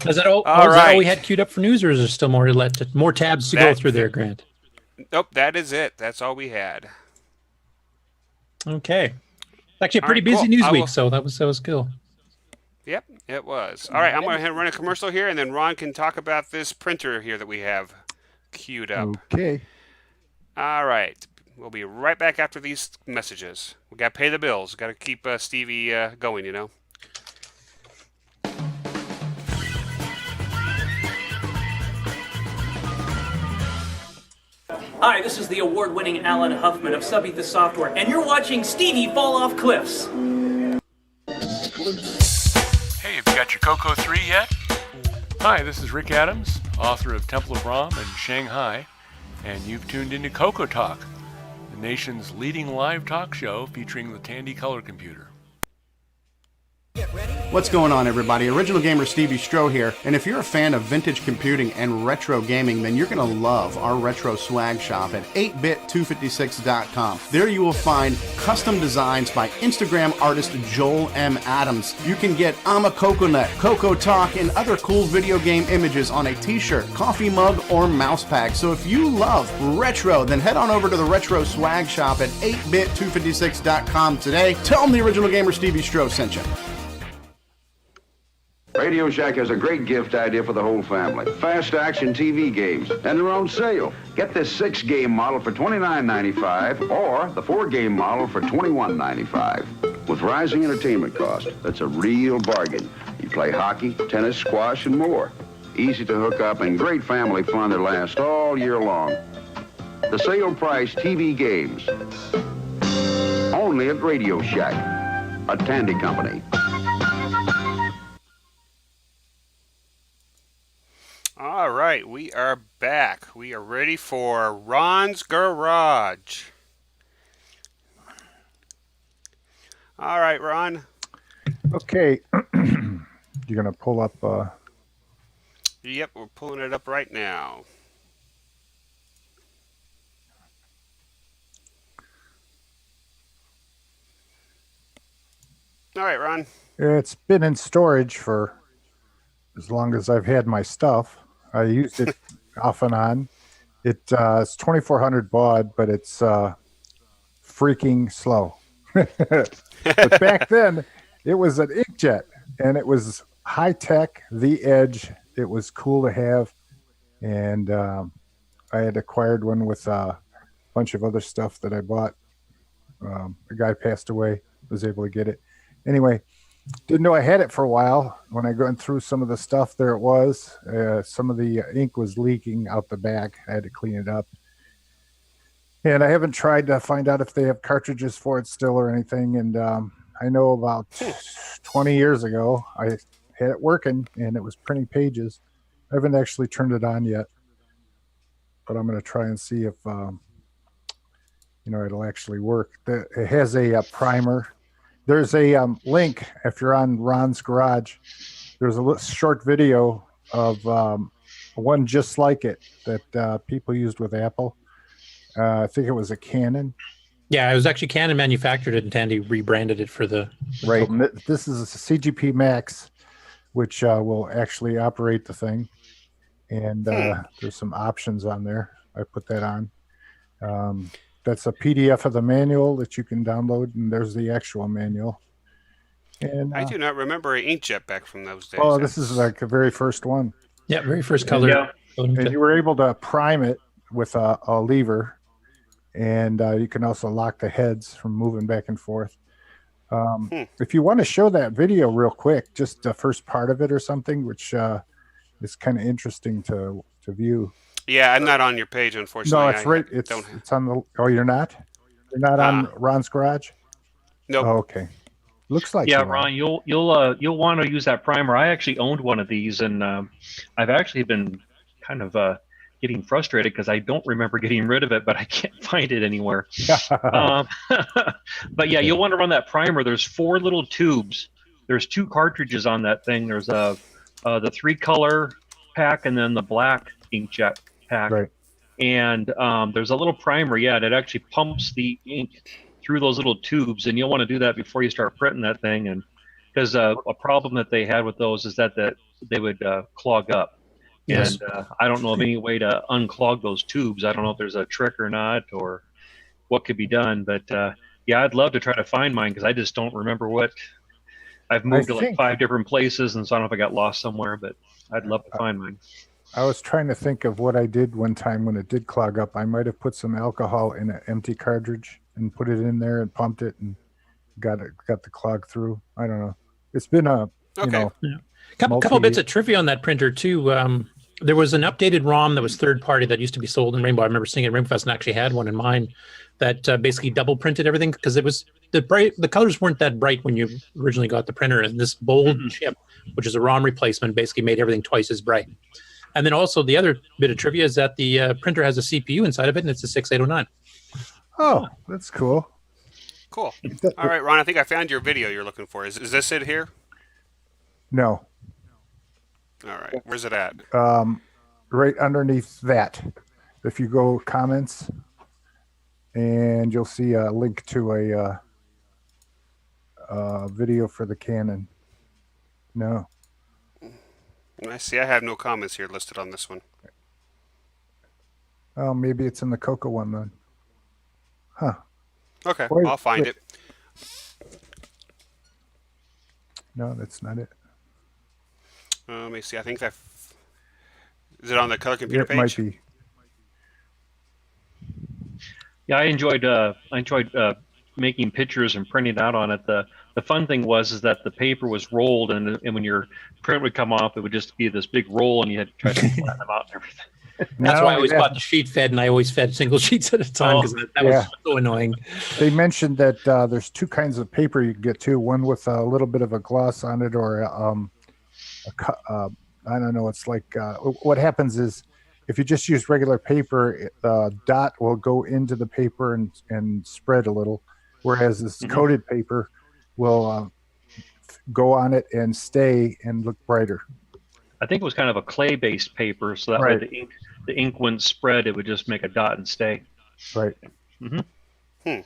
Is that all we had queued up for news, or is there still more tabs to go through there, Grant? Nope, that is it. That's all we had. Okay. Actually, a pretty busy news week, so that was cool. Yep, it was. All right, I'm going to run a commercial here, and then Ron can talk about this printer here that we have queued up. Okay. All right. We'll be right back after these messages. We got to pay the bills. Got to keep Stevie going, you know. Hi, this is the award-winning Alan Huffman of Subbeat the Software, and you're watching Stevie Fall Off Cliffs. Hey, have you got your Coco 3 yet? Hi, this is Rick Adams, author of Temple of Ram and Shanghai, and you've tuned into CoCoTALK, the nation's leading live talk show featuring the Tandy color computer. What's going on, everybody? Original Gamer Stevie Stroh here, and if you're a fan of vintage computing and retro gaming, then you're going to love our retro swag shop at 8bit256.com. There you will find custom designs by Instagram artist Joel M. Adams. You can get I'm a Coconut, CoCoTALK, and other cool video game images on a t-shirt, coffee mug, or mouse pad. So if you love retro, then head on over to the retro swag shop at 8bit256.com today. Tell them the Original Gamer Stevie Stroh sent you. Radio Shack has a great gift idea for the whole family. Fast action TV games, and they're on sale. Get this 6-game model for $29.95 or the 4-game model for $21.95. With rising entertainment costs, that's a real bargain. You play hockey, tennis, squash, and more. Easy to hook up and great family fun that lasts all year long. The sale price TV games. Only at Radio Shack, a Tandy company. All right, we are back. We are ready for Ron's Garage. All right, Ron. Okay. You're going to pull up... Yep, we're pulling it up right now. All right, Ron. It's been in storage for as long as I've had my stuff. I used it off and on. It's 2400 baud, but it's freaking slow. But back then, it was an inkjet, and it was high tech, the edge. It was cool to have, and I had acquired one with a bunch of other stuff that I bought. A guy passed away, was able to get it. Anyway, didn't know I had it for a while. When I went through some of the stuff, there it was. Some of the ink was leaking out the back. I had to clean it up. And I haven't tried to find out if they have cartridges for it still or anything. And I know about 20 years ago, I had it working, and it was printing pages. I haven't actually turned it on yet. But I'm going to try and see if, it'll actually work. It has a primer. There's a link, if you're on Ron's Garage, there's a short video of one just like it that people used with Apple. I think it was a Canon. Yeah, it was actually Canon manufactured it, and Tandy rebranded it for the... Right. This is a CGP Max, which will actually operate the thing. And there's some options on there. I put that on. That's a PDF of the manual that you can download, and there's the actual manual. And I do not remember an inkjet back from those days. Oh, this is like the very first one. Yeah, very first color. Yeah. And you were able to prime it with a lever, and you can also lock the heads from moving back and forth. If you want to show that video real quick, just the first part of it or something, which is kind of interesting to view. Yeah, I'm not on your page, unfortunately. No, it's right. It's on the. Oh, you're not. You're not on Ron's Garage. Nope. Oh, okay. Looks like. Yeah, Ron, you'll want to use that primer. I actually owned one of these, and I've actually been kind of getting frustrated because I don't remember getting rid of it, but I can't find it anywhere. But yeah, you'll want to run that primer. There's 4 little tubes. There's 2 cartridges on that thing. There's the 3-color pack and then the black inkjet pack. Right. And there's a little primer, that actually pumps the ink through those little tubes, and you'll want to do that before you start printing that thing. And because a problem that they had with those is that they would clog up. Yes. And I don't know of any way to unclog those tubes. I don't know if there's a trick or not, or what could be done. But I'd love to try to find mine because I just don't remember what. I've moved to like 5 different places, and so I don't know if I got lost somewhere. But I'd love to find mine. I was trying to think of what I did one time when it did clog up. I might have put some alcohol in an empty cartridge and put it in there and pumped it and got the clog through. I don't know. It's been a couple bits of trivia on that printer too. There was an updated ROM that was third party that used to be sold in Rainbow. I remember seeing it at Rainbow Fest and actually had one in mine that basically double printed everything because it was the colors weren't that bright when you originally got the printer, and this bold chip, which is a ROM replacement, basically made everything twice as bright. And then also the other bit of trivia is that the printer has a CPU inside of it, and it's a 6809. Oh, that's cool. Cool. All right, Ron, I think I found your video you're looking for. Is this it here? No. All right. Where's it at? Right underneath that. If you go comments, and you'll see a link to a video for the Canon. No. I see. I have no comments here listed on this one. Oh, maybe it's in the Coco one then. Huh. Okay, Wait, I'll find it. No, that's not it. Let me see. I think that is it on the color computer It page. might be. Yeah, I enjoyed making pictures and printing out on it. The fun thing was that the paper was rolled, and when your print would come off, it would just be this big roll, and you had to try to flatten them out and everything. That's why I always bought the sheet fed, and I always fed single sheets at a time because that was so annoying. They mentioned that there's 2 kinds of paper you can get too. One with a little bit of a gloss on it, or I don't know. It's like what happens is if you just use regular paper, the dot will go into the paper and spread a little, whereas this coated paper will go on it and stay and look brighter. I think it was kind of a clay-based paper, so that way the ink wouldn't spread; it would just make a dot and stay. Right. Mm-hmm.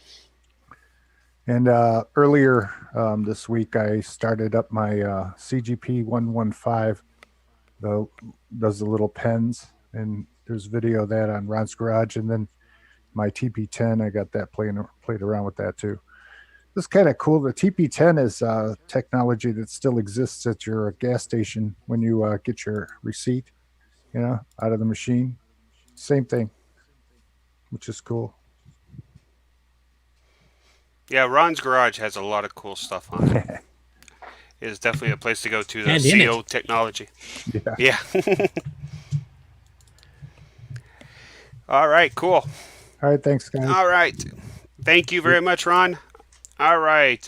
And earlier this week, I started up my CGP 115. Does the little pens, and there's video of that on Ron's Garage, and then my TP10. I got that played around with that too. It's kind of cool. The TP10 is technology that still exists at your gas station when you get your receipt, out of the machine. Same thing, which is cool. Yeah, Ron's Garage has a lot of cool stuff on it. It is definitely a place to go to. The And in CO technology. Yeah. All right, cool. All right, thanks, guys. All right. Thank you very much, Ron. All right.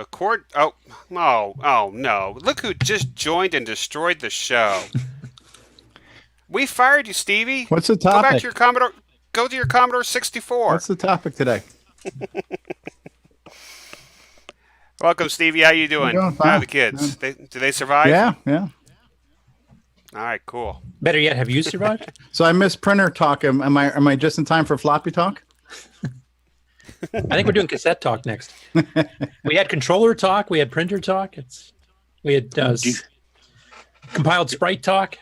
Court. Oh, no. Look who just joined and destroyed the show. We fired you, Stevie. What's the Go back topic? to your Commodore. Go to your Commodore 64. What's the topic today? Welcome, Stevie. How you doing? doing How fine. are the kids? Do they survive? Yeah. All right, cool. Better yet, have you survived? So I missed printer talk. Am I just in time for floppy talk? I think we're doing cassette talk next. We had controller talk. We had printer talk. We had compiled sprite talk.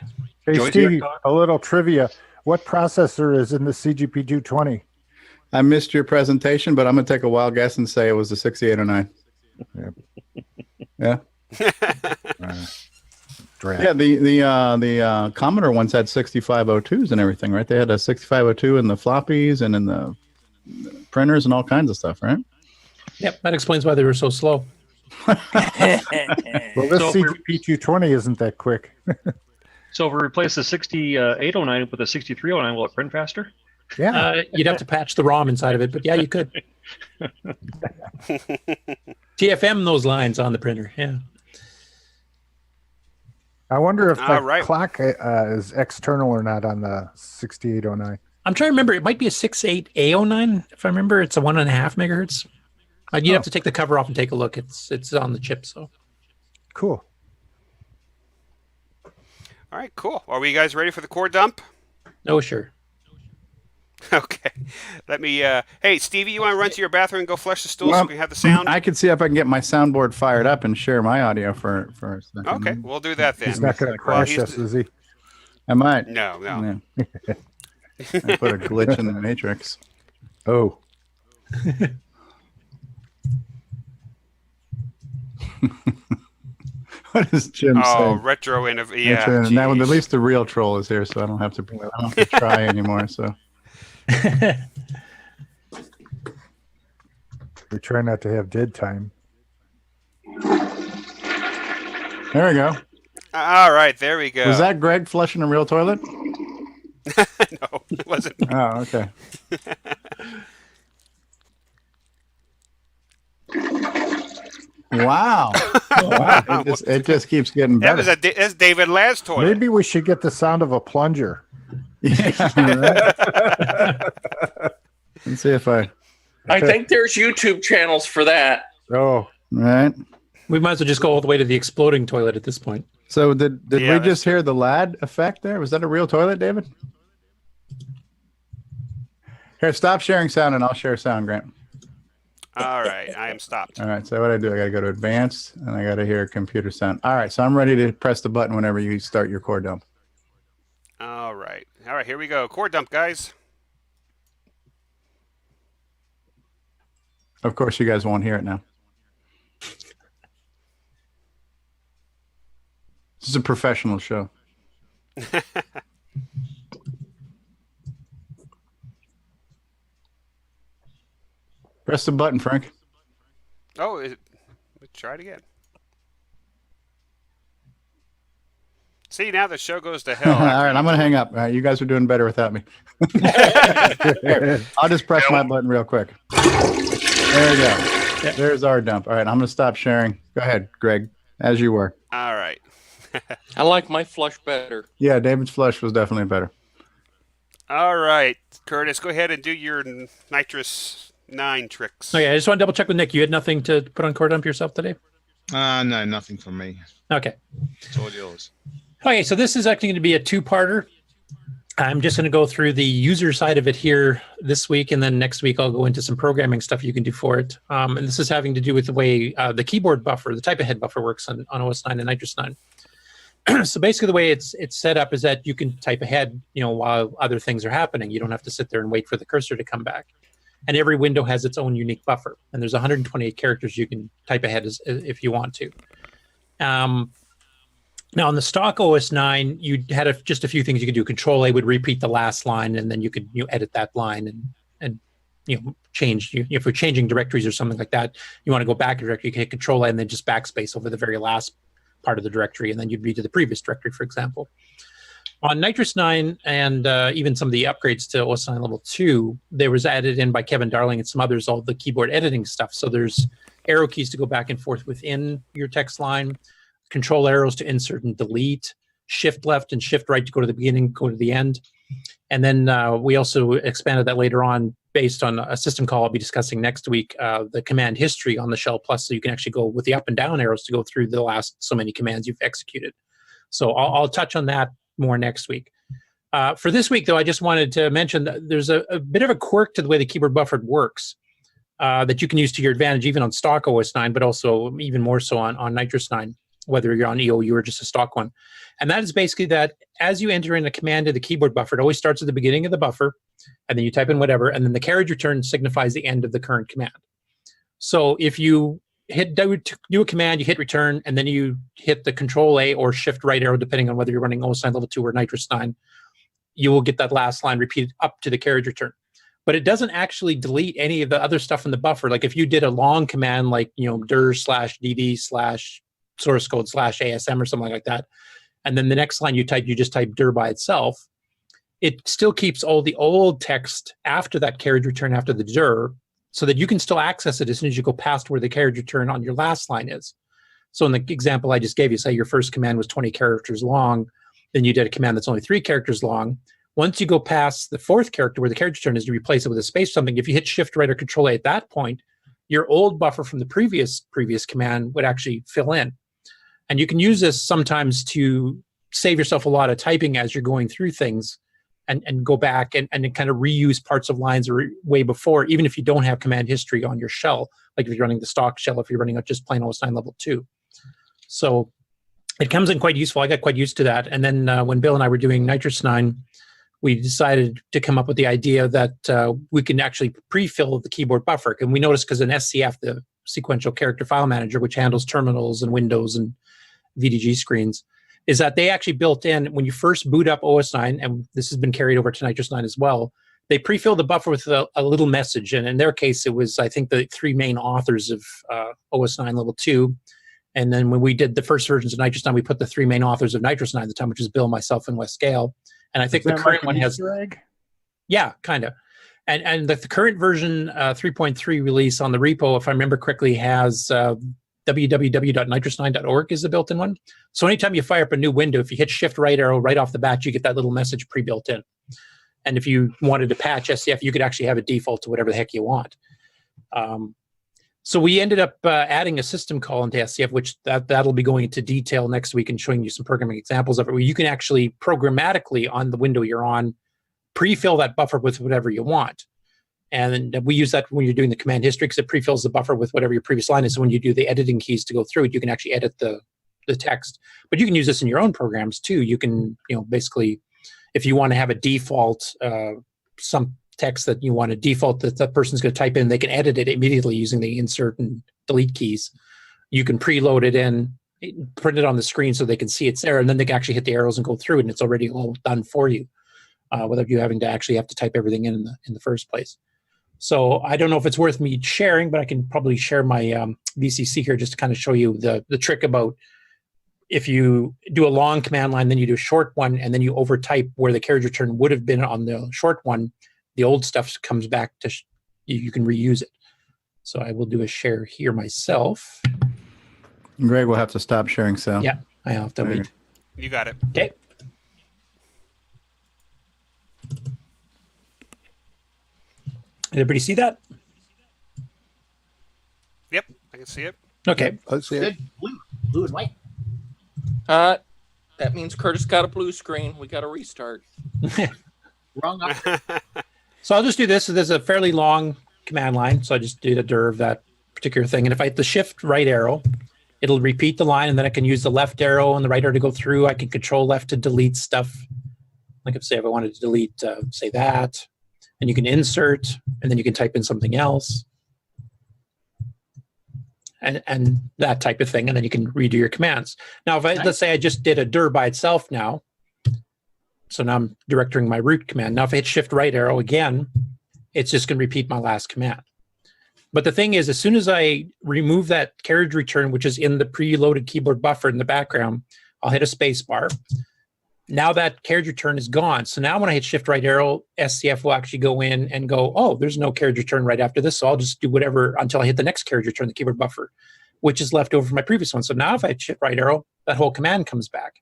Hey, Stevie, a little trivia. What processor is in the CGP 220? I missed your presentation, but I'm going to take a wild guess and say it was the 6809. Yeah. Yeah, the Commodore ones had 6502s and everything, right? They had a 6502 in the floppies and in the printers and all kinds of stuff, right? Yep, that explains why they were so slow. Well, this CGP 220 isn't that quick. So if we replace the 6809 with a 6309, will it print faster? Yeah. You'd have to patch the ROM inside of it, but yeah, you could. TFM those lines on the printer, yeah. I wonder if the All right. clock is external or not on the 6809. I'm trying to remember. It might be a 68A09. If I remember, it's a 1.5 megahertz. You'd have to take the cover off and take a look. It's on the chip. So cool. All right, cool. Are we guys ready for the core dump? Oh, sure. Okay. Let me. Hey, Stevie, you want to run to your bathroom and go flush the stool so we can have the sound? I can see if I can get my soundboard fired up and share my audio for a second. Okay, we'll do that then. He's not going to crash us, is he? I might. No. Yeah. I put a glitch in the matrix. Oh. What is Jim saying? Oh, retro innovation. Yeah. Now, at least the real troll is here, so I don't have to try anymore. So we try not to have dead time. there we go. All right, there we go. Was that Greg flushing a real toilet? No, it wasn't. Oh, okay. Wow. Wow. It just keeps getting better. That's David Ladd's toilet. Maybe we should get the sound of a plunger. Yeah. Let's see if I think there's YouTube channels for that. Oh, right. We might as well just go all the way to the exploding toilet at this point. So did we just hear the Ladd effect there? Was that a real toilet, David? Here, stop sharing sound and I'll share sound, Grant. All right, I am stopped. All right, so what I do, I got to go to advanced and I got to hear computer sound. All right, so I'm ready to press the button whenever you start your core dump. All right, here we go. Core dump, guys. Of course, you guys won't hear it now. This is a professional show. Press the button, Frank. Oh, let's try it again. See, now the show goes to hell. All right, I'm going to hang up. You guys are doing better without me. Here, I'll just press my button real quick. There we go. There's our dump. All right, I'm going to stop sharing. Go ahead, Greg, as you were. All right. I like my flush better. Yeah, David's flush was definitely better. All right, Curtis, go ahead and do your nitrous 9 tricks. Okay, I just want to double check with Nick. You had nothing to put on core dump yourself today? No, nothing from me. Okay. It's all yours. Okay, so this is actually going to be a two-parter. I'm just going to go through the user side of it here this week, and then next week I'll go into some programming stuff you can do for it. And this is having to do with the way the keyboard buffer, the type of head buffer works on OS 9 and Nitrous 9. So basically the way it's set up is that you can type ahead, while other things are happening. You don't have to sit there and wait for the cursor to come back. And every window has its own unique buffer. And there's 128 characters you can type ahead if you want to. Now, on the stock OS 9, you had just a few things you could do. Control A would repeat the last line, and then you could edit that line and change. If you're changing directories or something like that, you want to go back a directory, you can hit Control A and then just backspace over the very last part of the directory, and then you'd read to the previous directory, for example. On Nitrous 9 and even some of the upgrades to OS 9 Level 2, there was added in by Kevin Darling and some others, all the keyboard editing stuff. So there's arrow keys to go back and forth within your text line, control arrows to insert and delete, shift left and shift right to go to the beginning, go to the end. And then we also expanded that later on based on a system call I'll be discussing next week, the command history on the Shell Plus, so you can actually go with the up and down arrows to go through the last so many commands you've executed. So I'll touch on that more next week. For this week, though, I just wanted to mention that there's a bit of a quirk to the way the keyboard buffer works that you can use to your advantage, even on stock OS 9, but also even more so on Nitrous 9, whether you're on EOU or just a stock one. And that is basically that as you enter in a command to the keyboard buffer, it always starts at the beginning of the buffer, and then you type in whatever, and then the carriage return signifies the end of the current command. So if you do a command, you hit return, and then you hit the Control A or Shift right arrow, depending on whether you're running OS 9 Level 2 or Nitrous 9, you will get that last line repeated up to the carriage return. But it doesn't actually delete any of the other stuff in the buffer. Like if you did a long command like, dir/dd/source code/ASM or something like that, and then the next line you just type dir by itself, it still keeps all the old text after that carriage return after the dir, so that you can still access it as soon as you go past where the carriage return on your last line is. So in the example I just gave you, say your first command was 20 characters long, then you did a command that's only 3 characters long. Once you go past the 4th character where the character turn is, you replace it with a space or something. If you hit Shift Right or Control A at that point, your old buffer from the previous command would actually fill in. And you can use this sometimes to save yourself a lot of typing as you're going through things and go back and kind of reuse parts of lines way before, even if you don't have command history on your shell, like if you're running the stock shell, if you're running just plain OS9 level 2. So it comes in quite useful. I got quite used to that. And then when Bill and I were doing Nitrous 9, we decided to come up with the idea that we can actually pre-fill the keyboard buffer. And we noticed because in SCF, the sequential character file manager, which handles terminals and windows and VDG screens, is that they actually built in, when you first boot up OS9, and this has been carried over to Nitrous 9 as well, they pre-fill the buffer with a little message. And in their case, it was, I think, the 3 main authors of OS9 level 2. And then when we did the first versions of Nitrous 9, we put the 3 main authors of Nitrous 9 at the time, which is Bill, myself, and Wes Gale. And I think the current one has... Yeah, kind of. And the current version 3.3 release on the repo, if I remember correctly, has www.nitrous9.org is the built-in one. So anytime you fire up a new window, if you hit Shift Right arrow right off the bat, you get that little message pre-built in. And if you wanted to patch SCF, you could actually have it default to whatever the heck you want. So we ended up adding a system call into SCF, which that'll be going into detail next week and showing you some programming examples of it, where you can actually programmatically on the window you're on, pre-fill that buffer with whatever you want. And we use that when you're doing the command history, because it pre-fills the buffer with whatever your previous line is. So when you do the editing keys to go through it, you can actually edit the text. But you can use this in your own programs too. You can, basically, if you want to have a default, some text that you want to default that the person's going to type in, they can edit it immediately using the insert and delete keys. You can preload it in, print it on the screen so they can see it's there, and then they can actually hit the arrows and go through it, and it's already all done for you, without you having to actually have to type everything in the first place. So I don't know if it's worth me sharing, but I can probably share my VCC here just to kind of show you the trick about if you do a long command line, then you do a short one, and then you overtype where the carriage return would have been on the short one, the old stuff comes back to, you can reuse it. So I will do a share here myself. Greg will have to stop sharing, so. Yeah, I have to wait. You got it. Okay. Everybody see that? Yep, I can see it. Okay. I see it. Good. Blue and white. That means Curtis got a blue screen. We got to restart. Wrong. So I'll just do this. So there's a fairly long command line. So I just did a dir of that particular thing. And if I hit the Shift Right arrow, it'll repeat the line, and then I can use the left arrow and the right arrow to go through. I can Control Left to delete stuff. Like if I wanted to delete, say that. And you can insert, and then you can type in something else. And that type of thing, and then you can redo your commands. Now, if let's say I just did a dir by itself now, so now I'm directing my root command. Now, if I hit Shift Right arrow again, it's just going to repeat my last command. But the thing is, as soon as I remove that carriage return, which is in the preloaded keyboard buffer in the background, I'll hit a space bar. Now that carriage return is gone. So now when I hit Shift Right arrow, SCF will actually go in and go, oh, there's no carriage return right after this, so I'll just do whatever until I hit the next carriage return, the keyboard buffer, which is left over from my previous one. So now if I hit Shift Right arrow, that whole command comes back.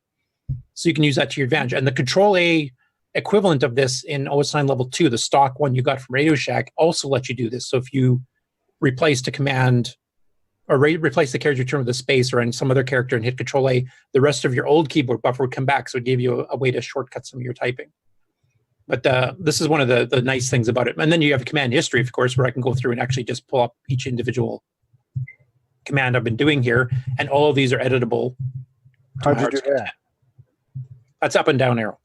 So you can use that to your advantage. And the Control A equivalent of this in OS9 level 2, the stock one you got from Radio Shack, also lets you do this. So if you replace the command or replace the carriage return with a space or any some other character and hit Control A, the rest of your old keyboard buffer would come back. So it gave you a way to shortcut some of your typing. But this is one of the nice things about it. And then you have a command history, of course, where I can go through and actually just pull up each individual command I've been doing here. And all of these are editable. How'd you do that? That's up and down arrow.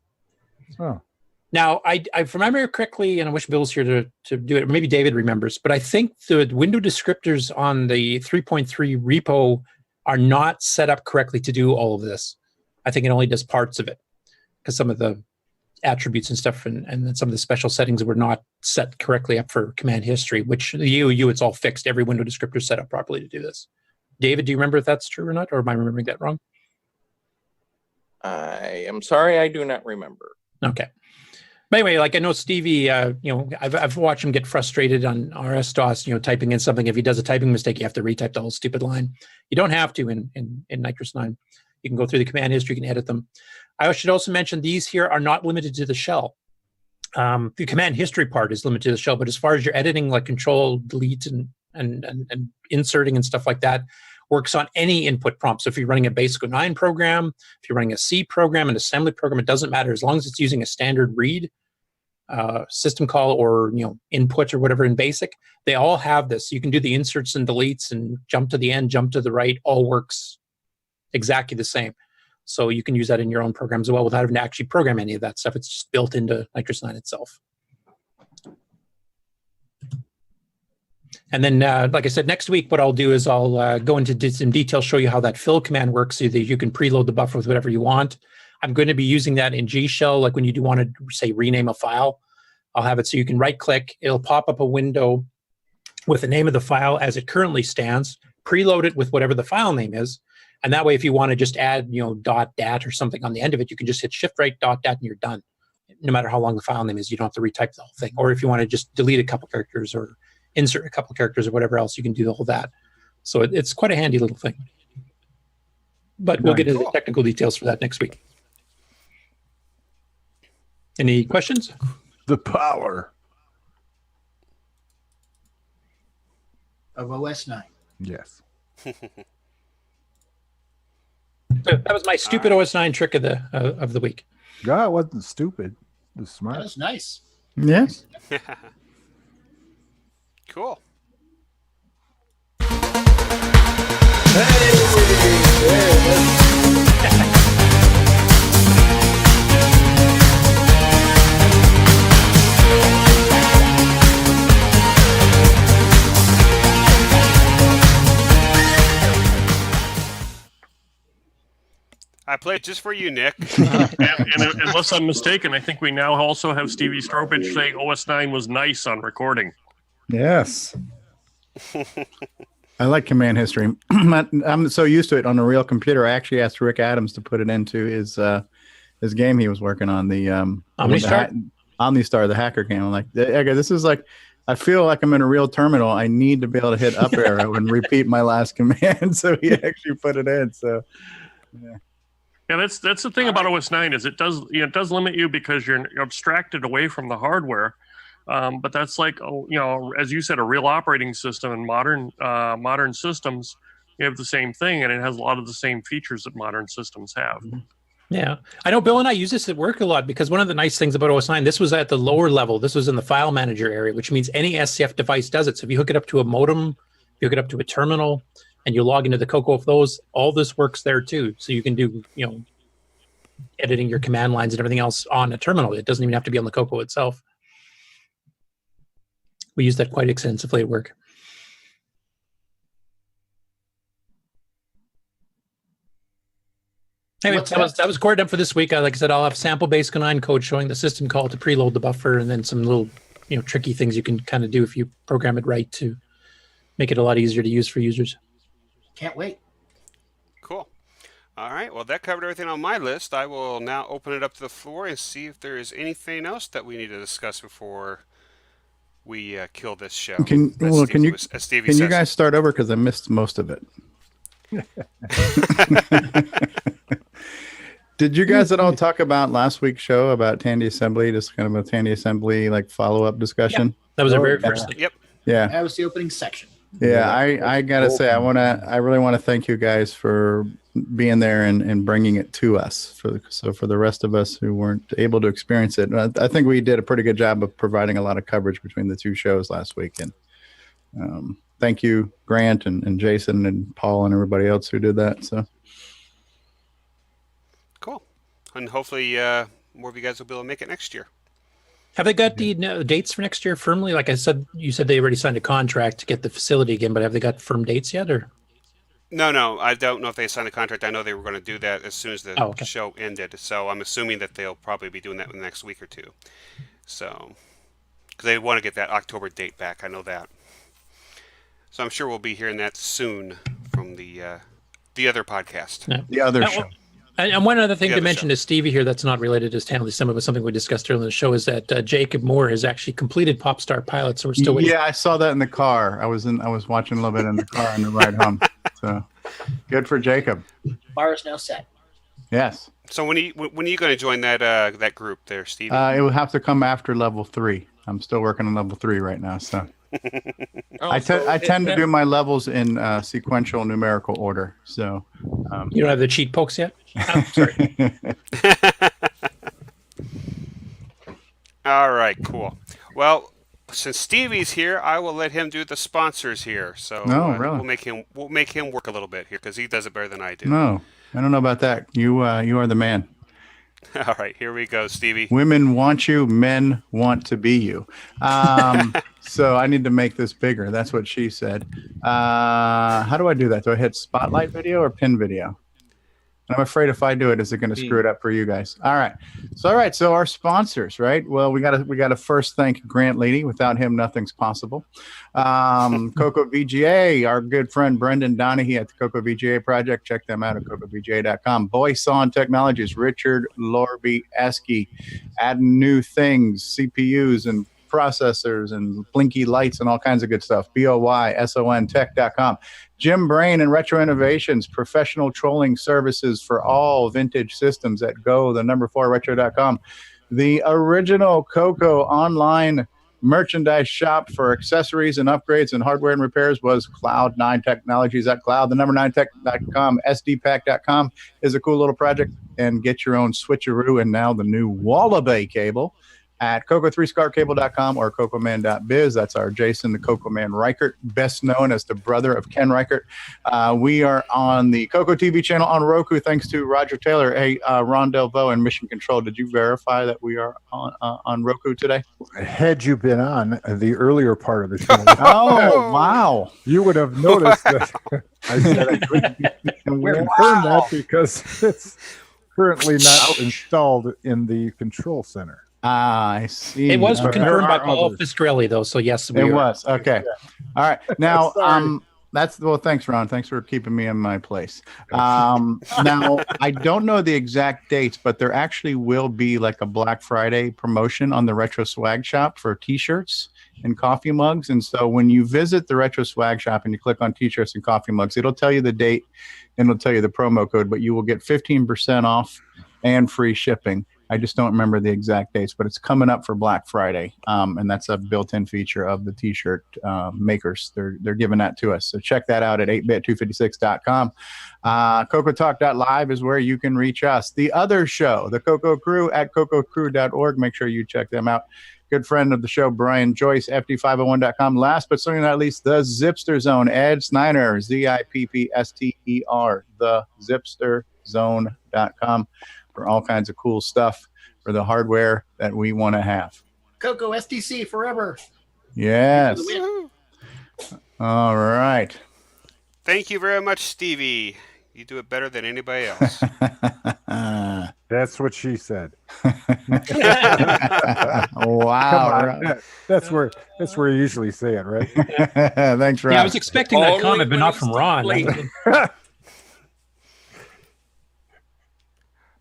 Oh. Now, I remember correctly, and I wish Bill's here to do it, or maybe David remembers, but I think the window descriptors on the 3.3 repo are not set up correctly to do all of this. I think it only does parts of it because some of the attributes and stuff and then some of the special settings were not set correctly up for command history, which the UU, it's all fixed. Every window descriptor is set up properly to do this. David, do you remember if that's true or not, or am I remembering that wrong? I am sorry, I do not remember. Okay. But anyway, like I know Stevie, I've watched him get frustrated on RS-DOS, typing in something. If he does a typing mistake, you have to retype the whole stupid line. You don't have to in Nitrous 9. You can go through the command history, you can edit them. I should also mention these here are not limited to the shell. The command history part is limited to the shell, but as far as your editing, like control, delete, and inserting and stuff like that, works on any input prompt. So if you're running a basic 09 program, if you're running a C program, an assembly program, it doesn't matter. As long as it's using a standard read, system call, or input or whatever in basic, they all have this. You can do the inserts and deletes and jump to the end, jump to the right, all works exactly the same. So you can use that in your own program as well without having to actually program any of that stuff. It's just built into Nitrous 9 itself. And then, like I said, next week, what I'll do is I'll go into some detail, show you how that fill command works so that you can preload the buffer with whatever you want. I'm going to be using that in G Shell, like when you do want to, say, rename a file. I'll have it so you can right-click. It'll pop up a window with the name of the file as it currently stands, preload it with whatever the file name is, and that way, if you want to just add, .dat or something on the end of it, you can just hit Shift-Right, .dat, and you're done. No matter how long the file name is, you don't have to retype the whole thing. Or if you want to just delete a couple characters or insert a couple characters or whatever else, you can do the whole that. So it's quite a handy little thing. But we'll get into the technical details for that next week. Any questions? The power of OS 9. Yes. So that was my stupid OS 9 trick of the week. God, it wasn't stupid. It was smart. That was nice. Yes. Cool. I played just for you, Nick. and unless I'm mistaken, I think we now also have Stevie Stropich saying OS 9 was nice on recording. Yes. I like command history. I'm so used to it on a real computer. I actually asked Rick Adams to put it into his game he was working on, the OmniStar, the hacker game. I'm like, okay, this is like, I feel like I'm in a real terminal. I need to be able to hit up arrow and repeat my last command. So he actually put it in. So yeah. Yeah, that's the thing about OS 9 is it does limit you because you're abstracted away from the hardware. But that's like, as you said, a real operating system and modern systems, you have the same thing, and it has a lot of the same features that modern systems have. Yeah, I know Bill and I use this at work a lot because one of the nice things about OS 9, this was at the lower level. This was in the file manager area, which means any SCF device does it. So if you hook it up to a modem, if you hook it up to a terminal, and you log into the CoCo of those, all this works there too. So you can do, editing your command lines and everything else on a terminal. It doesn't even have to be on the CoCo itself. We use that quite extensively at work. Anyway, that was core dump for this week. Like I said, I'll have sample-based 9 code showing the system call to preload the buffer, and then some little, tricky things you can kind of do if you program it right to make it a lot easier to use for users. Can't wait. Cool. All right. Well, that covered everything on my list. I will now open it up to the floor and see if there is anything else that we need to discuss before we kill this show. Can you guys start over, because I missed most of it? Did you guys at all talk about last week's show about Tandy Assembly, just kind of a Tandy Assembly follow-up discussion? Yeah, that was our very first thing. Yep. Yeah. That was the opening section. Yeah, I gotta say, I really want to thank you guys for being there and bringing it to us. For the rest of us who weren't able to experience it, I think we did a pretty good job of providing a lot of coverage between the two shows last week. And thank you, Grant and Jason and Paul and everybody else who did that. So cool, and hopefully more of you guys will be able to make it next year. Have they got the dates for next year firmly? Like I said, you said they already signed a contract to get the facility again, but have they got firm dates yet? Or No, I don't know if they signed a contract. I know they were going to do that as soon as the show ended. So I'm assuming that they'll probably be doing that in the next week or two. So, because they want to get that October date back, I know that. So I'm sure we'll be hearing that soon from the other podcast. Yeah. The other show. And one other thing The to other mention to Stevie here that's not related to Stanley Summit, but something we discussed earlier in the show, is that Jacob Moore has actually completed Popstar Pilot, so we're still waiting. Yeah, I saw that in the car. I was watching a little bit in the car on the ride home. So good for Jacob. Bar is now set. Yes. So when are you going to join that group there, Stevie? It will have to come after level 3. I'm still working on level 3 right now. So I tend to do my levels in sequential numerical order. So you don't have the cheat pokes yet? Oh, sorry. All right, cool. Well, since Stevie's here, I will let him do the sponsors here. So really? we'll make him work a little bit here because he does it better than I do. No, I don't know about that. You are the man. All right, here we go, Stevie. Women want you, men want to be you. So I need to make this bigger. That's what she said. How do I do that? Do I hit spotlight video or pin video? I'm afraid if I do it, is it going to screw it up for you guys? All right. So our sponsors, right? Well, we got to first thank Grant Leighty. Without him, nothing's possible. CoCoVGA, our good friend Brendan Donahue at the CoCoVGA Project. Check them out at CoCoVGA.com. Boyson Technologies, Richard Lorby-Esky, adding new things, CPUs and processors and blinky lights and all kinds of good stuff. BOYSONTech.com. Jim Brain and Retro Innovations, professional trolling services for all vintage systems at go4retro.com. The original Coco online merchandise shop for accessories and upgrades and hardware and repairs was Cloud9 Technologies at cloud9tech.com. SDpack.com is a cool little project, and get your own switcheroo and now the new Wallaby cable at coco3scarcable.com or cocoman.biz. That's our Jason, the Coco Man Reichert, best known as the brother of Ken Reichert. We are on the Coco TV channel on Roku, thanks to Roger Taylor. Hey, Ron Delvaux and Mission Control, did you verify that we are on Roku today? Had you been on the earlier part of the show, oh, wow. You would have noticed that I said I couldn't confirm that because it's currently not installed in the control center. I see. It was confirmed by Paul Fiscarelli, though, so yes. It was. Okay. All right. Now, thanks, Ron. Thanks for keeping me in my place. Now, I don't know the exact dates, but there actually will be like a Black Friday promotion on the Retro Swag Shop for T-shirts and coffee mugs. And so when you visit the Retro Swag Shop and you click on T-shirts and coffee mugs, it'll tell you the date and it'll tell you the promo code, but you will get 15% off and free shipping. I just don't remember the exact dates, but it's coming up for Black Friday, and that's a built-in feature of the T-shirt makers. They're giving that to us, so check that out at 8bit256.com. CoCoTalk.live is where you can reach us. The other show, the Coco Crew, at cococrew.org. Make sure you check them out. Good friend of the show, Brian Joyce, FD501.com. Last but certainly not least, the Zipster Zone, Ed Snyder, ZIPPSTER, the ZipsterZone.com. for all kinds of cool stuff for the hardware that we want to have. Coco SDC forever. Yes. All right. Thank you very much, Stevie. You do it better than anybody else. That's what she said. Wow. That's where you usually say it, right? Thanks, Ron. Yeah, I was expecting that comment, but not from Ron.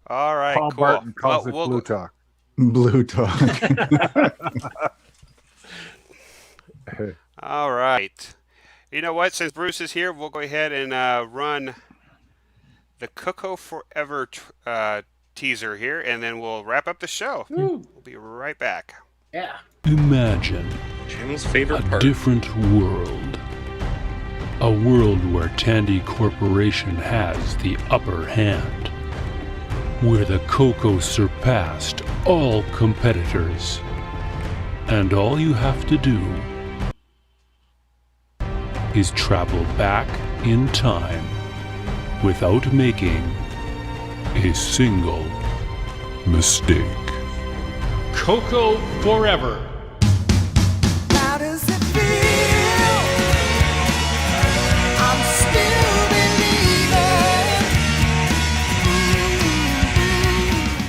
All right, Paul cool. Barton calls it Blue Talk. Blue Talk. All right. You know what? Since Bruce is here, we'll go ahead and run the Coco Forever teaser here, and then we'll wrap up the show. We'll be right back. Yeah. Imagine Jim's favorite a part. different world. A world where Tandy Corporation has the upper hand. Where the Coco surpassed all competitors. And all you have to do is travel back in time without making a single mistake. Coco Forever. How does it feel? I'm still believing.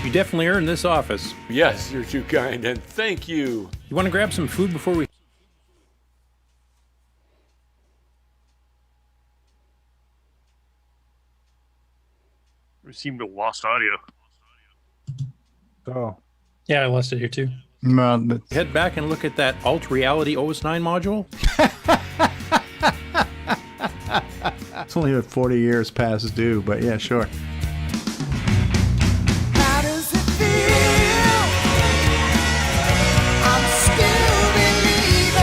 You definitely earned this office. Yes, you're too kind, and thank you. You want to grab some food before we... seem to have lost audio. Oh. Yeah, I lost it here too. Well, head back and look at that Alt Reality OS9 module. It's only 40 years past due, but yeah, sure. How does it feel? I'm still believing.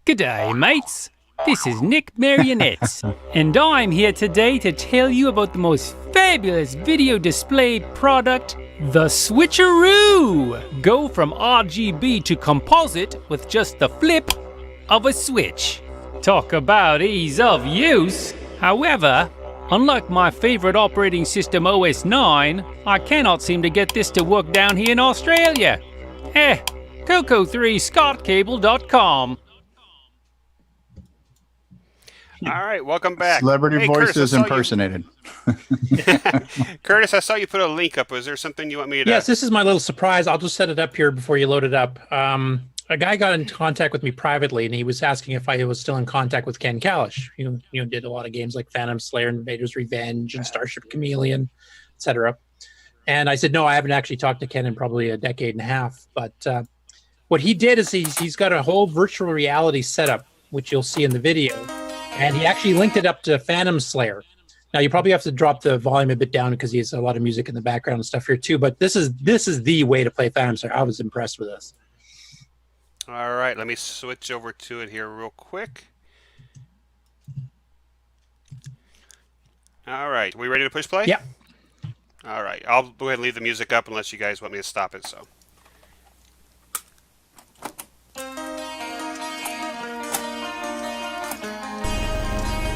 G'day, mates. This is Nick Marionettes, and I'm here today to tell you about the most fabulous video display product, the Switcheroo. Go from RGB to composite with just the flip of a switch. Talk about ease of use. However, unlike my favorite operating system OS 9, I cannot seem to get this to work down here in Australia. CoCo3ScottCable.com. All right, welcome back. Celebrity Hey, voices Curtis, impersonated. Curtis, I saw you put a link up. Was there something you want me to? Yes, this is my little surprise. I'll just set it up here before you load it up. A guy got in contact with me privately, and he was asking if I was still in contact with Ken Kalish. You know, did a lot of games like Phantom Slayer, Invader's Revenge, and Starship Chameleon, etc. And I said, no, I haven't actually talked to Ken in probably a decade and a half. But what he did is he's got a whole virtual reality setup, which you'll see in the video. And he actually linked it up to Phantom Slayer. Now you probably have to drop the volume a bit down because he has a lot of music in the background and stuff here too. But this is the way to play Phantom Slayer. I was impressed with this. All right, let me switch over to it here real quick. All right, we ready to push play? Yeah. All right, I'll go ahead and leave the music up unless you guys want me to stop it. So.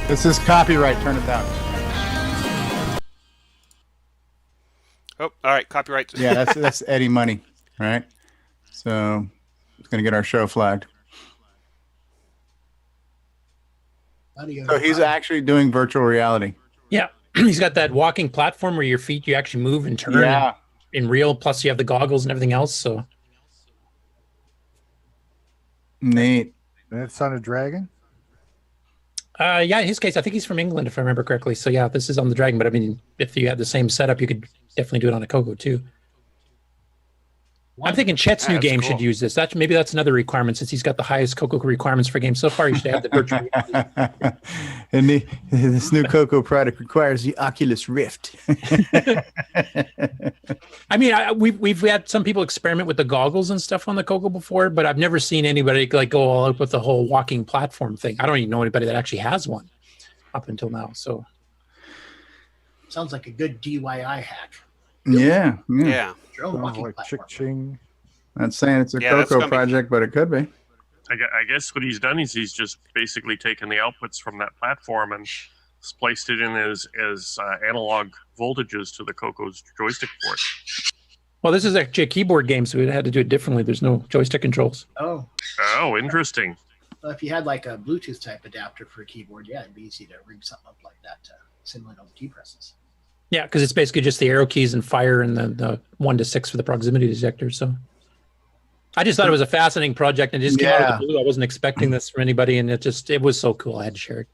This is copyright. Turn it down. Oh, all right, copyright. Yeah, that's Eddie money, right? So it's going to get our show flagged. So he's actually doing virtual reality. Yeah, he's got that walking platform where your feet, you actually move and turn in real, plus you have the goggles and everything else. So neat. That's on a dragon? Yeah, in his case, I think he's from England, if I remember correctly. So yeah, this is on the Dragon, but I mean, if you had the same setup, you could definitely do it on a Coco too. I'm thinking Chet's new game should use this. Maybe that's another requirement, since he's got the highest Coco requirements for games so far. He should have the virtual reality. And this new Coco product requires the Oculus Rift. I mean, we've had some people experiment with the goggles and stuff on the Coco before, but I've never seen anybody like go all out with the whole walking platform thing. I don't even know anybody that actually has one up until now. So Sounds like a good DIY hack. Yeah. Your own walking like platform. Ching. Not saying it's a Coco project, but it could be. I guess what he's done is he's just basically taken the outputs from that platform and spliced it in as analog voltages to the Coco's joystick port. Well, this is actually a keyboard game, so we had to do it differently. There's no joystick controls. Oh. Oh, interesting. Well, if you had like a Bluetooth type adapter for a keyboard, yeah, it'd be easy to rig something up like that to simulate all the key presses. Yeah, because it's basically just the arrow keys and fire and the 1 to 6 for the proximity detector. So I just thought it was a fascinating project, and it just came out of the blue. I wasn't expecting this from anybody, and it was so cool. I had to share it.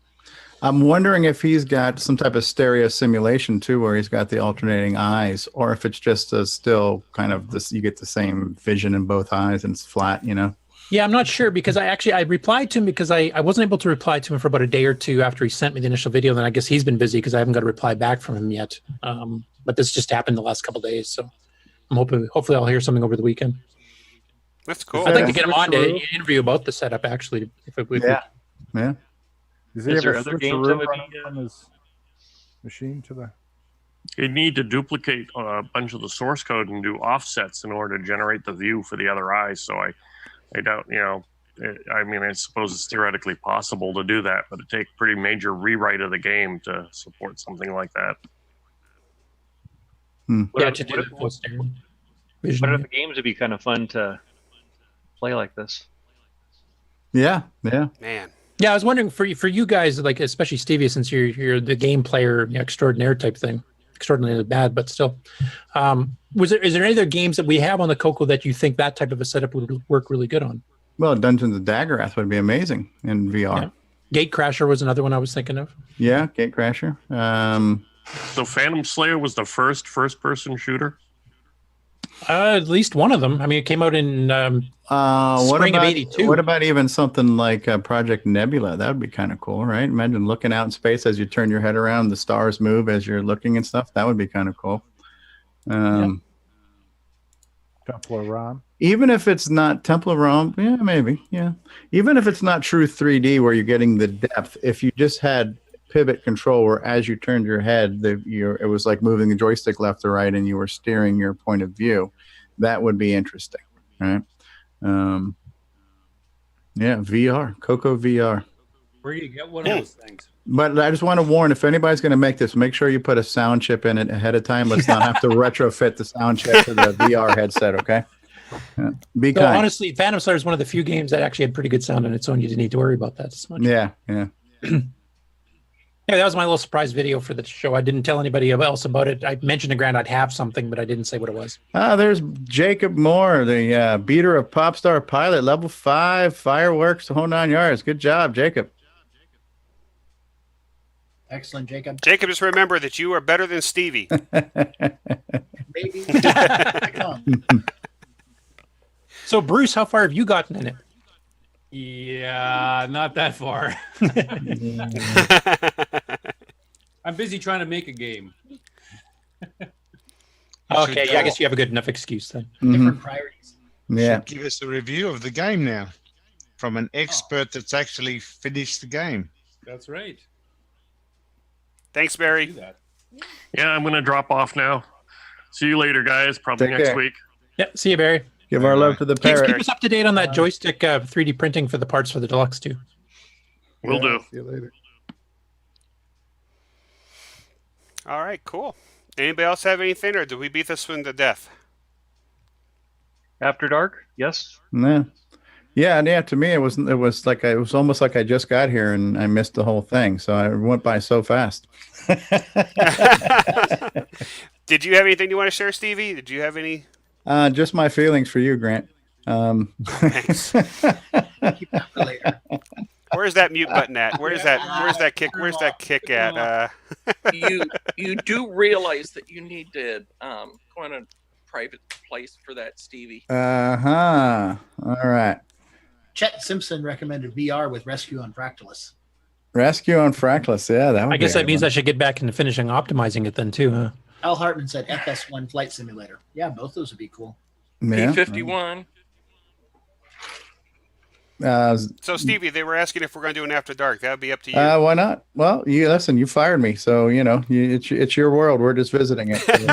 I'm wondering if he's got some type of stereo simulation too, where he's got the alternating eyes, or if it's just still kind of this. You get the same vision in both eyes, and it's flat. You know. Yeah, I'm not sure, because I replied to him because I wasn't able to reply to him for about a day or two after he sent me the initial video. Then I guess he's been busy because I haven't got a reply back from him yet. But this just happened the last couple of days, so I'm hopefully I'll hear something over the weekend. That's cool. I'd like to get him on to interview about the setup, actually. Yeah. Is there other games that would be on his machine to the? You need to duplicate a bunch of the source code and do offsets in order to generate the view for the other eyes. So I doubt, I mean, I suppose it's theoretically possible to do that, but it takes pretty major rewrite of the game to support something like that. What if the games would be kind of fun to play like this? Yeah. Man. Yeah, I was wondering for you guys, like especially Stevie, since you're the game player extraordinaire type thing, extraordinarily bad, but still. Is there any other games that we have on the Coco that you think that type of a setup would work really good on? Well, Dungeons of Daggerath would be amazing in VR. Yeah. Gatecrasher was another one I was thinking of. Yeah, Gatecrasher. So Phantom Slayer was the first-person shooter? At least one of them. I mean, it came out in spring of '82. What about even something like Project Nebula? That would be kind of cool, right? Imagine looking out in space as you turn your head around, the stars move as you're looking and stuff. That would be kind of cool. Temple of Ram. Even if it's not Temple of Rome, yeah, maybe, yeah. Even if it's not true 3D where you're getting the depth, if you just had pivot control where as you turned your head, it was like moving the joystick left to right and you were steering your point of view, that would be interesting, right? Yeah, VR, Coco VR. Where do you get one of those things? But I just want to warn, if anybody's going to make this, make sure you put a sound chip in it ahead of time. Let's not have to retrofit the sound chip to the VR headset, okay? Be So kind. honestly, Phantom Slayer is one of the few games that actually had pretty good sound on its own. You didn't need to worry about that as much. Yeah. Yeah, that was my little surprise video for the show. I didn't tell anybody else about it. I mentioned to Grant I'd have something, but I didn't say what it was. There's Jacob Moore, the beater of Popstar Pilot, level 5, fireworks, the whole 9 yards. Good job, Jacob. Excellent, Jacob. Jacob, just remember that you are better than Stevie. Maybe. So, Bruce, how far have you gotten in it? Yeah, not that far. I'm busy trying to make a game. Okay, yeah, I guess you have a good enough excuse then. Different priorities. Yeah. Should give us a review of the game now from an expert that's actually finished the game. That's right. Thanks, Barry. Yeah, I'm going to drop off now. See you later, guys. Probably Take next care. week. Yeah, see you, Barry. Give our love to the Keep parrot. us up to date on that joystick 3D printing for the parts for the deluxe too. Will do. See you later. All right, cool. Anybody else have anything, or did we beat this one to death? After Dark, yes. Yeah. To me, it was almost like I just got here and I missed the whole thing. So I went by so fast. Did you have anything you want to share, Stevie? Did you have any? Just my feelings for you, Grant. Thanks. Where's that mute button at? Where's that kick at? You do realize that you need to go in a private place for that, Stevie. All right. Chet Simpson recommended VR with Rescue on Fractalus. Rescue on Fractalus. Yeah, that would I guess be that means I should get back into finishing optimizing it then too, huh? Al Hartman said FS1 Flight Simulator. Yeah, both those would be cool. Yeah. P-51. So, Stevie, they were asking if we're going to do an After Dark. That would be up to you. Why not? Well, you fired me, so it's your world. We're just visiting it. You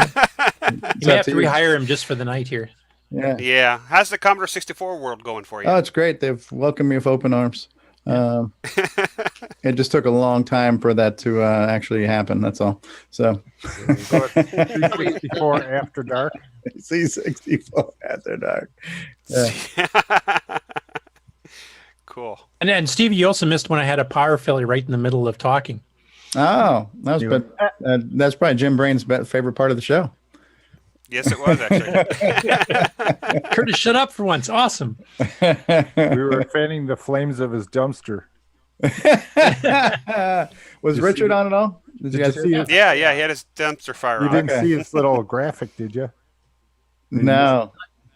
may have to rehire him just for the night here. Yeah. How's the Commodore 64 world going for you? Oh, it's great. They've welcomed me with open arms. It just took a long time for that to actually happen. That's all. So, C64 After Dark. C64 After Dark. Yeah. Cool. And then, Stevie, you also missed when I had a power failure right in the middle of talking. Oh, that's probably Jim Brain's favorite part of the show. Yes, it was actually. Curtis, shut up for once. Awesome. We were fanning the flames of his dumpster. Was Richard on at all? Did you guys see it? Yeah, he had his dumpster fire You on. didn't see his little graphic, did you? No.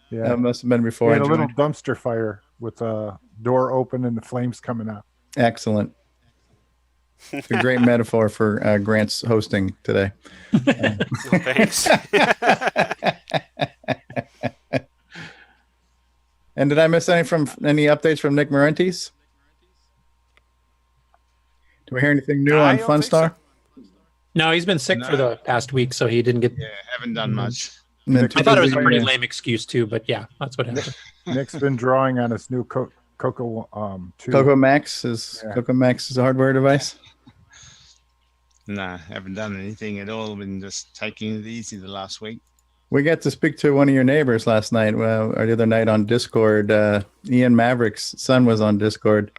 Yeah. That must have been before He I had a little joined. dumpster fire with a door open and the flames coming out. Excellent. It's a great metaphor for Grant's hosting today. Thanks. And did I miss any updates from Nick Marentes? Do we hear anything new on Funstar? No, he's been sick for the past week, so he didn't get. Yeah, haven't done much. I I thought it was a pretty lame excuse too, but yeah, that's what happened. Nick's been drawing on his new Coco 2. Coco Max is a hardware device. Nah, haven't done anything at all. Been just taking it easy the last week. We got to speak to one of your neighbors last night, or the other night on Discord. Ian Maverick's son was on Discord.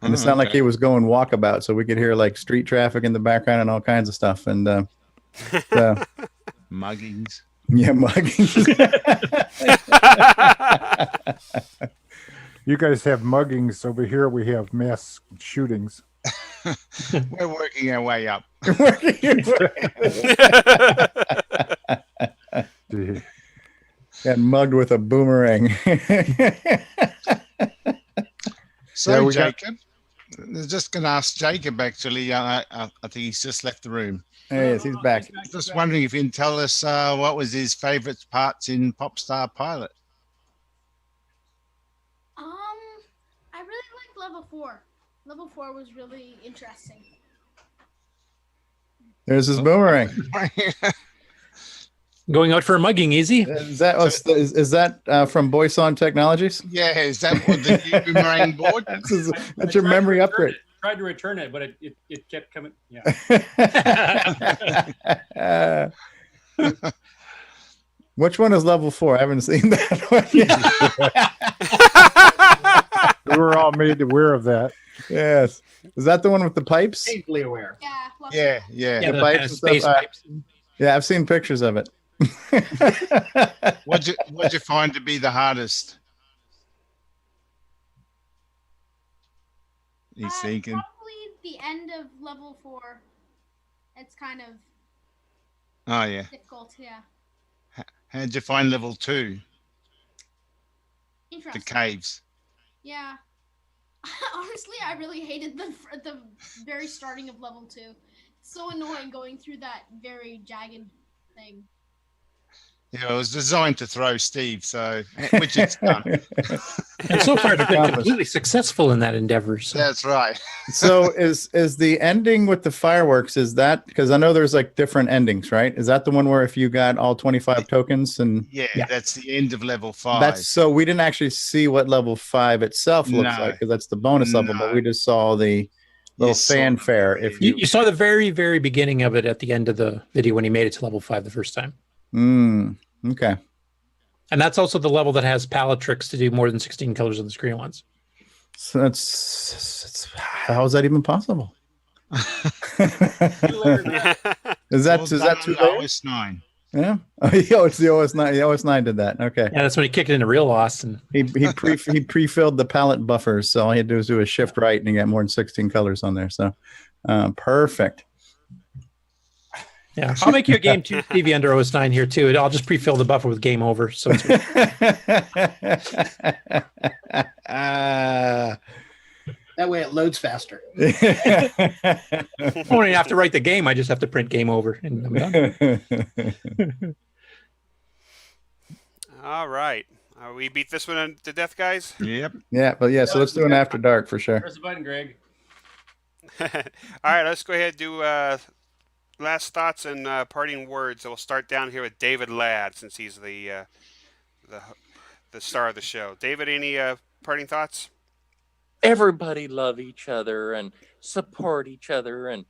And it sounded like he was going walkabout, so we could hear like street traffic in the background and all kinds of stuff. And muggings. Yeah, muggings. You guys have muggings over here. We have mass shootings. We're working our way up. And mugged with a boomerang. So, Yeah, we got- Jacob, I was just going to ask Jacob, actually. I think he's just left the room. There he is. He's back. Just wondering if you can tell us what was his favourite parts in Popstar Pilot. I really liked level 4. Level 4 was really interesting. There's his boomerang. Going out for a mugging, easy. Is that from Boyson Technologies? Yeah, is that what the new boomerang board? That's your memory upgrade. Tried to return it, but it kept coming. Yeah. Which one is level 4? I haven't seen that one yet. We were all made aware of that. Yes. Is that the one with the pipes? Painfully aware. Yeah. The pipes and space stuff? pipes. Yeah, I've seen pictures of it. What'd you find to be the hardest? He's thinking. Probably the end of level 4. It's kind of Oh, yeah. difficult, yeah. How'd you find level 2? The Interesting. caves. Yeah. Honestly, I really hated the very starting of level 2. It's so annoying going through that very jagged thing. Yeah, it was designed to throw Steve, so which it's done. And so far, they've been completely successful in that endeavor. So. That's right. So is the ending with the fireworks, is that, because I know there's like different endings, right? Is that the one where if you got all 25 tokens and Yeah, that's the end of level 5. that's, so we didn't actually see what level 5 itself looks No. like, because that's the bonus level, but we just saw the little saw fanfare. If You saw the very, very beginning of it at the end of the video when he made it to level 5 the first time. Okay. And that's also the level that has palette tricks to do more than 16 colors on the screen once. So that's how is that even possible? Is that too late? OS 9? Yeah. Oh, yeah, it's the OS 9. The OS 9 did that. Okay. Yeah, that's when he kicked it into real loss, and he pre-filled the palette buffers, so all he had to do was do a shift right, and he got more than 16 colors on there. So, perfect. Yeah, I'll make you a game too, Stevie, under OS 9 here too. I'll just pre-fill the buffer with game over. So it's That way it loads faster. I don't even have to write the game. I just have to print game over, and I'm done. All right. We beat this one to death, guys? Yep. Yeah, but yeah, so let's do an after dark for sure. Press the button, Greg. All right, let's go ahead and do last thoughts and parting words. So we'll start down here with David Ladd, since he's the star of the show. David, any parting thoughts? Everybody love each other and support each other and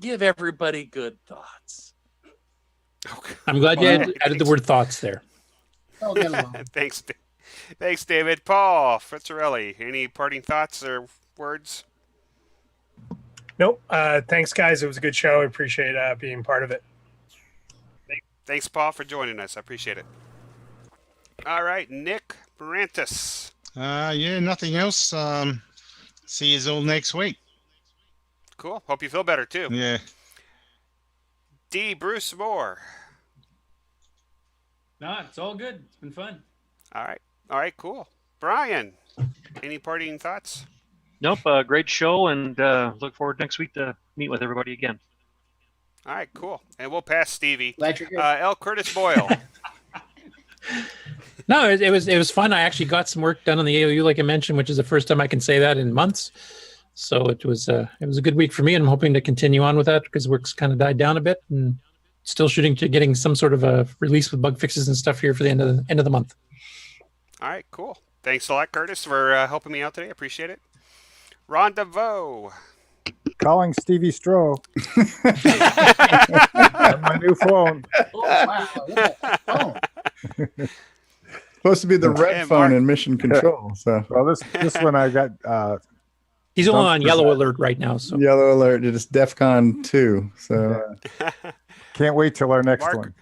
give everybody good thoughts. I'm glad you added the word thoughts there. Oh, get along. Thanks, David. Paul Fritzarelli, any parting thoughts or words? Nope. Thanks, guys. It was a good show. I appreciate being part of it. Thanks, Paul, for joining us. I appreciate it. All right, Nick Barantis. Yeah, nothing else. See you all next week. Cool. Hope you feel better, too. Yeah. D. Bruce Moore. Nah, it's all good. It's been fun. All right, cool. Brian, any parting thoughts? Nope, great show, and look forward next week to meet with everybody again. All right, cool. And we'll pass Stevie. Glad you're here. L. Curtis Boyle. No, it was fun. I actually got some work done on the AOU, like I mentioned, which is the first time I can say that in months. So it was a good week for me, and I'm hoping to continue on with that because work's kind of died down a bit, and still shooting to getting some sort of a release with bug fixes and stuff here for the end of the month. All right, cool. Thanks a lot, Curtis, for helping me out today. I appreciate it. Ron DeVoe. Calling Stevie Stroh. On my new phone. Oh, wow. Look at that phone. Supposed to be the red And phone Mark- in mission control. So Well, this one I got. He's only on yellow alert right now. So yellow alert. It is DEFCON 2. So Can't wait till our next Mark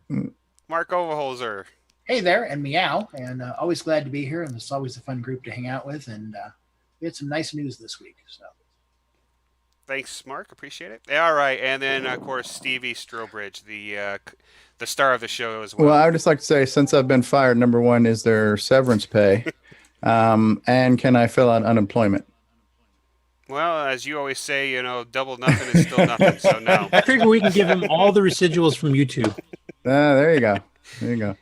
one. Overholzer. Hey there, and Meow, and always glad to be here, and it's always a fun group to hang out with, and we had some nice news this week. So, Thanks, Mark. Appreciate it. All right, and then of course Stevie Strobridge, the star of the show as well. Well, I would just like to say, since I've been fired, number one, is there severance pay, and can I fill out unemployment? Well, as you always say, double nothing is still nothing. So no. I figure we can give him all the residuals from YouTube. There you go. There you go.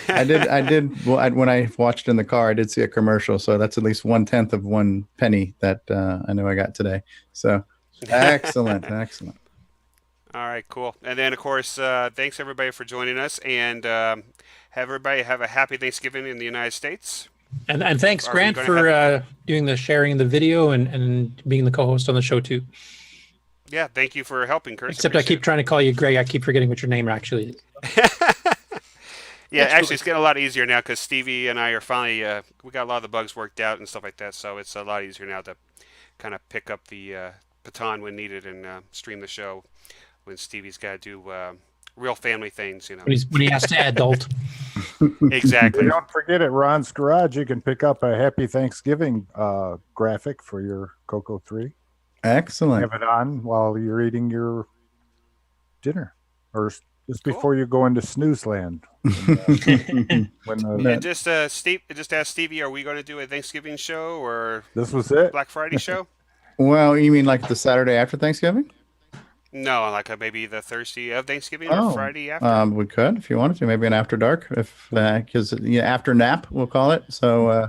I did. Well, when I watched in the car, I did see a commercial, so that's at least 1/10 of 1 penny that I know I got today. So, excellent. All right, cool. And then, of course, thanks everybody for joining us, and have everybody have a happy Thanksgiving in the United States. And thanks, Grant, for doing the sharing of the video and being the co-host on the show too. Yeah, thank you for helping, Curtis. Except I keep trying to call you Greg. I keep forgetting what your name actually is. Yeah, actually, it's getting a lot easier now because Stevie and I are finally we got a lot of the bugs worked out and stuff like that. So it's a lot easier now to kind of pick up the baton when needed and stream the show when Stevie's got to do real family things, When he has to adult. Exactly. Don't forget at Ron's Garage, you can pick up a Happy Thanksgiving graphic for your Coco 3. Excellent. Have it on while you're eating your dinner, or just before you go into snooze land. And just ask Stevie, are we going to do a Thanksgiving show or this was it Black Friday show? Well, you mean like the Saturday after Thanksgiving? No, like maybe the Thursday of Thanksgiving or Friday after. We could, if you wanted to, maybe an after dark, if because after nap we'll call it. So.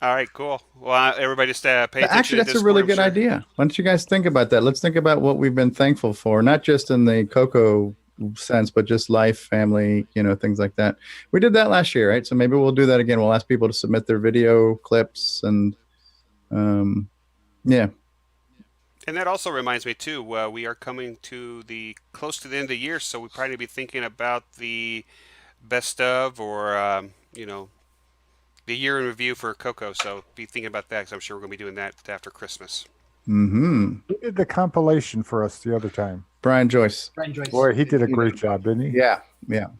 All right, cool. Well, everybody just pay attention. Actually, that's a really good idea. Why don't you guys think about that? Let's think about what we've been thankful for, not just in the Coco sense, but just life, family, things like that. We did that last year, right? So maybe we'll do that again. We'll ask people to submit their video clips and, yeah. And that also reminds me too. We are coming to close to the end of the year, so we probably be thinking about the best of or the year in review for Coco. So be thinking about that because I'm sure we're going to be doing that after Christmas. Mm-hmm. Who did the compilation for us the other time? Brian Joyce. Boy, he did a great job, didn't he? Yeah.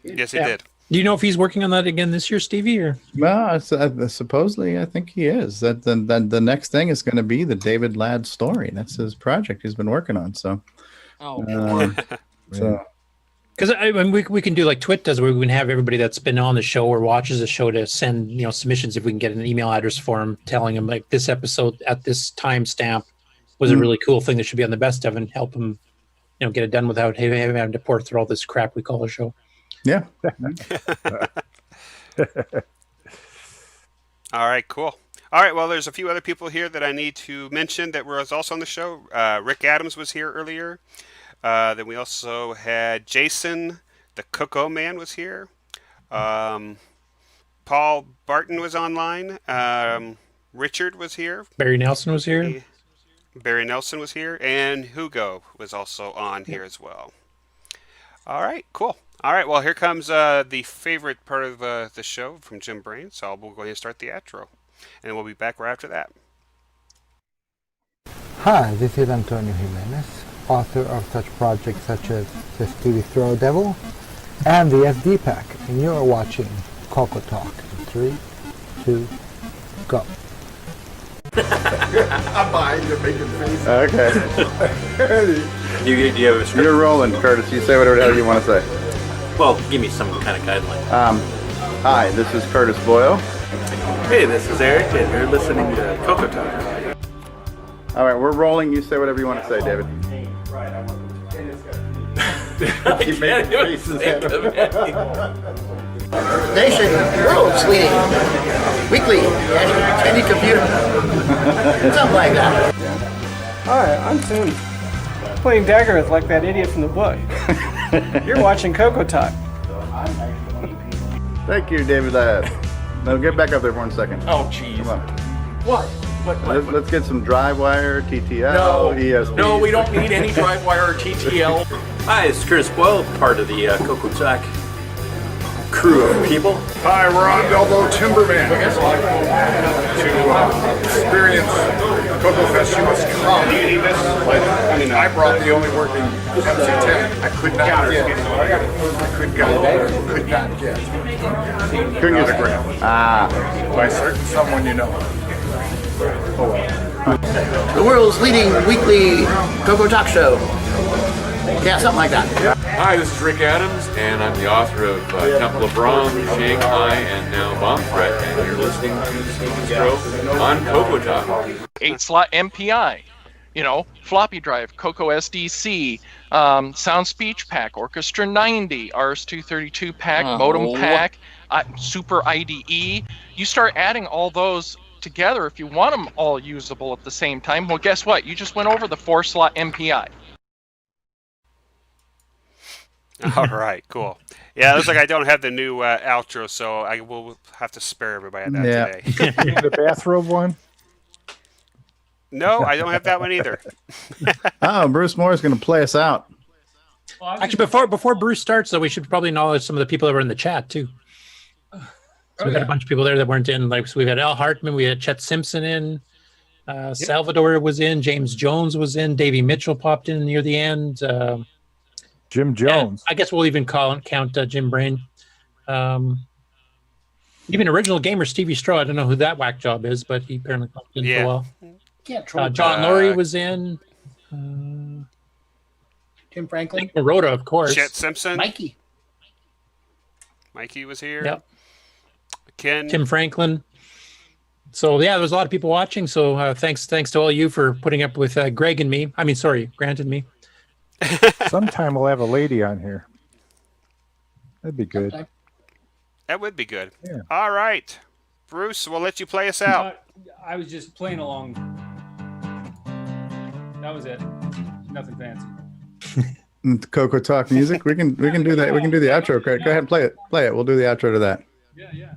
Yes, he did. Do you know if he's working on that again this year, Stevie? Or well, supposedly, I think he is. That the next thing is going to be the David Ladd story. That's his project he's been working on. So, because we can do like Twit does, where we can have everybody that's been on the show or watches the show to send submissions if we can get an email address for him, telling him like this episode at this timestamp was a really cool thing that should be on the best of, and help him get it done without having to pour through all this crap we call a show. Yeah. All right, cool. All right, well, there's a few other people here that I need to mention that were also on the show. Rick Adams was here earlier. Then we also had Jason, the Coco Man, was here. Paul Barton was online. Richard was here. Barry Nelson was here. Barry Nelson was here. And Hugo was also on here as well. All right, cool. All right, well, here comes the favorite part of the show from Jim Brain. So we'll go ahead and start the outro. And we'll be back right after that. Hi, this is Antonio Jimenez, author of such projects such as the Stevie Throw Devil and the SD Pack, and you are watching CoCoTALK. 3, 2, go. I'm behind you making faces. Okay. Do you have a script? You're rolling, Curtis. You say whatever the hell you want to say. Well, give me some kind of guideline. Hi, this is Curtis Boyle. Hey, this is Eric, and you're listening to CoCoTALK. All right, we're rolling. You say whatever you want to say, David. Keep making faces at him. Nation, world's leading weekly candy computer. Something like that. Hi, I'm Tim. Playing Daggerith like that idiot from the book. You're watching CoCoTALK. Thank you, David. Now get back up there for 1 second. Oh, jeez. Come on. What? Let's get some dry wire, TTL, ESP. No, we don't need any drive wire or TTL. Hi, it's Curtis Boyle, part of the CoCoTALK crew of people. Hi, we're on Elbow Timberman to experience Cocoa Fest, you must come. Do you need this? I brought the only working MC10. I could not get. Could not get. Couldn't get autograph. By certain someone you know. Oh well. The world's leading weekly CoCoTALK show. Yeah, something like that. Hi, this is Rick Adams, and I'm the author of Temple of Brahm, Shanghai, and now Bomb Threat, and you're listening to Stevie Stroh on CoCoTALK. 8-slot MPI, floppy drive, Coco SDC, Sound Speech Pack, Orchestra 90, RS-232 pack, modem pack, Super IDE. You start adding all those together if you want them all usable at the same time. Well, guess what? You just went over the 4-slot MPI. All right, cool. Yeah, it looks like I don't have the new outro, so I will have to spare everybody that today. The bathrobe one? No, I don't have that one either. Oh, Bruce Moore is going to play us out. Actually, before Bruce starts, though, we should probably acknowledge some of the people that were in the chat too. So we got a bunch of people there that weren't in. Like, so we had Al Hartman, we had Chet Simpson in, Salvador was in, James Jones was in, Davey Mitchell popped in near the end. Jim Jones. I guess we'll even count Jim Brain. Even original gamer Stevie Stroh. I don't know who that whack job is, but he apparently popped in for a while. John Laurie was in. Tim Franklin. Nick Marotta, of course. Chet Simpson. Mikey was here. Yep. Ken. Tim Franklin. So yeah, there was a lot of people watching. So thanks to all you for putting up with Greg and me. Grant and me. Sometime we'll have a lady on here. That'd be good. That would be good. Yeah. All right. Bruce, we'll let you play us out. I was just playing along. That was it. Nothing fancy. CoCoTALK music. We can do that. We can do the outro. Go ahead and play it. We'll do the outro to that. Yeah.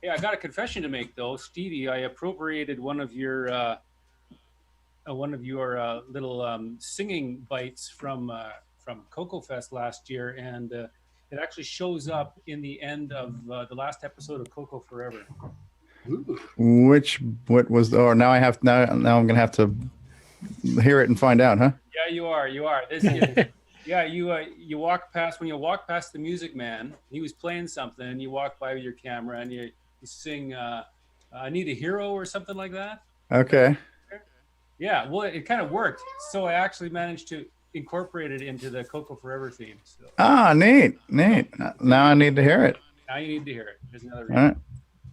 Hey, I got a confession to make though, Stevie. I appropriated one of your little singing bites from Cocoa Fest last year, and it actually shows up in the end of the last episode of Coco Forever. What was? Or now I'm gonna have to hear it and find out, huh? Yeah, you are. Yeah, you walk past when you walk past the Music Man. He was playing something, and you walk by with your camera, and you sing "I Need a Hero" or something like that. Okay. Yeah, well, it kind of worked. So I actually managed to incorporate it into the Coco Forever theme. So. Ah, neat. Now I need to hear it. Now you need to hear it. There's another All right.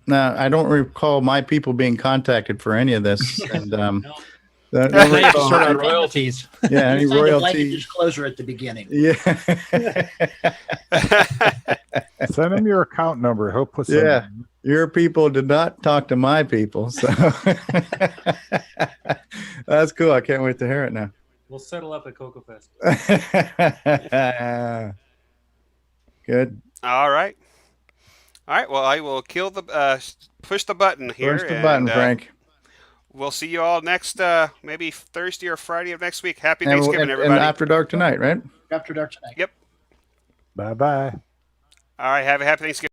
Now, I don't recall my people being contacted for any of this. And don't recall sort of royalties. Yeah, any Signed a blanket royalty. disclosure at the beginning. Yeah. Send him your account number. He'll put some. Yeah. Your people did not talk to my people. So that's cool. I can't wait to hear it now. We'll settle up at Coco Fest. Good. All right. Well, I will push the button here. Push the button, Frank. We'll see you all next, maybe Thursday or Friday of next week. Happy And Thanksgiving, everybody. And After Dark tonight, right? After Dark tonight. Yep. Bye-bye. All right. Have a happy Thanksgiving.